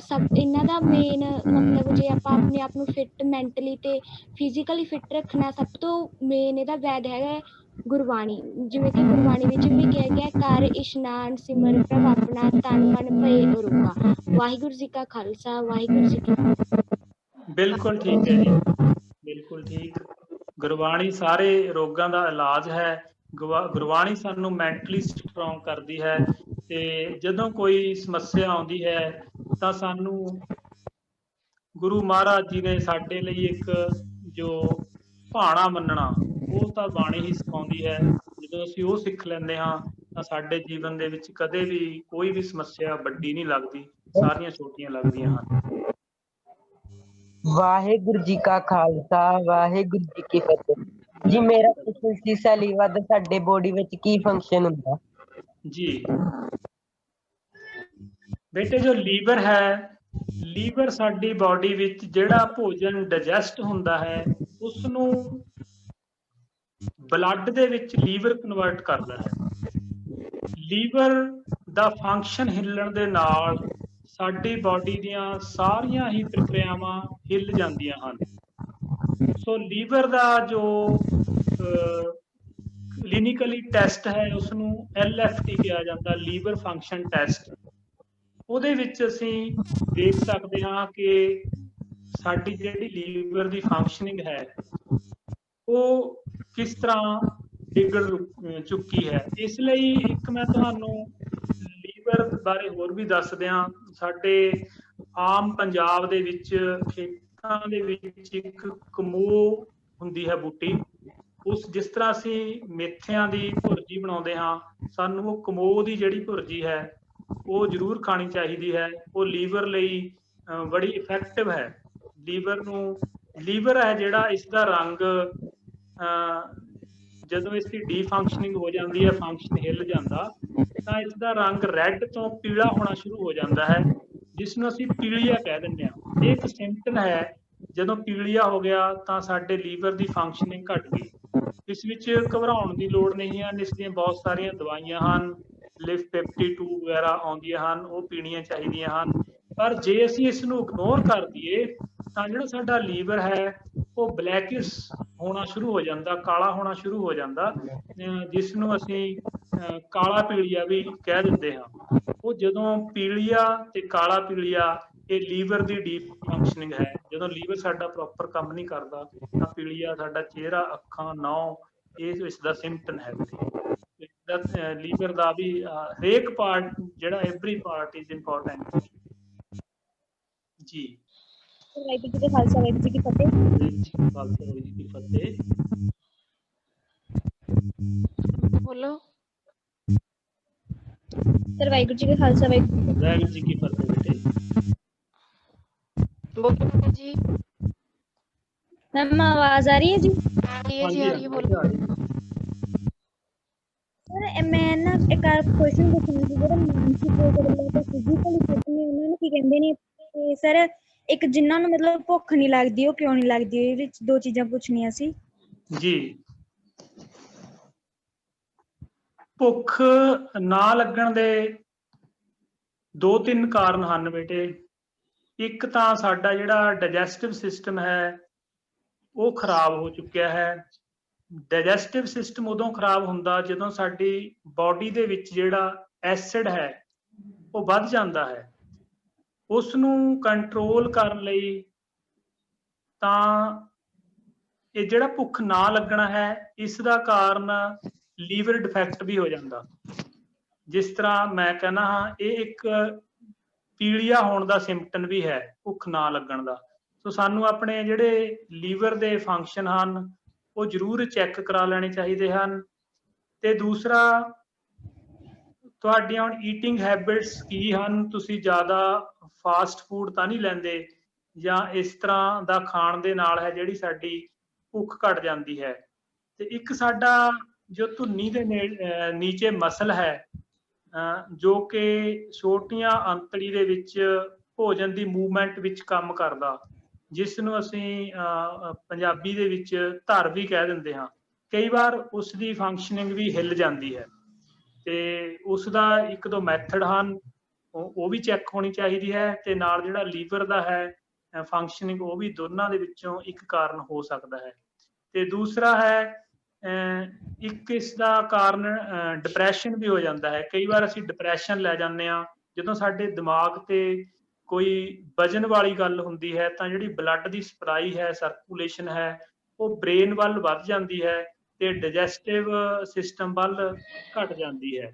ਸਭ ਇਹਨਾਂ ਦਾ ਮੇਨ ਮਤਲਬ ਜੇ ਆਪਾਂ ਆਪਣੇ ਆਪ ਨੂੰ ਫਿੱਟ ਮੈਂਟਲੀ ਤੇ ਫਿਜ਼ੀਕਲੀ ਫਿੱਟ ਰੱਖਣਾ, ਸਭ ਤੋਂ ਮੇਨ ਇਹਦਾ ਵੈਦ ਹੈਗਾ ਗੁਰਬਾਣੀ। ਜਿਵੇਂ ਕਿ ਗੁਰਬਾਣੀ ਵਿੱਚ ਵੀ ਕਿਹਾ ਗਿਆ, ਕਰ ਇਸ਼ਨਾਨ ਸਿਮਰ ਪ੍ਰਭ ਆਪਣਾ, ਤਨ ਮਨ ਭਏ ਅਰੋਗਾ। ਵਾਹਿਗੁਰੂ ਜੀ ਕਾ ਖਾਲਸਾ, ਵਾਹਿਗੁਰੂ ਜੀ ਕੀ ਫਤਿਹ। ਬਿਲਕੁਲ ਠੀਕ ਹੈ ਜੀ, ਬਿਲਕੁਲ ਠੀਕ। ਗੁਰਬਾਣੀ ਸਾਰੇ ਰੋਗਾਂ ਦਾ ਇਲਾਜ ਹੈ। ਗੁਰਬਾਣੀ ਸਾਨੂੰ ਮੈਂਟਲੀ ਸਟਰੋਂਗ ਕਰਦੀ ਹੈ, ਤੇ ਜਦੋਂ ਕੋਈ ਸਮੱਸਿਆ ਆਉਂਦੀ ਹੈ ਤਾਂ ਸਾਨੂੰ ਗੁਰੂ ਮਹਾਰਾਜ ਜੀ ਨੇ ਸਾਡੇ ਲਈ ਇੱਕ ਜੋ ਭਾਣਾ ਮੰਨਣਾ, ਉਹ ਤਾਂ ਬਾਣੀ ਹੀ ਸਿਖਾਉਂਦੀ ਹੈ। ਜਦੋਂ ਅਸੀਂ ਉਹ ਸਿੱਖ ਲੈਂਦੇ ਹਾਂ ਤਾਂ ਸਾਡੇ ਜੀਵਨ ਦੇ ਵਿੱਚ ਕਦੇ ਵੀ ਕੋਈ ਵੀ ਸਮੱਸਿਆ ਵੱਡੀ ਨਹੀਂ ਲੱਗਦੀ, ਸਾਰੀਆਂ ਛੋਟੀਆਂ ਲੱਗਦੀਆਂ ਹਨ। ਵਾਹਿਗੁਰੂ ਜੀ ਕਾ ਖਾਲਸਾ, ਵਾਹਿਗੁਰੂ ਜੀ ਕੀ ਫਤਿਹ। ਜੀ ਮੇਰਾ ਕੁਐਸਚਨ ਸੀ, ਸੈਲੀ ਵੱਧ ਸਾਡੇ ਬੋਡੀ ਵਿੱਚ ਕੀ ਫੰਕਸ਼ਨ ਹੁੰਦਾ? ਜੀ ਬੇਟੇ, ਜੋ ਲੀਵਰ ਹੈ, ਲੀਵਰ ਸਾਡੀ ਬਾਡੀ ਵਿੱਚ ਜਿਹੜਾ ਭੋਜਨ ਡਾਈਜੈਸਟ ਹੁੰਦਾ ਹੈ ਉਸ ਨੂੰ ਬਲੱਡ ਦੇ ਵਿੱਚ ਲੀਵਰ ਕਨਵਰਟ ਕਰਦਾ ਹੈ। ਲੀਵਰ ਦਾ ਫੰਕਸ਼ਨ ਹਿੱਲਣ ਦੇ ਨਾਲ ਸਾਡੀ ਬਾਡੀ ਦੀਆਂ ਸਾਰੀਆਂ ਹੀ ਪ੍ਰਕਿਰਿਆਵਾਂ ਹਿੱਲ ਜਾਂਦੀਆਂ ਹਨ। ਸੋ ਲੀਵਰ ਦਾ ਜੋ ਕਲੀਨਿਕਲੀ ਟੈਸਟ ਹੈ ਉਸਨੂੰ LFT ਕਿਹਾ ਜਾਂਦਾ, ਲੀਵਰ ਫੰਕਸ਼ਨ ਟੈਸਟ। ਉਹਦੇ ਵਿੱਚ ਅਸੀਂ ਦੇਖ ਸਕਦੇ ਹਾਂ ਕਿ ਸਾਡੀ ਜਿਹੜੀ ਲੀਵਰ ਦੀ ਫੰਕਸ਼ਨਿੰਗ ਹੈ ਉਹ ਕਿਸ ਤਰ੍ਹਾਂ ਵਿਗੜ ਚੁੱਕੀ ਹੈ। ਇਸ ਲਈ ਇੱਕ ਮੈਂ ਤੁਹਾਨੂੰ ਲੀਵਰ ਬਾਰੇ ਹੋਰ ਵੀ ਦੱਸ ਦਿਆਂ। ਸਾਡੇ ਆਮ ਪੰਜਾਬ ਦੇ ਵਿੱਚ ਖੇਤਾਂ ਦੇ ਵਿੱਚ ਇੱਕ ਕਮੋਹ ਹੁੰਦੀ ਹੈ ਬੂਟੀ, ਉਸ ਜਿਸ ਤਰ੍ਹਾਂ ਅਸੀਂ ਮੇਥਿਆਂ ਦੀ ਭੁਰਜੀ ਬਣਾਉਂਦੇ ਹਾਂ, ਸਾਨੂੰ ਉਹ ਕਮੋਹ ਦੀ ਜਿਹੜੀ ਭੁਰਜੀ ਹੈ ਉਹ ਜ਼ਰੂਰ ਖਾਣੀ ਚਾਹੀਦੀ ਹੈ। ਉਹ ਲੀਵਰ ਲਈ ਬੜੀ ਇਫੈਕਟਿਵ ਹੈ। ਲੀਵਰ ਹੈ ਜਿਹੜਾ, ਇਸ ਦਾ ਰੰਗ ਜਦੋਂ ਇਸ ਦੀ ਡੀਫੰਕਸ਼ਨਿੰਗ ਹੋ ਜਾਂਦੀ ਹੈ, ਫੰਕਸ਼ਨ ਹਿੱਲ ਜਾਂਦਾ, ਤਾਂ ਇਸ ਦਾ ਰੰਗ ਰੈੱਡ ਤੋਂ ਪੀਲਾ ਹੋਣਾ ਸ਼ੁਰੂ ਹੋ ਜਾਂਦਾ ਹੈ, ਜਿਸ ਨੂੰ ਅਸੀਂ ਪੀਲੀਆ ਕਹਿ ਦਿੰਦੇ ਹਾਂ। ਇਹ ਇੱਕ ਸਿੰਪਟਮ ਹੈ। ਜਦੋਂ ਪੀਲੀਆ ਹੋ ਗਿਆ ਤਾਂ ਸਾਡੇ ਲੀਵਰ ਦੀ ਫੰਕਸ਼ਨਿੰਗ ਘਟ ਗਈ। ਇਸ ਵਿੱਚ ਘਬਰਾਉਣ ਦੀ ਲੋੜ ਨਹੀਂ ਹੈ। ਇਸ ਦੀਆਂ ਬਹੁਤ ਸਾਰੀਆਂ ਦਵਾਈਆਂ ਹਨ, ਲਿਫ-52 ਵਗੈਰਾ ਆਉਂਦੀਆਂ ਹਨ, ਉਹ ਪੀਣੀਆਂ ਚਾਹੀਦੀਆਂ ਹਨ। ਪਰ ਜੇ ਅਸੀਂ ਇਸ ਨੂੰ ਇਗਨੋਰ ਕਰ ਦਈਏ ਤਾਂ ਜਿਹੜਾ ਸਾਡਾ ਲੀਵਰ ਹੈ ਉਹ ਬਲੈਕਿਸ਼ ਹੋਣਾ ਸ਼ੁਰੂ ਹੋ ਜਾਂਦਾ, ਕਾਲਾ ਹੋਣਾ ਸ਼ੁਰੂ ਹੋ ਜਾਂਦਾ, ਜਿਸ ਨੂੰ ਅਸੀਂ ਕਾਲਾ ਪੀਲੀਆ ਵੀ ਕਹਿ ਦਿੰਦੇ ਹਾਂ। ਉਹ ਜਦੋਂ ਪੀਲੀਆ ਤੇ ਕਾਲਾ ਪੀਲੀਆ, ਇਹ ਲੀਵਰ ਦੀ ਡੀਪ ਫੰਕਸ਼ਨਿੰਗ ਹੈ। ਜਦੋਂ ਲੀਵਰ ਸਾਡਾ ਪ੍ਰੋਪਰ ਕੰਮ ਨਹੀਂ ਕਰਦਾ ਤਾਂ ਪੀਲੀਆ ਸਾਡਾ ਚਿਹਰਾ, ਅੱਖਾਂ, ਨਹੁੰ, ਇਹ ਇਸ ਦਾ ਸਿੰਪਟਮ ਹੈ। ਲੀਵਰ ਦਾ ਵੀ ਹਰੇਕ ਪਾਰਟ ਜਿਹੜਾ, ਐਵਰੀ ਪਾਰਟ ਇਜ਼ ਇੰਪੋਰਟੈਂਟ ਜੀ। ਵਾਹਿਗੁਰੂ ਜੀ ਕਾ ਖਾਲਸਾ, ਵਾਹਿਗੁਰੂ ਜੀ ਕੀ ਫਤਿਹ। ਵਾਹਿਗੁਰੂ ਜੀ ਕੀ ਫਤਿਹ। ਬੋਲੋ ਸਰ। ਵਾਹਿਗੁਰੂ ਜੀ ਕਾ ਖਾਲਸਾ, ਵਾਹਿਗੁਰੂ ਜੀ ਕੀ ਫਤਿਹ ਬੇਟੇ। ਬੋਲੋ ਜੀ। ਮੈਮ ਆਵਾਜ਼ ਆ ਰਹੀ ਹੈ ਜੀ? ਜੀ ਆ ਰਹੀ ਹੈ, ਬੋਲੋ। ਸਰ ਮੈਂ ਨਾ ਇੱਕ ਕੁਐਸਚਨ ਪੁੱਛਣਾ ਸੀ, ਜਿਹੜਾ ਮਾਨਸਿਕ ਰੋਗ ਤੇ ਫਿਜ਼ੀਕਲੀ ਫਿੱਟ ਨੇ ਉਹਨਾਂ ਨੂੰ ਕੀ ਕਹਿੰਦੇ ਨੇ? ਤੇ ਸਰ ਇੱਕ ਜਿਨ੍ਹਾਂ ਨੂੰ ਮਤਲਬ ਭੁੱਖ ਨਹੀਂ ਲੱਗਦੀ, ਉਹ ਕਿਉਂ ਨਹੀਂ ਲੱਗਦੀ? ਇਹਦੇ ਵਿੱਚ ਦੋ ਚੀਜ਼ਾਂ ਪੁੱਛਣੀਆਂ ਸੀ ਜੀ। ਭੁੱਖ ਨਾ ਲੱਗਣ ਦੇ 2-3 ਕਾਰਨ ਹਨ ਬੇਟੇ। ਇੱਕ ਤਾਂ ਸਾਡਾ ਜਿਹੜਾ ਡਾਈਜੈਸਟਿਵ ਸਿਸਟਮ ਹੈ ਉਹ ਖਰਾਬ ਹੋ ਚੁੱਕਿਆ ਹੈ। ਡਾਈਜੈਸਟਿਵ ਸਿਸਟਮ ਉਦੋਂ ਖਰਾਬ ਹੁੰਦਾ ਜਦੋਂ ਸਾਡੀ ਬਾਡੀ ਦੇ ਵਿੱਚ ਜਿਹੜਾ ਐਸਿਡ ਹੈ ਉਹ ਵੱਧ ਜਾਂਦਾ ਹੈ। ਉਸ ਨੂੰ ਕੰਟਰੋਲ ਕਰਨ ਲਈ ਤਾਂ ਇਹ ਜਿਹੜਾ ਭੁੱਖ ਨਾ ਲੱਗਣਾ ਹੈ, ਇਸ ਦਾ ਕਾਰਨ ਲੀਵਰ ਡਿਫੈਕਟ ਵੀ ਹੋ ਜਾਂਦਾ। ਜਿਸ ਤਰ੍ਹਾਂ ਮੈਂ ਕਹਿੰਦਾ ਹਾਂ, ਇਹ ਇੱਕ ਪੀਲੀਆ ਹੋਣ ਦਾ ਸਿੰਪਟਮ ਵੀ ਹੈ, ਭੁੱਖ ਨਾ ਲੱਗਣ ਦਾ। ਸੋ ਸਾਨੂੰ ਆਪਣੇ ਜਿਹੜੇ ਲੀਵਰ ਦੇ ਫੰਕਸ਼ਨ ਹਨ ਉਹ ਜ਼ਰੂਰ ਚੈੱਕ ਕਰਾ ਲੈਣੇ ਚਾਹੀਦੇ ਹਨ। ਤੇ ਦੂਸਰਾ, ਤੁਹਾਡੀਆਂ ਹੁਣ ਈਟਿੰਗ ਹੈਬਿਟਸ ਕੀ ਹਨ? ਤੁਸੀਂ ਜ਼ਿਆਦਾ ਫਾਸਟ ਫੂਡ ਤਾਂ ਨਹੀਂ ਲੈਂਦੇ, ਜਾਂ ਇਸ ਤਰ੍ਹਾਂ ਦਾ ਖਾਣ ਦੇ ਨਾਲ ਹੈ ਜਿਹੜੀ ਸਾਡੀ ਭੁੱਖ ਘਟ ਜਾਂਦੀ ਹੈ। ਤੇ ਇੱਕ ਸਾਡਾ ਜੋ ਧੁੰਨੀ ਦੇ ਨੀਚੇ ਮਸਲ ਹੈ, ਜੋ ਕਿ ਛੋਟੀਆਂ ਅੰਤੜੀ ਦੇ ਵਿੱਚ ਭੋਜਨ ਦੀ ਮੂਵਮੈਂਟ ਵਿੱਚ ਕੰਮ ਕਰਦਾ, ਜਿਸ ਨੂੰ ਅਸੀਂ ਪੰਜਾਬੀ ਦੇ ਵਿੱਚ ਧਰ ਵੀ ਕਹਿ ਦਿੰਦੇ ਹਾਂ। ਕਈ ਵਾਰ ਉਸ ਦੀ ਫੰਕਸ਼ਨਿੰਗ ਵੀ ਹਿੱਲ ਜਾਂਦੀ ਹੈ। ਤੇ ਉਸ ਦਾ ਇੱਕ ਦੋ ਮੈਥਡ ਹਨ, ਉਹ ਵੀ ਚੈੱਕ ਹੋਣੀ ਚਾਹੀਦੀ ਹੈ, ਤੇ ਨਾਲ ਜਿਹੜਾ ਲੀਵਰ ਦਾ ਹੈ ਫੰਕਸ਼ਨਿੰਗ, ਉਹ ਵੀ ਦੋਨਾਂ ਦੇ ਵਿੱਚੋਂ ਇੱਕ ਕਾਰਨ ਹੋ ਸਕਦਾ ਹੈ। ਤੇ ਦੂਸਰਾ ਹੈ ਇੱਕ ਇਸ ਦਾ ਕਾਰਨ ਡਿਪਰੈਸ਼ਨ ਵੀ ਹੋ ਜਾਂਦਾ ਹੈ। ਕਈ ਵਾਰ ਅਸੀਂ ਡਿਪਰੈਸ਼ਨ ਲੈ ਜਾਂਦੇ ਹਾਂ ਜਦੋਂ ਸਾਡੇ ਦਿਮਾਗ ਤੇ ਕੋਈ ਵਜਨ ਵਾਲੀ ਗੱਲ ਹੁੰਦੀ ਹੈ, ਤਾਂ ਜਿਹੜੀ ਬਲੱਡ ਦੀ ਸਪਲਾਈ ਹੈ, ਸਰਕੂਲੇਸ਼ਨ ਹੈ, ਉਹ ਬ੍ਰੇਨ ਵੱਲ ਵੱਧ ਜਾਂਦੀ ਹੈ ਤੇ ਡਾਈਜੈਸਟਿਵ ਸਿਸਟਮ ਵੱਲ ਘਟ ਜਾਂਦੀ ਹੈ।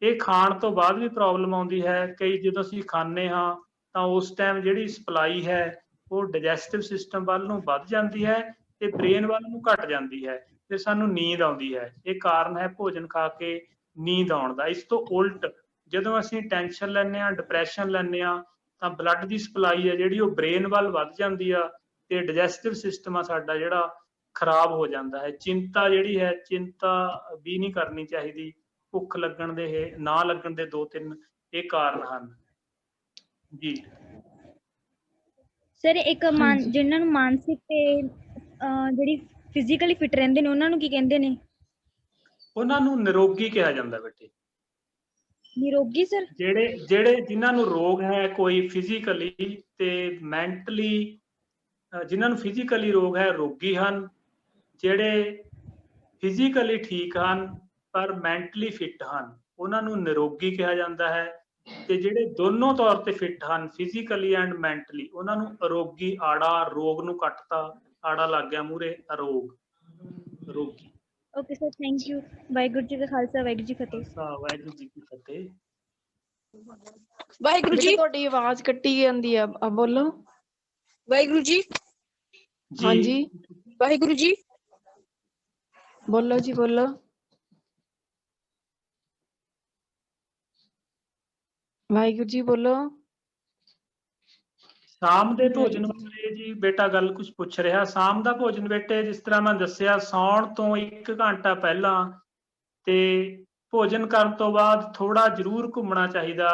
ਇਹ ਖਾਣ ਤੋਂ ਬਾਅਦ ਵੀ ਪ੍ਰੋਬਲਮ ਆਉਂਦੀ ਹੈ। ਕਈ ਜਦੋਂ ਅਸੀਂ ਖਾਂਦੇ ਹਾਂ ਤਾਂ ਉਸ ਟਾਈਮ ਜਿਹੜੀ ਸਪਲਾਈ ਹੈ ਉਹ ਡਾਈਜੈਸਟਿਵ ਸਿਸਟਮ ਵੱਲ ਨੂੰ ਵੱਧ ਜਾਂਦੀ ਹੈ ਤੇ ਬ੍ਰੇਨ ਵੱਲ ਨੂੰ ਘਟ ਜਾਂਦੀ ਹੈ, ਤੇ ਸਾਨੂੰ ਨੀਂਦ ਆਉਂਦੀ ਹੈ। ਇਹ ਕਾਰਨ ਹੈ ਭੋਜਨ ਖਾ ਕੇ ਨੀਂਦ ਆਉਣ ਦਾ। ਇਸ ਤੋਂ ਉਲਟ ਜਦੋਂ ਅਸੀਂ ਟੈਨਸ਼ਨ ਲੈਂਦੇ ਹਾਂ, ਡਿਪਰੈਸ਼ਨ ਲੈਂਦੇ ਹਾਂ, ਤਾਂ ਬਲੱਡ ਦੀ ਸਪਲਾਈ ਹੈ ਜਿਹੜੀ ਉਹ ਬ੍ਰੇਨ ਵੱਲ ਵੱਧ ਜਾਂਦੀ ਆ ਤੇ ਡਾਈਜੈਸਟਿਵ ਸਿਸਟਮ ਆ ਸਾਡਾ ਜਿਹੜਾ ਖਰਾਬ ਹੋ ਜਾਂਦਾ ਹੈ। ਚਿੰਤਾ ਜਿਹੜੀ ਹੈ, ਚਿੰਤਾ ਵੀ ਨਹੀਂ ਕਰਨੀ ਚਾਹੀਦੀ। ਭੁੱਖ ਲੱਗਣ ਦੇ, ਨਾ ਲੱਗਣ ਦੇ 2-3 ਇਹ ਕਾਰਨ ਹਨ ਜੀ। ਸਰ ਇੱਕ ਜਿਨ੍ਹਾਂ ਨੂੰ ਮਾਨਸਿਕ ਤੇ ਜਿਹੜੀ ਫਿਜ਼ੀਕਲੀ ਫਿਟ ਰਹਿੰਦੇ ਨੇ ਉਹਨਾਂ ਨੂੰ ਕੀ ਕਹਿੰਦੇ ਨੇ? ਉਹਨਾਂ ਨੂੰ ਨਿਰੋਗੀ ਕਿਹਾ ਜਾਂਦਾ ਬੇਟੇ। ਨਿਰੋਗੀ ਸਰ? ਜਿਨ੍ਹਾਂ ਨੂੰ ਰੋਗ ਹੈ ਕੋਈ ਫਿਜ਼ੀਕਲੀ ਤੇ ਮੈਂਟਲੀ, ਜਿਨ੍ਹਾਂ ਨੂੰ ਫਿਜ਼ੀਕਲੀ ਰੋਗ ਹੈ ਰੋਗੀ ਹਨ। ਜਿਹੜੇ ਫਿਜ਼ੀਕਲੀ ਠੀਕ ਹਨ ਪਰ ਮੈਂਟਲੀ ਫਿੱਟ ਹਨ, ਉਹਨਾਂ ਨੂੰ ਨਿਰੋਗੀ ਕਿਹਾ ਜਾਂਦਾ ਹੈ। ਤੇ ਜਿਹੜੇ ਦੋਨੋਂ ਤੌਰ ਤੇ ਫਿੱਟ ਹਨ, ਫਿਜ਼ੀਕਲੀ ਐਂਡ ਮੈਂਟਲੀ, ਉਹਨਾਂ ਨੂੰ ਅਰੋਗੀ। ਆੜਾ ਰੋਗ ਨੂੰ ਕੱਟਤਾ, ਆੜਾ ਲੱਗ ਗਿਆ ਮੂਹਰੇ, ਅਰੋਗ, ਰੋਗੀ। Okay sir, thank you. Waheguru ji ਕਾ ਖਾਲਸਾ, ਵਾਹਿਗੁਰੂ ਜੀ ਕੀ ਫਤਿਹ। ਵਾਹਿਗੁਰੂ ਜੀ ਕੀ ਫਤਿਹ। ਵਾਹਿਗੁਰੂ ਜੀ। ਤੁਹਾਡੀ ਆਵਾਜ਼ ਕੱਟੀ ਜਾਂਦੀ ਆ, ਬੋਲੋ। ਵਾਹਿਗੁਰੂ ਜੀ। ਹਾਂਜੀ ਵਾਹਿਗੁਰੂ ਜੀ। ਬੋਲੋ ਜੀ, ਬੋਲੋ। ਵਾਹਿਗੁਰੂ ਜੀ ਬੋਲੋ। ਸ਼ਾਮ ਦੇ ਭੋਜਨ ਬਾਰੇ ਜੀ ਬੇਟਾ ਗੱਲ ਕੁਝ ਪੁੱਛ ਰਿਹਾ। ਸ਼ਾਮ ਦਾ ਭੋਜਨ ਬੇਟੇ, ਜਿਸ ਤਰ੍ਹਾਂ ਮੈਂ ਦੱਸਿਆ, ਸੌਣ ਤੋਂ 1 ਘੰਟਾ ਪਹਿਲਾਂ ਤੇ ਭੋਜਨ ਕਰਨ ਤੋਂ ਬਾਅਦ ਥੋੜਾ ਜ਼ਰੂਰ ਘੁੰਮਣਾ ਚਾਹੀਦਾ।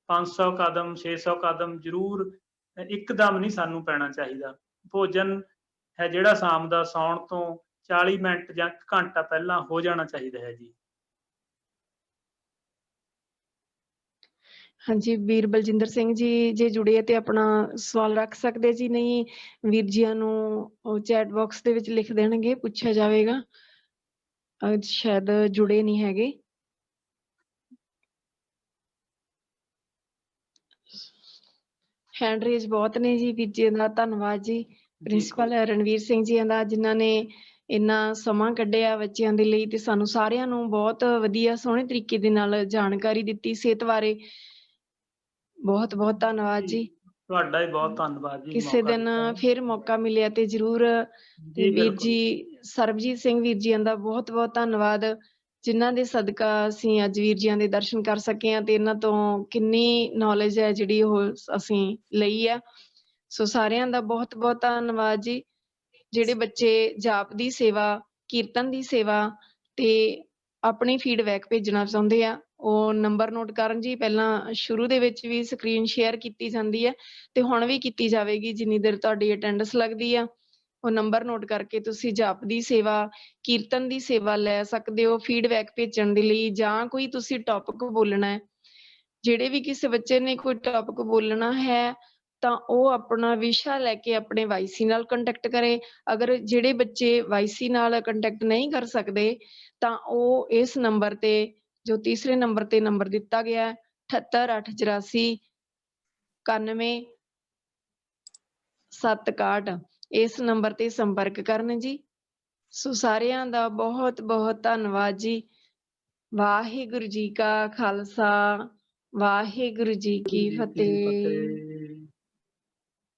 500 ਕਦਮ, 600 ਕਦਮ ਜ਼ਰੂਰ, ਇੱਕਦਮ ਨਹੀਂ ਸਾਨੂੰ ਪੈਣਾ ਚਾਹੀਦਾ। ਭੋਜਨ ਹੈ ਜਿਹੜਾ ਸ਼ਾਮ ਦਾ, ਸੌਣ ਤੋਂ 40 ਮਿੰਟ ਜਾਂ 1 ਘੰਟਾ ਪਹਿਲਾਂ ਹੋ ਜਾਣਾ ਚਾਹੀਦਾ ਹੈ ਜੀ। ਹਾਂਜੀ, ਵੀਰ ਬਲਜਿੰਦਰ ਸਿੰਘ ਜੀ ਜੇ ਜੁੜੇ ਆ ਤੇ ਆਪਣਾ ਸਵਾਲ ਰੱਖ ਸਕਦੇ ਜੀ। ਨਹੀਂ ਵੀਰ ਜੀਆਂ ਨੂੰ ਚੈਟ ਬਾਕਸ ਦੇ ਵਿੱਚ ਲਿਖ ਦੇਣਗੇ, ਪੁੱਛਿਆ ਜਾਵੇਗਾ। ਸ਼ਾਇਦ ਜੁੜੇ ਨਹੀਂ ਹੈਗੇ। ਹੈਂਡ ਰੇਜ਼ ਬਹੁਤ ਨੇ ਜੀ ਵੀਰ ਜੀ ਦਾ, ਧੰਨਵਾਦ ਜੀ। ਪ੍ਰਿੰਸੀਪਲ ਰਣਵੀਰ ਸਿੰਘ ਜੀ ਦਾ, ਜਿਨ੍ਹਾਂ ਨੇ ਇੰਨਾ ਸਮਾਂ ਕੱਢਿਆ ਬੱਚਿਆਂ ਦੇ ਲਈ ਤੇ ਸਾਨੂੰ ਸਾਰਿਆਂ ਨੂੰ ਬਹੁਤ ਵਧੀਆ ਸੋਹਣੇ ਤਰੀਕੇ ਦੇ ਨਾਲ ਜਾਣਕਾਰੀ ਦਿੱਤੀ ਸਿਹਤ ਬਾਰੇ। ਬਹੁਤ ਬਹੁਤ ਧੰਨਵਾਦ ਜੀ। ਤੁਹਾਡਾ ਵੀ ਬਹੁਤ ਧੰਨਵਾਦ ਜੀ। ਕਿਸੇ ਦਿਨ ਫਿਰ ਮੌਕਾ ਮਿਲਿਆ ਤੇ ਜ਼ਰੂਰ। ਤੇ ਵੀਰ ਜੀ ਸਰਬਜੀਤ ਸਿੰਘ ਵੀਰ ਜੀਆਂ ਦਾ ਬਹੁਤ ਬਹੁਤ ਧੰਨਵਾਦ, ਜਿਨ੍ਹਾਂ ਦੇ ਸਦਕਾ ਅਸੀਂ ਅੱਜ ਵੀਰ ਜੀਆਂ ਦੇ ਦਰਸ਼ਨ ਕਰ ਸਕੇ ਹਾਂ ਤੇ ਇਹਨਾਂ ਤੋਂ ਕਿੰਨੀ ਨੌਲੇਜ ਹੈ ਜਿਹੜੀ ਉਹ ਅਸੀਂ ਲਈ ਆ। ਸੋ ਸਾਰਿਆਂ ਦਾ ਬਹੁਤ ਬਹੁਤ ਧੰਨਵਾਦ ਜੀ। ਜਿਹੜੇ ਬੱਚੇ ਜਾਪ ਦੀ ਸੇਵਾ, ਕੀਰਤਨ ਦੀ ਸੇਵਾ ਤੇ ਆਪਣੀ ਫੀਡਬੈਕ ਭੇਜਣਾ ਚਾਹੁੰਦੇ ਆ, ਉਹ ਨੰਬਰ ਨੋਟ ਕਰਨ ਜੀ। ਪਹਿਲਾਂ ਸ਼ੁਰੂ ਦੇ ਵਿੱਚ ਵੀ ਸਕਰੀਨ ਸ਼ੇਅਰ ਕੀਤੀ ਜਾਂਦੀ ਹੈ ਤੇ ਹੁਣ ਵੀ ਕੀਤੀ ਜਾਵੇਗੀ ਜਿੰਨੀ ਦੇਰ ਤੁਹਾਡੀ ਅਟੈਂਡੈਂਸ ਲੱਗਦੀ ਆ। ਉਹ ਨੰਬਰ ਨੋਟ ਕਰਕੇ ਤੁਸੀਂ ਜਾਪ ਦੀ ਸੇਵਾ, ਕੀਰਤਨ ਦੀ ਸੇਵਾ ਲੈ ਸਕਦੇ ਹੋ ਫੀਡਬੈਕ ਭੇਜਣ ਦੇ ਲਈ, ਜਾਂ ਕੋਈ ਤੁਸੀਂ ਟੌਪਿਕ ਬੋਲਣਾ ਹੈ। ਜਿਹੜੇ ਵੀ ਕਿਸੇ ਬੱਚੇ ਨੇ ਕੋਈ ਟੌਪਿਕ ਬੋਲਣਾ ਹੈ ਤਾਂ ਉਹ ਆਪਣਾ ਵਿਸ਼ਾ ਲੈ ਕੇ ਆਪਣੇ ਵਾਈਸੀ ਨਾਲ ਕੰਟੈਕਟ ਕਰੇ। ਅਗਰ ਜਿਹੜੇ ਬੱਚੇ ਵਾਈਸੀ ਨਾਲ ਕੰਟੈਕਟ ਨਹੀਂ ਕਰ ਸਕਦੇ ਤਾਂ ਉਹ ਇਸ ਨੰਬਰ ਤੇ, ਜੋ ਤੀਸਰੇ ਨੰਬਰ ਤੇ ਨੰਬਰ ਦਿੱਤਾ ਗਿਆ 78884 91 761, ਇਸ ਨੰਬਰ ਤੇ ਸੰਪਰਕ ਕਰਨ ਜੀ। ਸੋ ਸਾਰਿਆਂ ਦਾ ਬਹੁਤ ਬਹੁਤ ਧੰਨਵਾਦ ਜੀ। ਵਾਹਿਗੁਰੂ ਜੀ ਕਾ ਖਾਲਸਾ, ਵਾਹਿਗੁਰੂ ਜੀ ਕੀ ਫਤਿਹ।